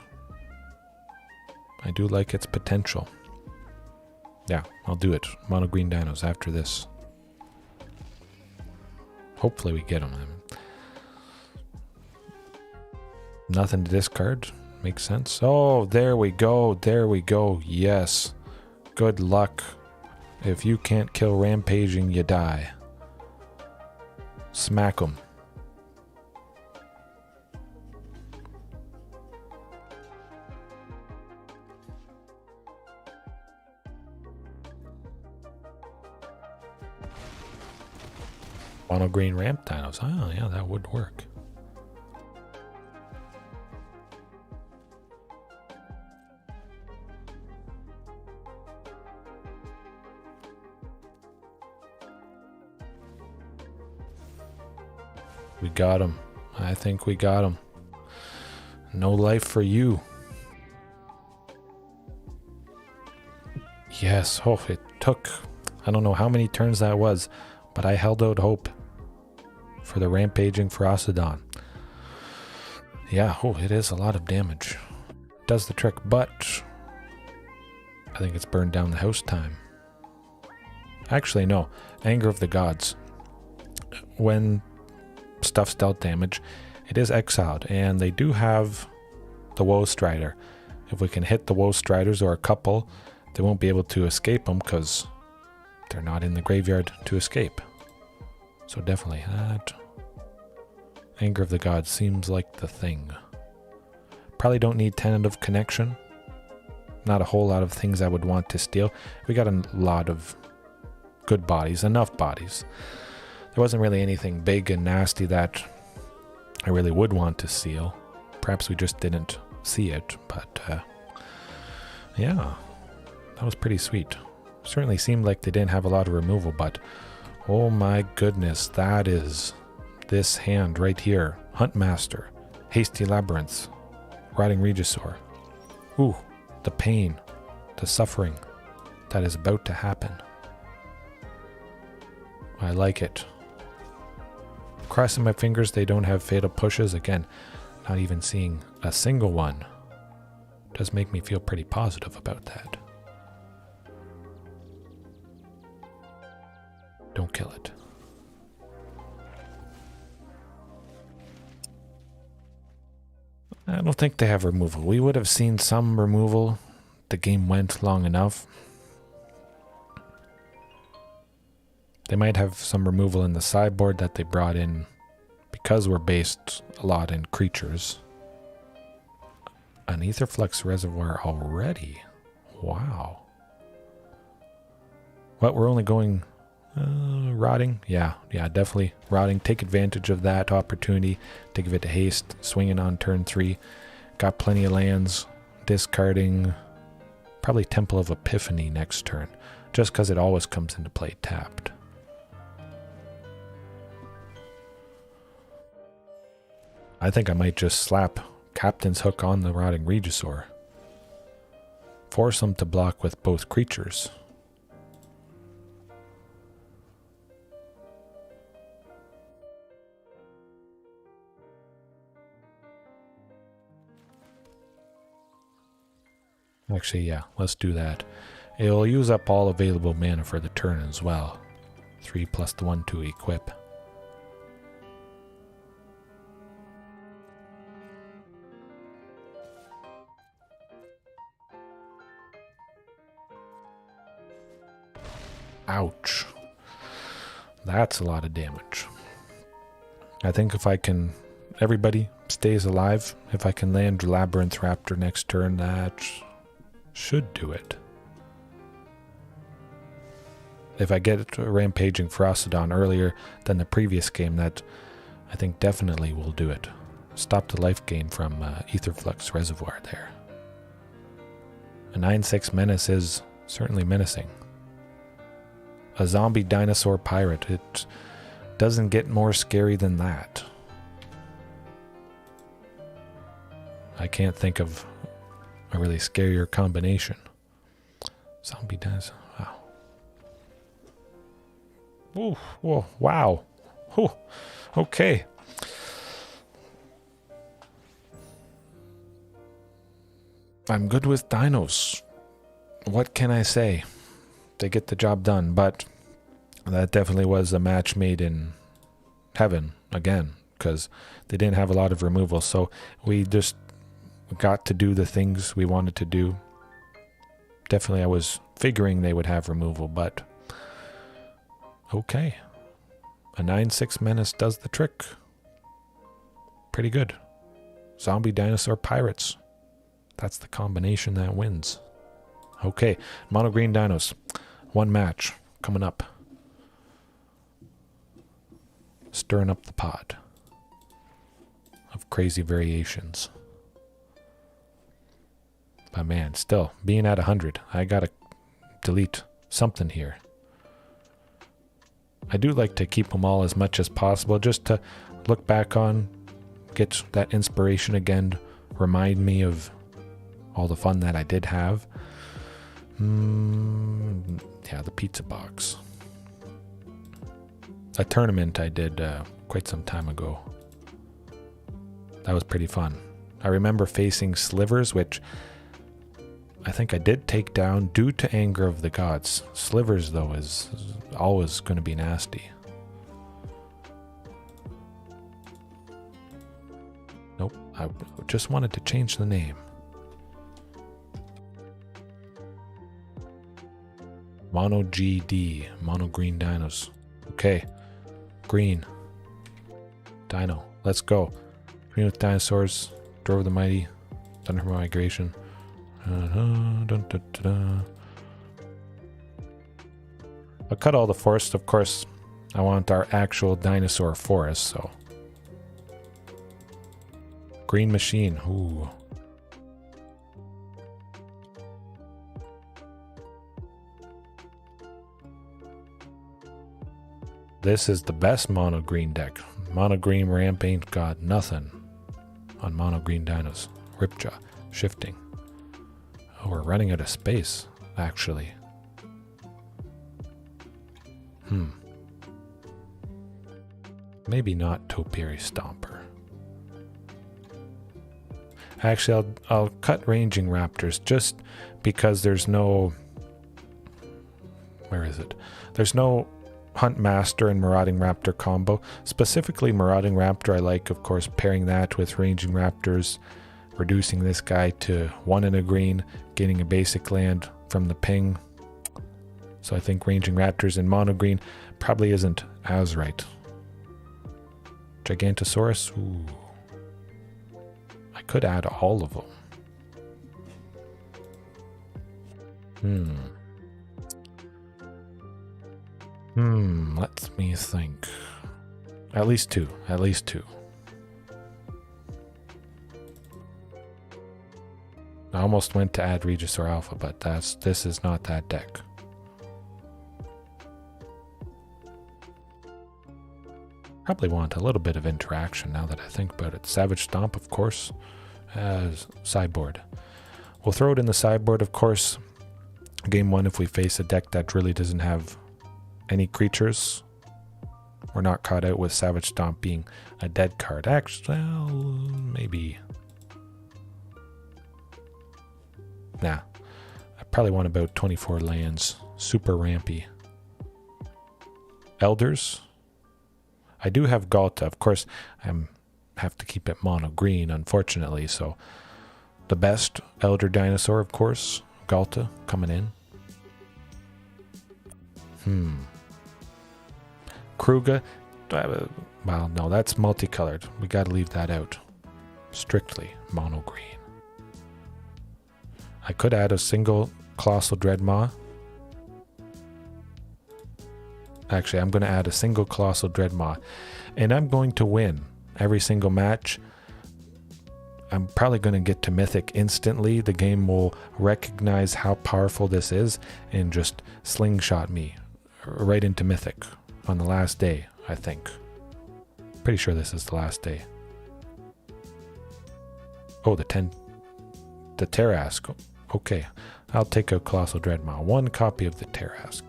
I do like its potential. Yeah, I'll do it. Mono green dinos after this. Hopefully we get them. Nothing to discard. Makes sense. Oh, there we go. There we go. Yes. Good luck. If you can't kill Rampaging, you die. Smack them. Mono green ramp dinos. Oh, yeah, that would work. We got him. I think we got him. No life for you. Yes, oh, it took, I don't know how many turns that was, but I held out hope for the rampaging Ferocidon. Yeah, oh, it is a lot of damage. Does the trick, but I think it's burned down the house time. Actually, no. Anger of the Gods. When stuff's dealt damage, it is exiled, and they do have the Woe Strider. If we can hit the Woe Striders or a couple, they won't be able to escape them because they're not in the graveyard to escape. So definitely that. Anger of the Gods seems like the thing. Probably don't need Tentative Connection. Not a whole lot of things I would want to steal. We got a lot of good bodies, enough bodies. There wasn't really anything big and nasty that I really would want to steal. Perhaps we just didn't see it, but yeah, that was pretty sweet. Certainly seemed like they didn't have a lot of removal, but oh my goodness, that is this hand right here. Huntmaster, Hasty Labyrinth, Rotting Regisaur. Ooh, the pain, the suffering that is about to happen. I like it. Crossing my fingers they don't have fatal pushes. Again, not even seeing a single one does make me feel pretty positive about that. Don't kill it. I don't think they have removal. We would have seen some removal. The game went long enough. They might have some removal in the sideboard that they brought in because we're based a lot in creatures. An Aetherflux Reservoir already? Wow. What, we're only going rotting? Yeah, definitely rotting. Take advantage of that opportunity to give it to haste. Swinging on turn 3. Got plenty of lands. Discarding probably Temple of Epiphany next turn, just because it always comes into play tapped. I think I might just slap Captain's Hook on the Rotting Regisaur. Force them to block with both creatures. Actually, yeah, let's do that. It'll use up all available mana for the turn as well. 3 plus the 1 to equip. Ouch. That's a lot of damage. I think if I can... Everybody stays alive. If I can land Labyrinth Raptor next turn, that should do it. If I get a Rampaging Ferocidon earlier than the previous game, that I think definitely will do it. Stop the life gain from Aetherflux Reservoir there. A 9/6 menace is certainly menacing. A zombie dinosaur pirate. It doesn't get more scary than that. I can't think of a really scarier combination. Zombie dinosaur. Wow. Ooh, whoa, wow. Ooh, okay. I'm good with dinos. What can I say? They get the job done, but that definitely was a match made in heaven again, because they didn't have a lot of removal, so we just got to do the things we wanted to do. Definitely I was figuring they would have removal, but okay. A 9/6 menace does the trick. Pretty good. Zombie dinosaur pirates. That's the combination that wins. Okay, mono green dinos. One match coming up. Stirring up the pot of crazy variations. But man, still, being at 100, I gotta delete something here. I do like to keep them all as much as possible, just to look back on, get that inspiration again, remind me of all the fun that I did have. Yeah, the pizza box. A tournament I did quite some time ago. That was pretty fun. I remember facing Slivers, which I think I did take down due to anger of the gods. Slivers, though, is always going to be nasty. Nope, I just wanted to change the name. MtG, Mono Green Dinos. Okay, green. Dino, let's go. Green with dinosaurs, Door of the Mighty, Thunder Migration. I'll cut all the forest, of course. I want our actual dinosaur forest, so. Green machine, ooh. This is the best mono green deck. Mono green ramp ain't got nothing on mono green dinos. Ripjaw, shifting. Oh, we're running out of space, actually. Maybe not Topiary Stomper. Actually, I'll cut Ranging Raptors just because there's no... Where is it? There's no Hunt Master and Marauding Raptor combo. Specifically Marauding Raptor, I like, of course, pairing that with Ranging Raptors, reducing this guy to 1 in a green, getting a basic land from the ping. So I think Ranging Raptors in mono green probably isn't as right. Gigantosaurus, ooh. I could add all of them. Let me think. At least two. I almost went to add Regisaur Alpha, but this is not that deck. Probably want a little bit of interaction now that I think about it. Savage Stomp, of course, as sideboard. We'll throw it in the sideboard, of course. Game 1, if we face a deck that really doesn't have any creatures, we're not caught out with Savage Stomp being a dead card. Actually, well, maybe. Nah. I probably want about 24 lands. Super rampy. Elders. I do have Galta. Of course, I have to keep it mono green, unfortunately. So the best Elder Dinosaur, of course. Galta coming in. Kruga. Well, no, that's multicolored. We got to leave that out. Strictly mono green. I could add a single Colossal Dreadmaw. Actually, I'm going to add a single Colossal Dreadmaw. And I'm going to win every single match. I'm probably going to get to Mythic instantly. The game will recognize how powerful this is and just slingshot me right into Mythic on the last day, I think. Pretty sure this is the last day. Oh, the Terrask. Okay, I'll take a Colossal Dreadmaw. 1 copy of the Terrask.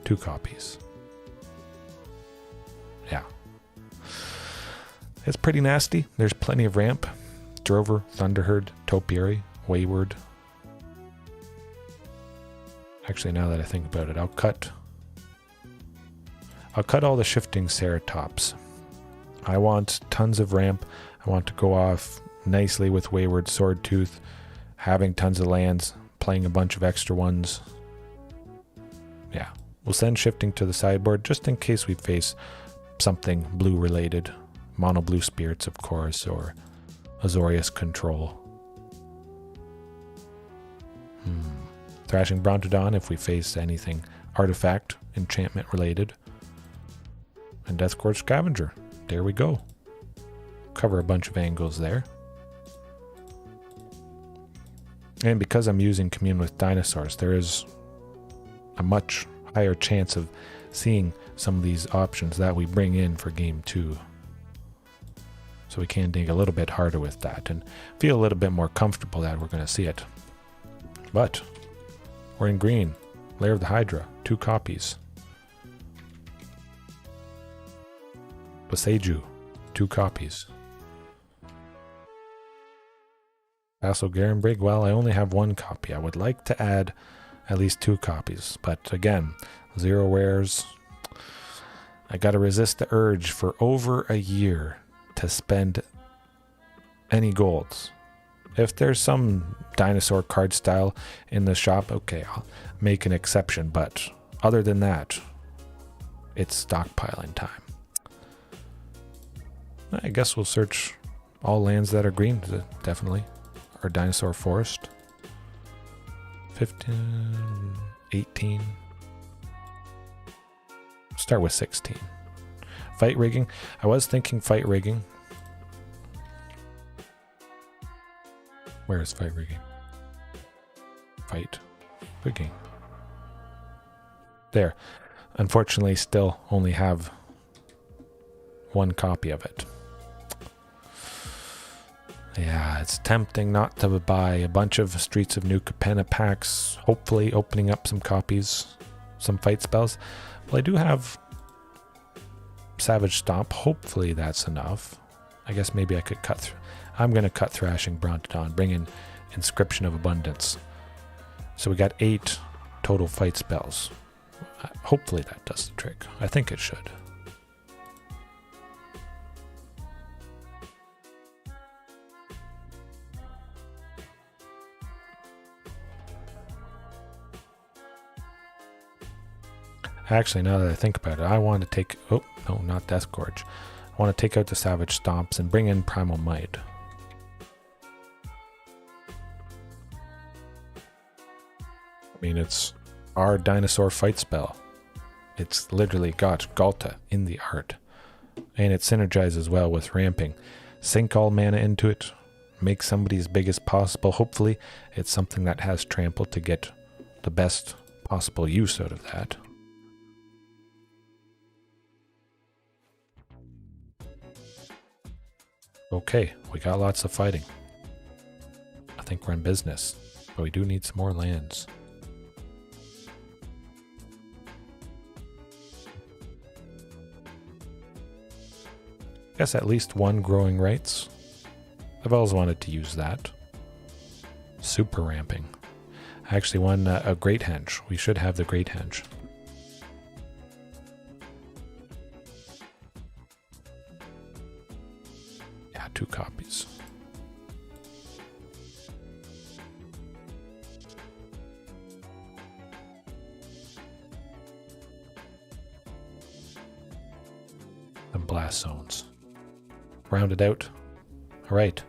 2 copies. Yeah. It's pretty nasty. There's plenty of ramp. Drover, Thunderherd, Topiary, Wayward. Actually, now that I think about it, I'll cut all the shifting Ceratops. I want tons of ramp. I want to go off nicely with Wayward, Swordtooth, having tons of lands, playing a bunch of extra ones. Yeah. We'll send shifting to the sideboard just in case we face something blue related. Mono blue spirits, of course, or Azorius Control. Thrashing Brontodon if we face anything artifact, enchantment related. And Deathcourt Scavenger. There we go. Cover a bunch of angles there. And because I'm using Commune with Dinosaurs, there is a much higher chance of seeing some of these options that we bring in for game 2. So we can dig a little bit harder with that and feel a little bit more comfortable that we're going to see it. But we're in green. Lair of the Hydra, 2 copies. Boseiju, 2 copies. Vassal Garenbrig, well, I only have 1 copy. I would like to add at least 2 copies, but again, 0 rares. I gotta resist the urge for over a year to spend any golds. If there's some dinosaur card style in the shop, okay, I'll make an exception, but other than that, it's stockpiling time. I guess we'll search all lands that are green, definitely. Our dinosaur forest. 15, 18. Start with 16. Fight rigging. I was thinking fight rigging. Where is fight rigging? Fight rigging. There. Unfortunately, still only have 1 copy of it. Yeah, it's tempting not to buy a bunch of Streets of New Capenna packs, hopefully opening up some copies, some fight spells. Well, I do have Savage Stomp. Hopefully that's enough. I guess maybe I could cut through. I'm going to cut Thrashing Brontodon, bring in Inscription of Abundance. So we got 8 total fight spells. Hopefully that does the trick. I think it should. Actually, now that I think about it, I want to take... Oh, no, not Death Gorge. I want to take out the Savage Stomps and bring in Primal Might. I mean, it's our dinosaur fight spell. It's literally got Galta in the art. And it synergizes well with ramping. Sink all mana into it. Make somebody as big as possible. Hopefully, it's something that has trample to get the best possible use out of that. Okay, we got lots of fighting. I think we're in business, but we do need some more lands. Guess at least 1 Growing Rights. I've always wanted to use that. Super ramping. I actually won a Great Henge. We should have the Great Henge. Yeah, 2 copies. And blast zones. Rounded out. All right.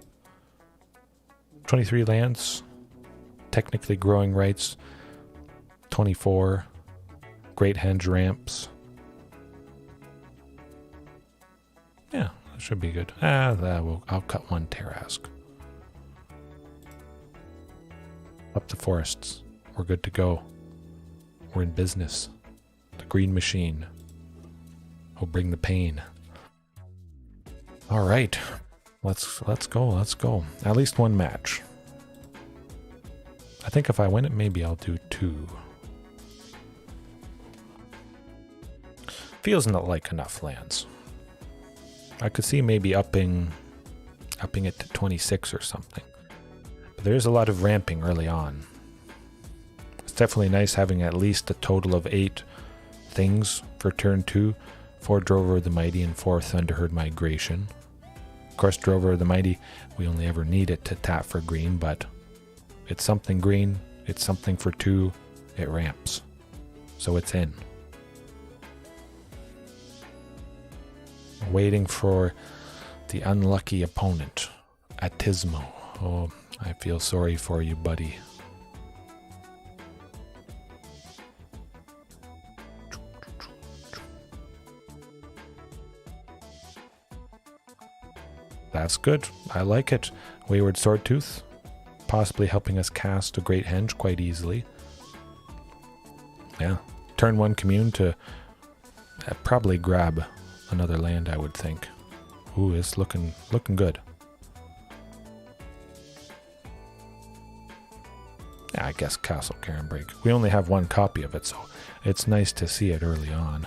23 lands. Technically growing rights. 24. Great Henge ramps. Yeah, that should be good. I'll cut 1 Tarask. Up the forests. We're good to go. We're in business. The green machine will bring the pain. All right, let's go. At least 1 match. I think if I win it, maybe I'll do 2. Feels not like enough lands. I could see maybe upping it to 26 or something. But there's a lot of ramping early on. It's definitely nice having at least a total of 8 things for turn 2. 4 Drover of the Mighty and 4 Thunderherd Migration. Of course, Drover of the Mighty, we only ever need it to tap for green, but it's something green, it's something for 2, it ramps. So it's in. Waiting for the unlucky opponent, Atismo. Oh, I feel sorry for you, buddy. That's good. I like it. Wayward Swordtooth, possibly helping us cast a Great Henge quite easily. Yeah. Turn 1 commune to probably grab another land, I would think. Ooh, it's looking good. Yeah, guess Castle Garenbrig. We only have one copy of it, so it's nice to see it early on.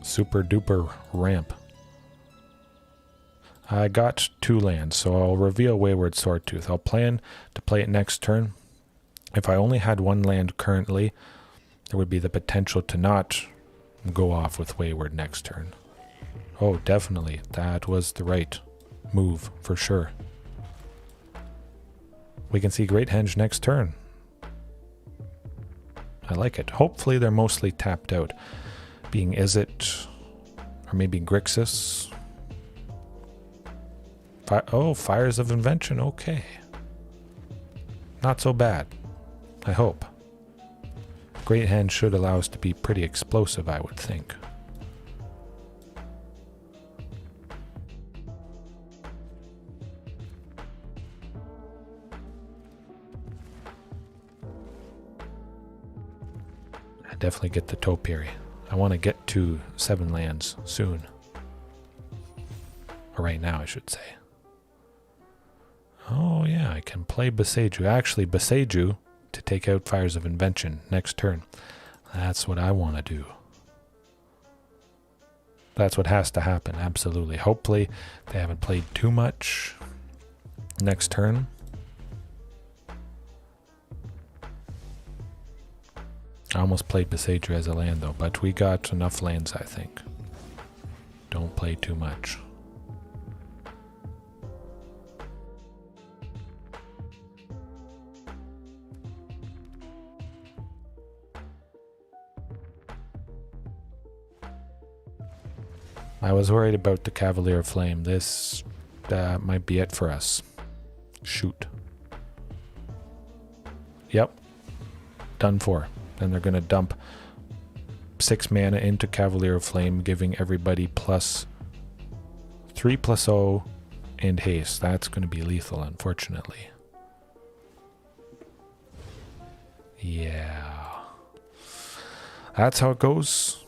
Super duper ramp. I got 2 lands, so I'll reveal Wayward Swordtooth. I'll plan to play it next turn. If I only had 1 land currently, there would be the potential to not go off with Wayward next turn. Oh, definitely. That was the right move, for sure. We can see Great Henge next turn. I like it. Hopefully they're mostly tapped out. Being Izzet, or maybe Grixis. Oh, Fires of Invention, okay. Not so bad, I hope. Great Henge should allow us to be pretty explosive, I would think. I definitely get the topiary. I want to get to 7 lands soon. Or right now, I should say. Oh yeah, I can play Boseiju. Actually, Boseiju to take out Fires of Invention next turn. That's what I want to do. That's what has to happen, absolutely. Hopefully, they haven't played too much next turn. I almost played Boseiju as a land though, but we got enough lands, I think. Don't play too much. I was worried about the Cavalier of Flame. This might be it for us. Shoot. Yep. Done for. Then they're going to dump 6 mana into Cavalier of Flame, giving everybody plus 3/0 and haste. That's going to be lethal, unfortunately. Yeah. That's how it goes.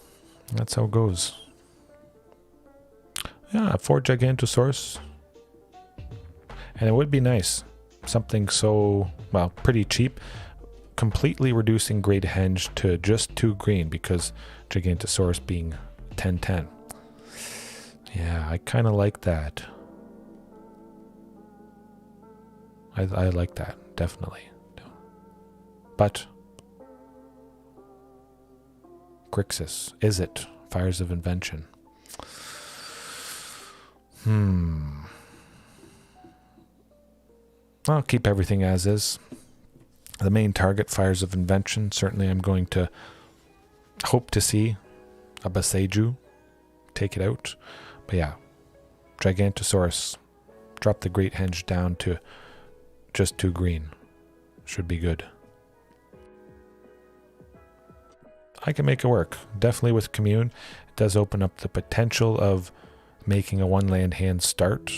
That's how it goes. Yeah, 4 Gigantosaurus. And it would be nice. Something so, well, pretty cheap. Completely reducing Great Henge to just 2 green because Gigantosaurus being 10/10. Yeah, I kind of like that. I like that, definitely. But Grixis, Izzet, Fires of Invention. I'll keep everything as is. The main target, Fires of Invention. Certainly I'm going to hope to see a Boseiju take it out. But yeah, Gigantosaurus, drop the Great Henge down to just 2 green. Should be good. I can make it work. Definitely with Commune. It does open up the potential of making a 1-land hand start.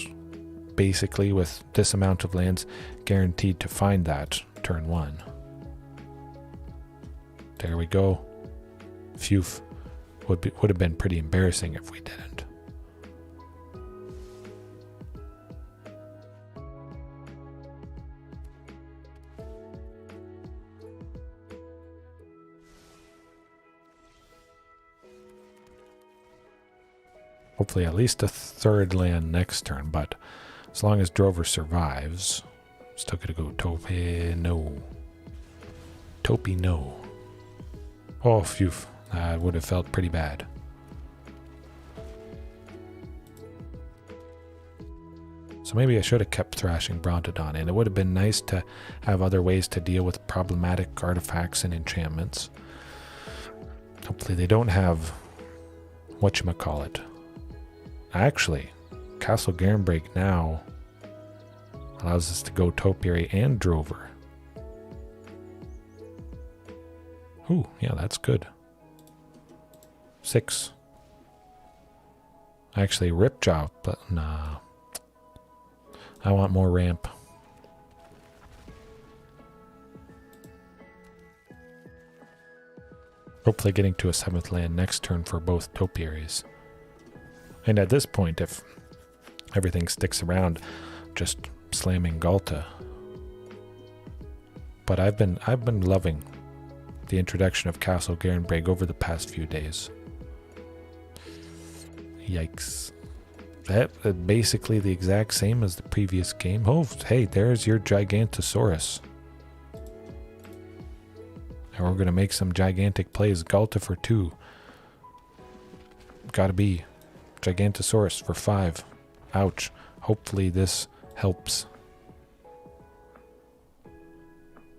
Basically with this amount of lands guaranteed to find that turn 1. There we go. Phew. Would have been pretty embarrassing if we didn't. Hopefully at least a 3rd land next turn, but as long as Drover survives, still gonna go Topi no. Topi no. Oh, phew. That would have felt pretty bad. So maybe I should have kept Thrashing Brontodon, and it would have been nice to have other ways to deal with problematic artifacts and enchantments. Hopefully they don't have whatchamacallit. Actually, Castle Garenbrig now allows us to go Topiary and Drover. Ooh, yeah, that's good. 6. Actually, Ripjaw, but nah. I want more ramp. Hopefully getting to a 7th land next turn for both Topiaries. And at this point, if everything sticks around, just slamming Galta But I've been loving the introduction of Castle Garenbreg over the past few days. Yikes. That basically the exact same as the previous game. Oh, hey, there's your Gigantosaurus. And we're going to make some gigantic plays. Galta for 2. Gotta be. Gigantosaurus for 5. Ouch. Hopefully this helps.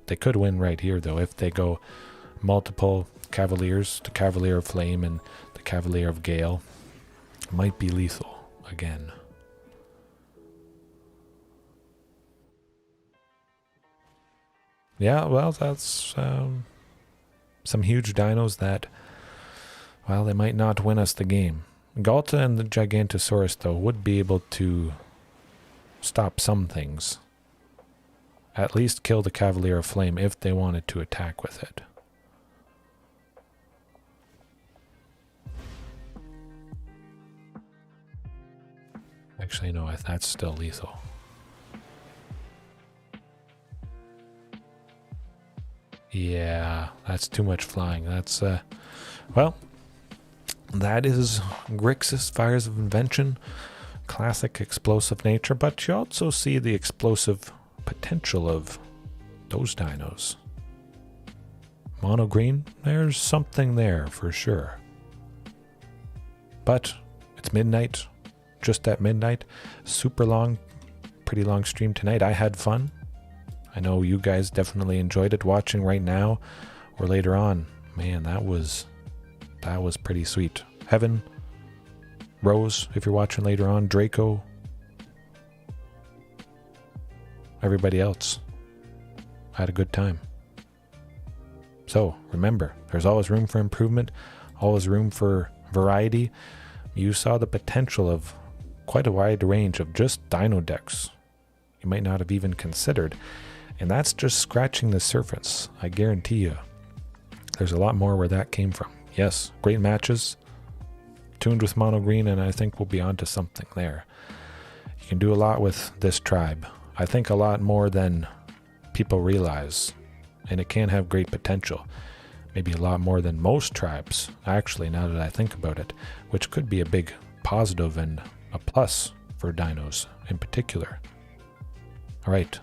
They could win right here, though, if they go multiple Cavaliers, the Cavalier of Flame and the Cavalier of Gale. Might be lethal again. Yeah, well, that's some huge dinos that, well, they might not win us the game. Galta and the Gigantosaurus, though, would be able to stop some things. At least kill the Cavalier of Flame if they wanted to attack with it. Actually, no, that's still lethal. Yeah, that's too much flying. That's, well, that is Grixis Fires of Invention. Classic explosive nature, but you also see the explosive potential of those dinos. Mono green, there's something there for sure. But it's midnight, just at midnight. Super long, pretty long stream tonight. I had fun. I know you guys definitely enjoyed it watching right now or later on. Man, that was pretty sweet. Heaven, Rose, if you're watching later on, Draco, everybody else. I had a good time. So remember, there's always room for improvement, always room for variety. You saw the potential of quite a wide range of just dino decks you might not have even considered. And that's just scratching the surface. I guarantee you, there's a lot more where that came from. Yes, great matches, tuned with mono green, and I think we'll be onto something there. You can do a lot with this tribe. I think a lot more than people realize, and it can have great potential. Maybe a lot more than most tribes, actually, now that I think about it, which could be a big positive and a plus for dinos in particular. All right.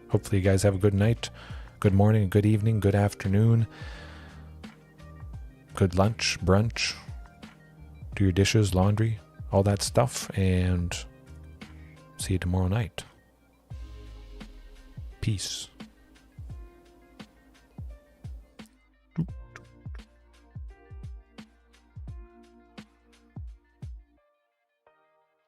Hopefully you guys have a good night, good morning, good evening, good afternoon, good lunch, brunch, do your dishes, laundry, all that stuff, and see you tomorrow night. Peace.